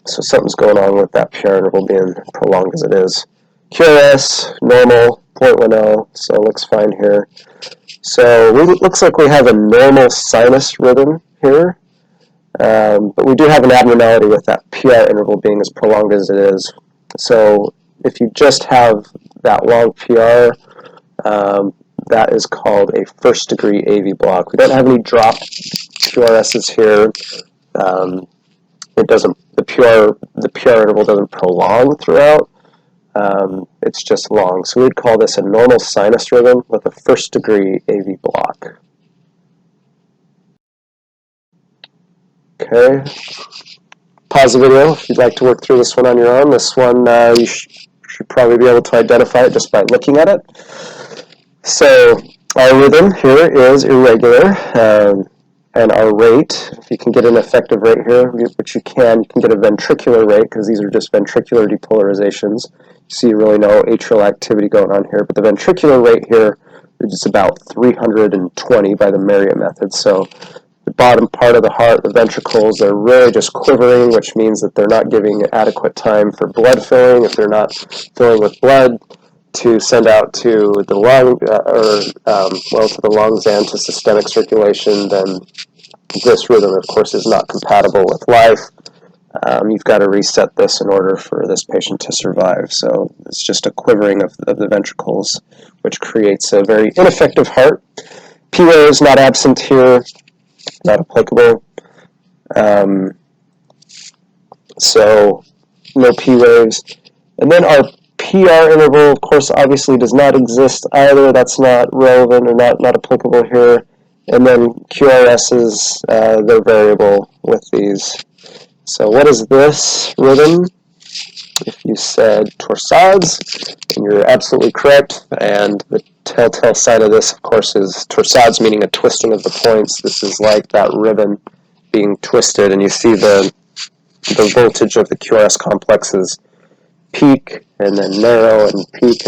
something's going on with that PR interval being prolonged as it is. QRS, normal, 0.10, so it looks fine here. So it looks like we have a normal sinus rhythm here, but we do have an abnormality with that PR interval being as prolonged as it is. So if you just have that long PR, that is called a first degree AV block. We don't have any drop QRSs here. The PR interval doesn't prolong throughout. It's just long. So we'd call this a normal sinus rhythm with a first degree AV block. Okay. Pause the video if you'd like to work through this one on your own. This one, you should probably be able to identify it just by looking at it. So our rhythm here is irregular, and our rate, if you can get an effective rate here, which you can get a ventricular rate because these are just ventricular depolarizations. You see really no atrial activity going on here, but the ventricular rate here is about 320 by the Marriott method. So the bottom part of the heart, the ventricles, they're really just quivering, which means that they're not giving adequate time for blood filling. If they're not filling with blood to send out to the lung, to the lungs and to systemic circulation, then this rhythm, of course, is not compatible with life. You've got to reset this in order for this patient to survive. So it's just a quivering of the ventricles, which creates a very ineffective heart. P-wave is not absent here, not applicable. So no P-waves. And then our PR interval, of course, obviously does not exist either. That's not relevant or not applicable here. And then QRSs, they're variable with these. So what is this rhythm? If you said torsades, then you're absolutely correct. And the telltale sign of this, of course, is torsades, meaning a twisting of the points. This is like that ribbon being twisted, and you see the voltage of the QRS complexes peak and then narrow and peak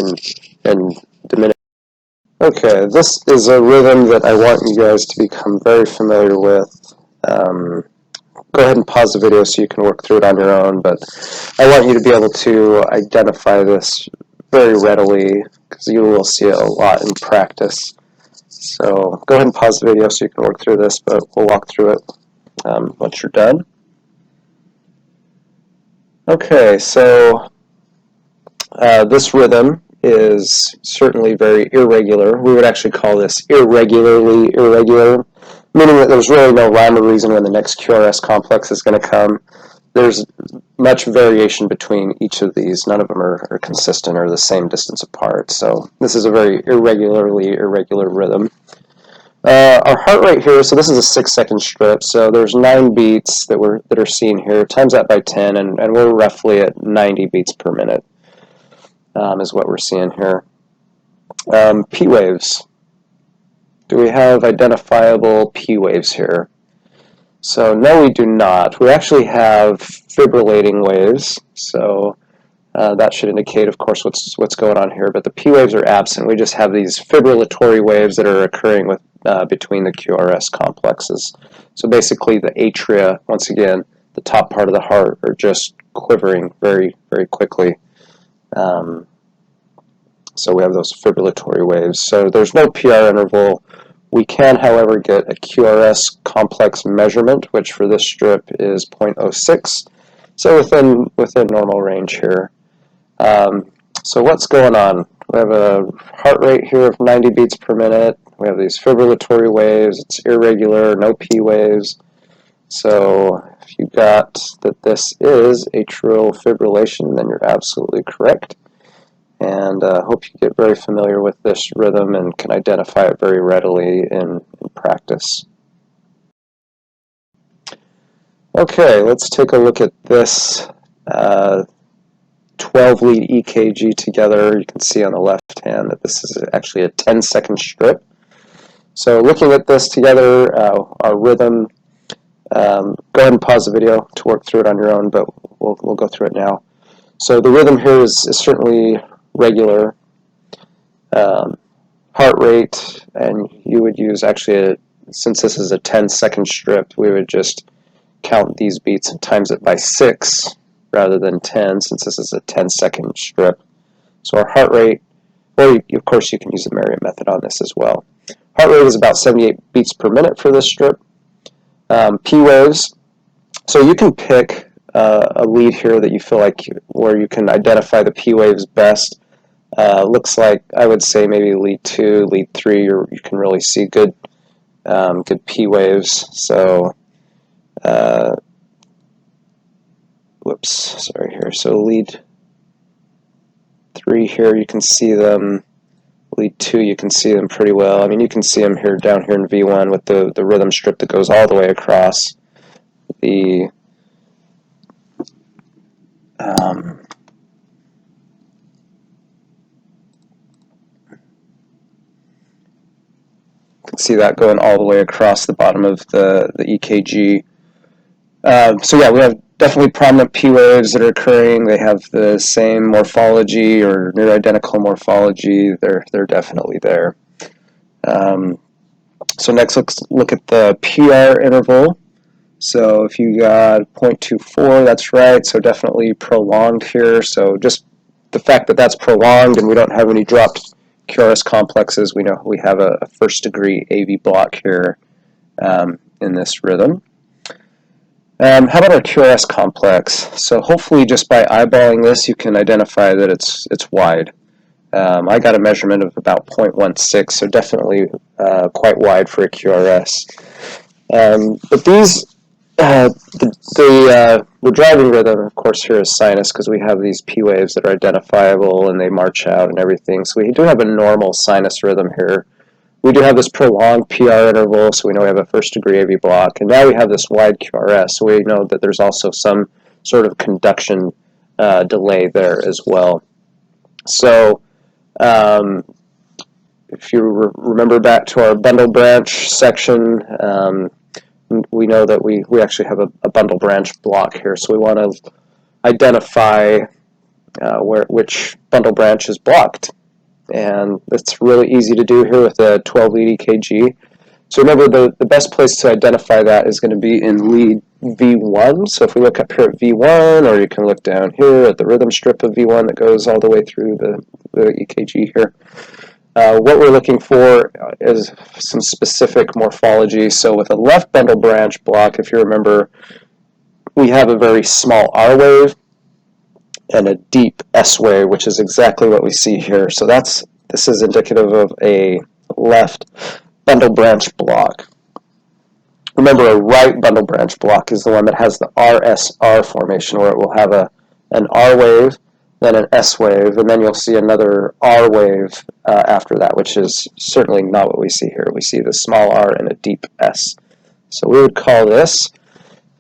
and diminish. Okay, this is a rhythm that I want you guys to become very familiar with. Go ahead and pause the video so you can work through it on your own, but I want you to be able to identify this very readily because you will see it a lot in practice. So go ahead and pause the video so you can work through this, but we'll walk through it once you're done. Okay, so this rhythm is certainly very irregular. We would actually call this irregularly irregular, meaning that there's really no rhyme or reason when the next QRS complex is going to come. There's much variation between each of these. None of them are consistent or the same distance apart. So this is a very irregularly irregular rhythm. Our heart rate here, so this is a 6-second strip, so there's 9 beats that are seen here. Times that by 10, and we're roughly at 90 beats per minute is what we're seeing here. P waves. Do we have identifiable P waves here? So no, we do not. We actually have fibrillating waves, so that should indicate, of course, what's going on here. But the P waves are absent. We just have these fibrillatory waves that are occurring with between the QRS complexes. So basically, the atria, once again, the top part of the heart, are just quivering very, very quickly. So we have those fibrillatory waves. So there's no PR interval. We can, however, get a QRS complex measurement, which for this strip is 0.06. So within normal range here. So what's going on? We have a heart rate here of 90 beats per minute. We have these fibrillatory waves. It's irregular, no P waves. So if you got that this is atrial fibrillation, then you're absolutely correct. And I hope you get very familiar with this rhythm and can identify it very readily in practice. Okay, let's take a look at this 12-lead EKG together. You can see on the left hand that this is actually a 10-second strip. So looking at this together, our rhythm, go ahead and pause the video to work through it on your own, but we'll go through it now. So the rhythm here is certainly regular. Heart rate, and you would use actually, since this is a 10-second strip, we would just count these beats and times it by 6 rather than 10, since this is a 10-second strip. So our heart rate, or of course you can use the Marriott method on this as well. Heart rate is about 78 beats per minute for this strip. P waves, so you can pick a lead here that you feel like where you can identify the P waves best. Looks like I would say maybe lead 2, lead 3, you can really see good P waves. So whoops, sorry here. So lead 3 here, you can see them. Lead 2, you can see them pretty well. I mean, you can see them here down here in V1 with the rhythm strip that goes all the way across the you can see that going all the way across the bottom of the EKG. So yeah, we have definitely prominent P waves that are occurring. They have the same morphology or near identical morphology. They're definitely there. So next, let's look at the PR interval. So if you got 0.24, that's right. So definitely prolonged here. So just the fact that that's prolonged and we don't have any dropped QRS complexes, we know we have a first degree AV block here in this rhythm. How about our QRS complex? So hopefully just by eyeballing this, you can identify that it's wide. I got a measurement of about 0.16, so definitely quite wide for a QRS. But these, the driving rhythm, of course, here is sinus because we have these P waves that are identifiable and they march out and everything. So we do have a normal sinus rhythm here. We do have this prolonged PR interval, so we know we have a first degree AV block. And now we have this wide QRS, so we know that there's also some sort of conduction delay there as well. So if you remember back to our bundle branch section, we know that we actually have a bundle branch block here, so we want to identify which bundle branch is blocked. And it's really easy to do here with a 12-lead EKG. So remember, the best place to identify that is going to be in lead V1. So if we look up here at V1, or you can look down here at the rhythm strip of V1 that goes all the way through the EKG here. What we're looking for is some specific morphology. So with a left bundle branch block, if you remember, we have a very small R wave and a deep S wave, which is exactly what we see here. So this is indicative of a left bundle branch block. Remember, a right bundle branch block is the one that has the RSR formation, where it will have an R wave, then an S wave, and then you'll see another R wave after that, which is certainly not what we see here. We see the small R and a deep S. So we would call this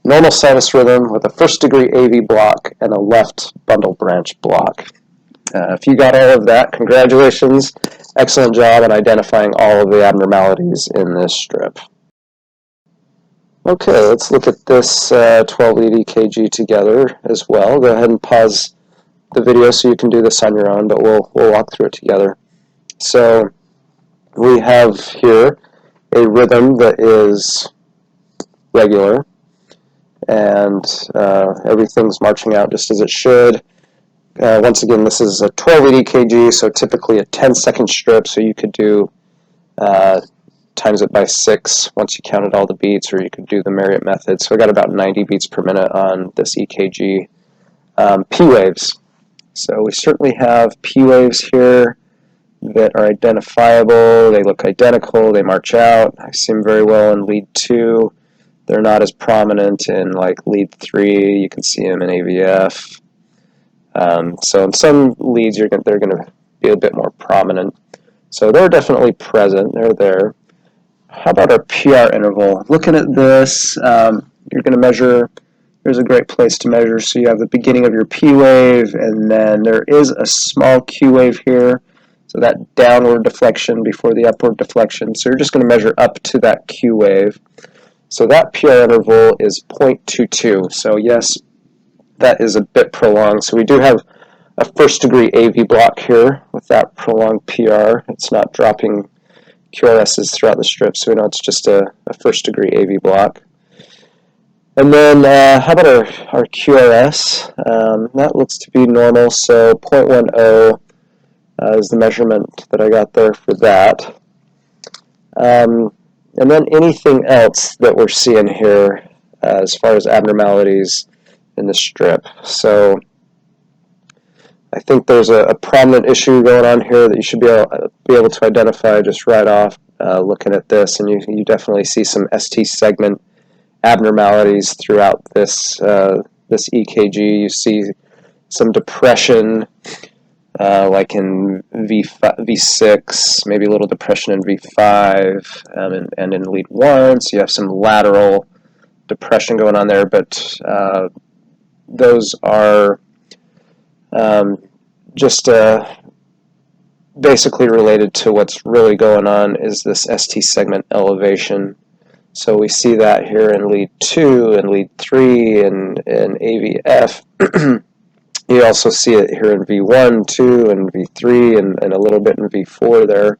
normal sinus rhythm with a first degree AV block and a left bundle branch block. If you got all of that, congratulations. Excellent job in identifying all of the abnormalities in this strip. Okay, let's look at this 12-lead EKG together as well. Go ahead and pause the video so you can do this on your own, but we'll walk through it together. So we have here a rhythm that is regular, and everything's marching out just as it should. Once again, this is a 12-lead EKG, so typically a 10-second strip, so you could do times it by 6 once you counted all the beats, or you could do the Marriott method. So I got about 90 beats per minute on this EKG. P waves. So we certainly have P waves here that are identifiable. They look identical. They march out. I see them very well in lead 2. They're not as prominent in like lead 3. You can see them in AVF. So in some leads, they're going to be a bit more prominent. So they're definitely present. They're there. How about our PR interval? Looking at this, you're going to measure. Here's a great place to measure. So you have the beginning of your P wave, and then there is a small Q wave here. So that downward deflection before the upward deflection. So you're just going to measure up to that Q wave. So that PR interval is 0.22. So yes, that is a bit prolonged. So we do have a first degree AV block here with that prolonged PR. It's not dropping QRSs throughout the strip, so we know it's just a first degree AV block. And then how about our QRS? That looks to be normal, so 0.10 is the measurement that I got there for that. And then anything else that we're seeing here as far as abnormalities in the strip. So I think there's a prominent issue going on here that you should be able to identify just right off looking at this, and you definitely see some ST segment abnormalities throughout this this EKG. You see some depression, like in V6, maybe a little depression in V5, and in lead 1, so you have some lateral depression going on there, but those are just basically related to what's really going on is this ST segment elevation. So we see that here in lead 2 and lead 3 and AVF. You also see it here in V1, 2, and V3, and a little bit in V4 there.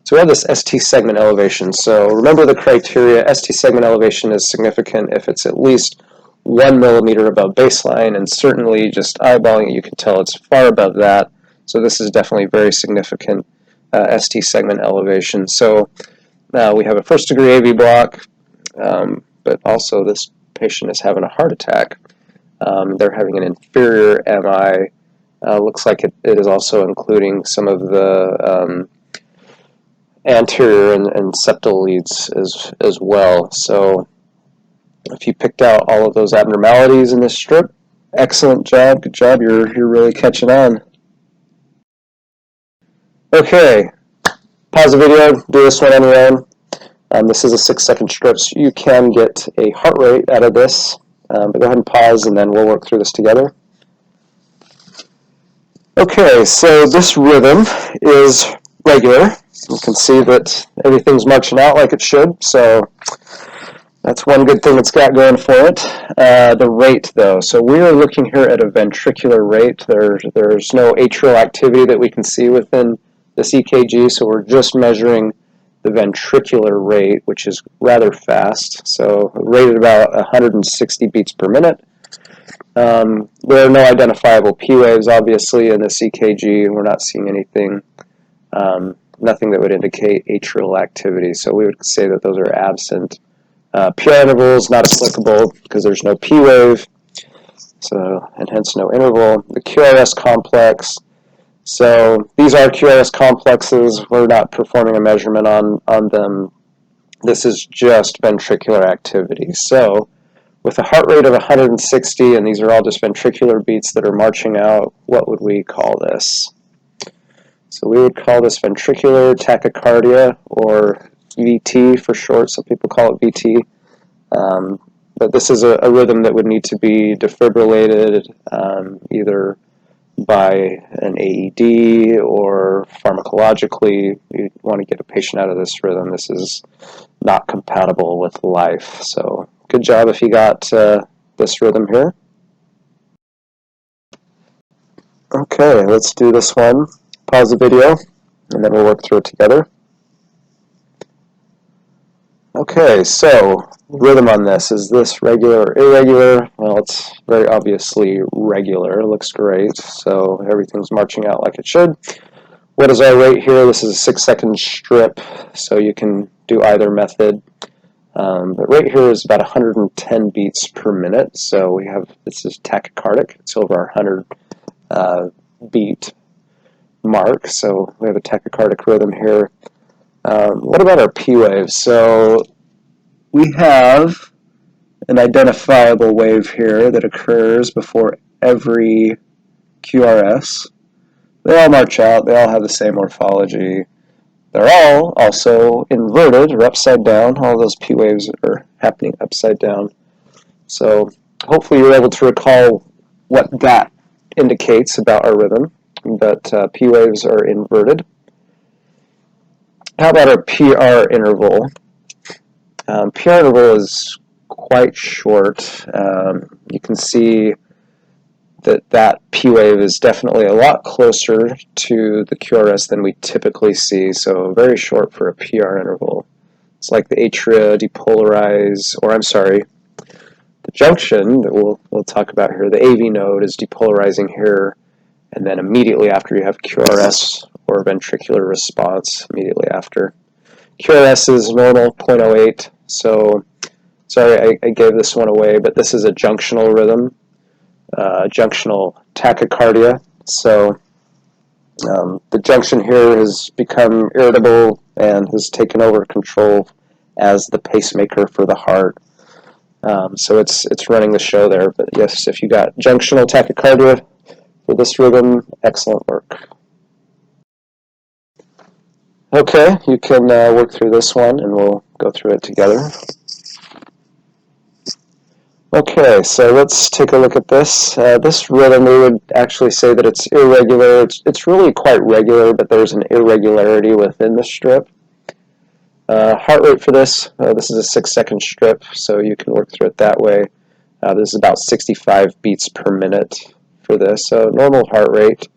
So we have this ST segment elevation. So remember the criteria. ST segment elevation is significant if it's at least 1 millimeter above baseline, and certainly just eyeballing it, you can tell it's far above that. So this is definitely very significant ST segment elevation. So we have a first-degree AV block, but also this patient is having a heart attack. They're having an inferior MI. Looks like it is also including some of the anterior and septal leads as well. So if you picked out all of those abnormalities in this strip, excellent job. Good job. You're really catching on. Okay, pause the video, do this one on your own. This is a 6-second strip, so you can get a heart rate out of this. But go ahead and pause, and then we'll work through this together. Okay, so this rhythm is regular. You can see that everything's marching out like it should, so that's one good thing it's got going for it. The rate, though. So we are looking here at a ventricular rate. There's no atrial activity that we can see within this EKG, so we're just measuring the ventricular rate, which is rather fast. So rated about 160 beats per minute. There are no identifiable P waves, obviously, in this EKG. We're not seeing anything, nothing that would indicate atrial activity. So we would say that those are absent. PR intervals not applicable because there's no P wave, so and hence no interval. The QRS complex. So these are QRS complexes. We're not performing a measurement on them. This is just ventricular activity. So with a heart rate of 160, and these are all just ventricular beats that are marching out, what would we call this? So we would call this ventricular tachycardia, or VT for short. Some people call it VT. But this is a rhythm that would need to be defibrillated either by an AED or pharmacologically. You want to get a patient out of this rhythm. This is not compatible with life. So good job if you got this rhythm here. Okay, let's do this one. Pause the video, and then we'll work through it together. Okay, so rhythm on this. Is this regular or irregular? Well, it's very obviously regular. It looks great, so everything's marching out like it should. What is our rate here? This is a 6-second strip, so you can do either method. But rate here is about 110 beats per minute, so we have, this is tachycardic. It's over our 100 beat mark, so we have a tachycardic rhythm here. What about our P waves? So we have an identifiable wave here that occurs before every QRS. They all march out. They all have the same morphology. They're all also inverted or upside down. All those P waves are happening upside down. So hopefully you're able to recall what that indicates about our rhythm, but P waves are inverted. How about our PR interval? PR interval is quite short. You can see that P wave is definitely a lot closer to the QRS than we typically see, so very short for a PR interval. It's like the atria depolarize, or I'm sorry, the junction that we'll talk about here, the AV node is depolarizing here, and then immediately after you have QRS or ventricular response immediately after. QRS is normal, 0.08. So, sorry I gave this one away, but this is a junctional rhythm, junctional tachycardia. So the junction here has become irritable and has taken over control as the pacemaker for the heart. So it's running the show there. But yes, if you got junctional tachycardia for this rhythm, excellent work. Okay, you can work through this one and we'll go through it together. Okay, so let's take a look at this. This rhythm, we would actually say that it's irregular. It's really quite regular, but there's an irregularity within the strip. Heart rate for this, this is a 6-second strip, so you can work through it that way. This is about 65 beats per minute for this, so normal heart rate.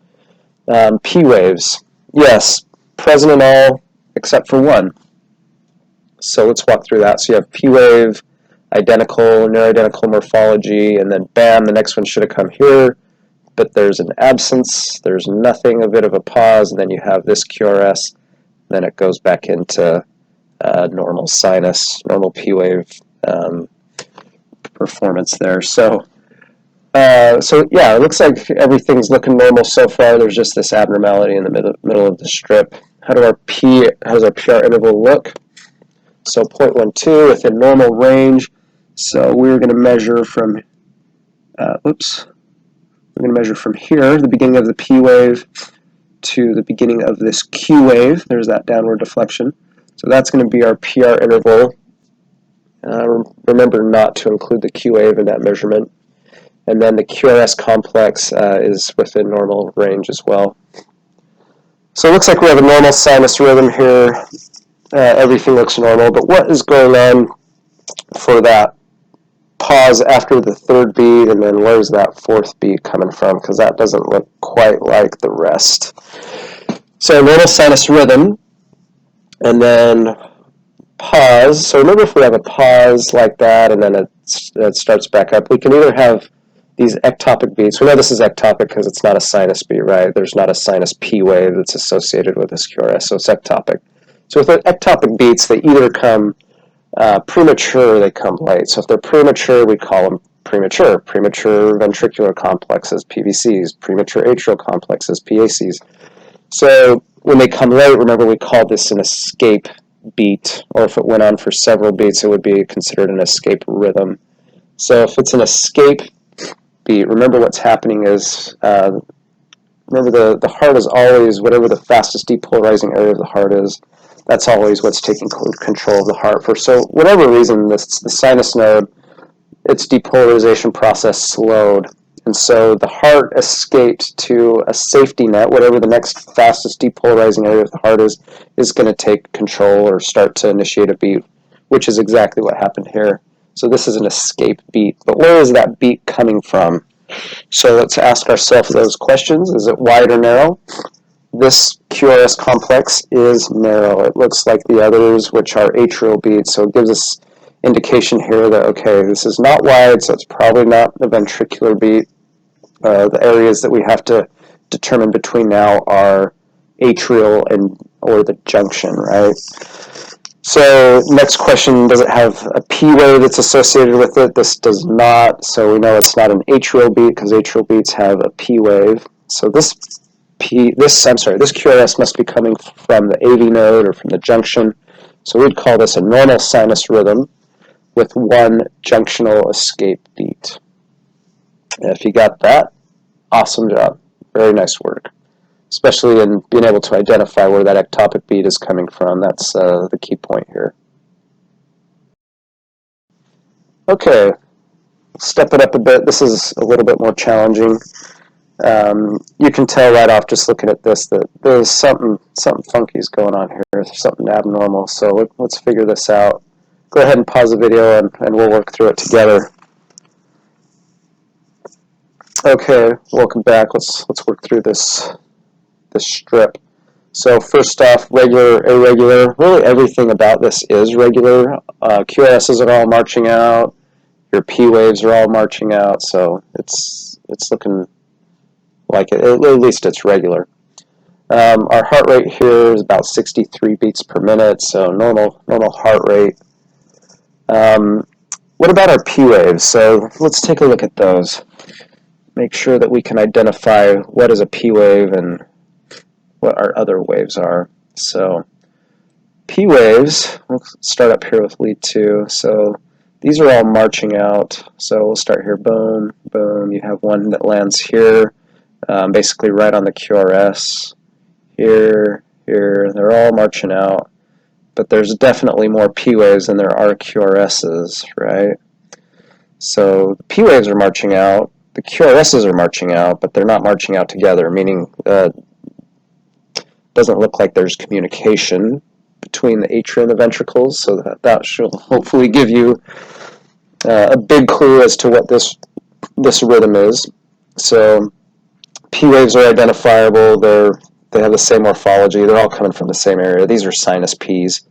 P waves, yes, present in all except for one. So let's walk through that. So you have P wave, identical, near-identical morphology, and then bam, the next one should have come here, but there's an absence, there's nothing, a bit of a pause, and then you have this QRS, then it goes back into normal sinus, normal P wave performance there. So yeah, it looks like everything's looking normal so far. There's just this abnormality in the middle of the strip. How does our PR interval look? So 0.12 within normal range. So we're going to measure from, we're going to measure from here, the beginning of the P wave, to the beginning of this Q wave. There's that downward deflection. So that's going to be our PR interval. Remember not to include the Q wave in that measurement. And then the QRS complex is within normal range as well. So it looks like we have a normal sinus rhythm here. Everything looks normal, but what is going on for that pause after the third beat, and then where's that fourth beat coming from? Because that doesn't look quite like the rest. So normal sinus rhythm, and then pause. So remember, if we have a pause like that, and then it starts back up, we can either have these ectopic beats. We know this is ectopic because it's not a sinus beat, right? There's not a sinus P wave that's associated with this QRS, so it's ectopic. So with ectopic beats, they either come premature or they come late. So if they're premature, we call them premature. Premature ventricular complexes, PVCs. Premature atrial complexes, PACs. So when they come late, remember we called this an escape beat, or if it went on for several beats, it would be considered an escape rhythm. So if it's an escape beat, remember what's happening is, remember the heart is always, whatever the fastest depolarizing area of the heart is, that's always what's taking control of the heart. For so whatever reason, the sinus node, its depolarization process slowed. And so the heart escaped to a safety net, whatever the next fastest depolarizing area of the heart is going to take control or start to initiate a beat, which is exactly what happened here. So this is an escape beat. But where is that beat coming from? So let's ask ourselves those questions. Is it wide or narrow? This QRS complex is narrow. It looks like the others, which are atrial beats. So it gives us indication here that, okay, this is not wide, so it's probably not a ventricular beat. The areas that we have to determine between now are atrial or the junction, right? So next question, does it have a P wave that's associated with it? This does not, so we know it's not an atrial beat because atrial beats have a P wave. So this QRS must be coming from the AV node or from the junction. So we'd call this a normal sinus rhythm with one junctional escape beat. And if you got that, awesome job. Very nice work. Especially in being able to identify where that ectopic beat is coming from. That's the key point here. Okay, step it up a bit. This is a little bit more challenging. You can tell right off just looking at this that there's something funky is going on here. There's something abnormal. So let's figure this out. Go ahead and pause the video and we'll work through it together. Okay, welcome back. Let's work through this strip. So first off, regular, irregular. Really everything about this is regular. QRSs are all marching out. Your P waves are all marching out. So it's looking like it. At least it's regular. Our heart rate here is about 63 beats per minute, so normal heart rate. What about our P waves? So let's take a look at those. Make sure that we can identify what is a P wave and what our other waves are. So P waves, we'll start up here with lead 2. So these are all marching out. So we'll start here, boom, boom. You have one that lands here, basically right on the QRS. Here, here, they're all marching out. But there's definitely more P waves than there are QRSs, right? So the P waves are marching out, the QRSs are marching out, but they're not marching out together, meaning it doesn't look like there's communication between the atria and the ventricles, so that should hopefully give you a big clue as to what this rhythm is. So P waves are identifiable, they have the same morphology, they're all coming from the same area. These are sinus Ps.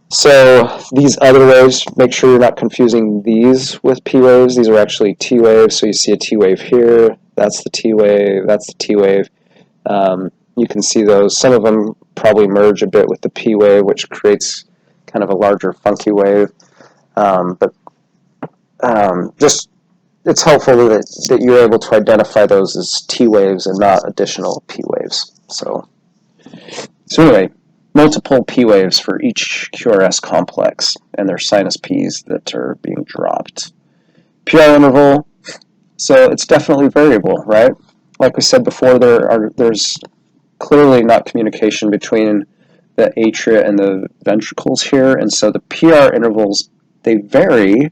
So these other waves, make sure you're not confusing these with P waves. These are actually T waves. So you see a T wave here, that's the T wave, that's the T wave. You can see those. Some of them probably merge a bit with the P wave, which creates kind of a larger funky wave. Just it's helpful that you're able to identify those as T waves and not additional P waves. So anyway, multiple P waves for each QRS complex, and their sinus Ps that are being dropped. PR interval, so it's definitely variable, right? Like we said before, there's clearly not communication between the atria and the ventricles here, and so the PR intervals, they vary.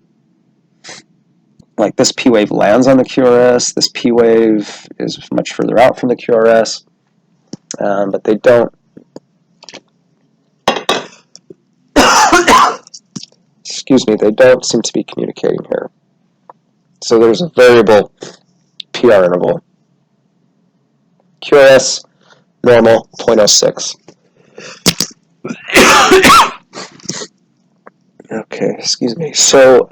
Like this P wave lands on the QRS, this P wave is much further out from the QRS, but they don't excuse me, they don't seem to be communicating here. So there's a variable PR interval. QRS, normal, 0.06. Okay, excuse me. So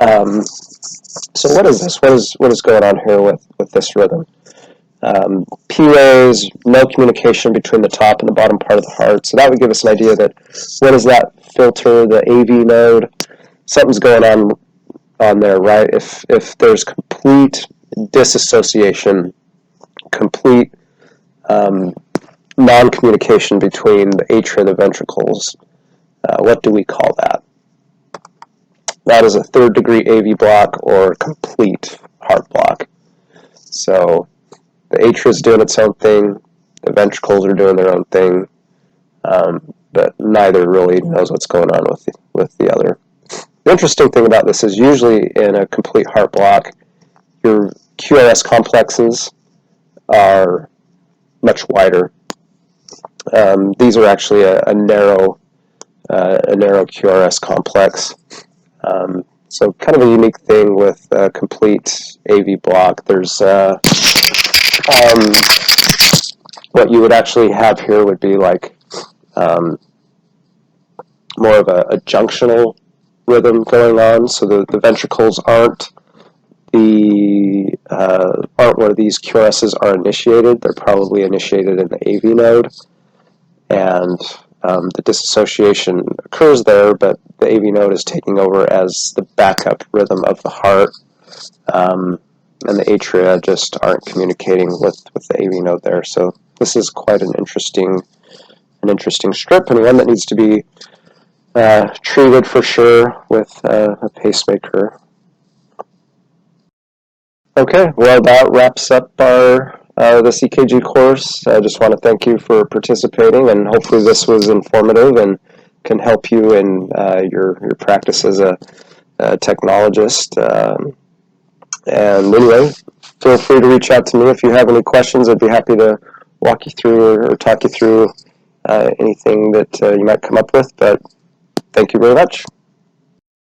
what is this? What is going on here with this rhythm? P waves, no communication between the top and the bottom part of the heart. So that would give us an idea that what is that filter, the AV node? Something's going on there, right? If there's complete disassociation, complete non-communication between the atria and the ventricles, what do we call that? That is a third-degree AV block or complete heart block. So the atria is doing its own thing, the ventricles are doing their own thing, but neither really knows what's going on with the other. The interesting thing about this is usually in a complete heart block, your QRS complexes are much wider. These are actually a narrow QRS complex. So kind of a unique thing with a complete AV block. There's what you would actually have here would be like more of a junctional rhythm going on. So the ventricles aren't where these QRSs are initiated. They're probably initiated in the AV node, and the dissociation occurs there, but the AV node is taking over as the backup rhythm of the heart, and the atria just aren't communicating with the AV node there. So this is quite an interesting strip, and one that needs to be treated for sure with a pacemaker. Okay, well that wraps up our this EKG course. I just want to thank you for participating, and hopefully this was informative and can help you in your practice as a technologist. And anyway, feel free to reach out to me if you have any questions. I'd be happy to walk you through or talk you through anything that you might come up with. But thank you very much.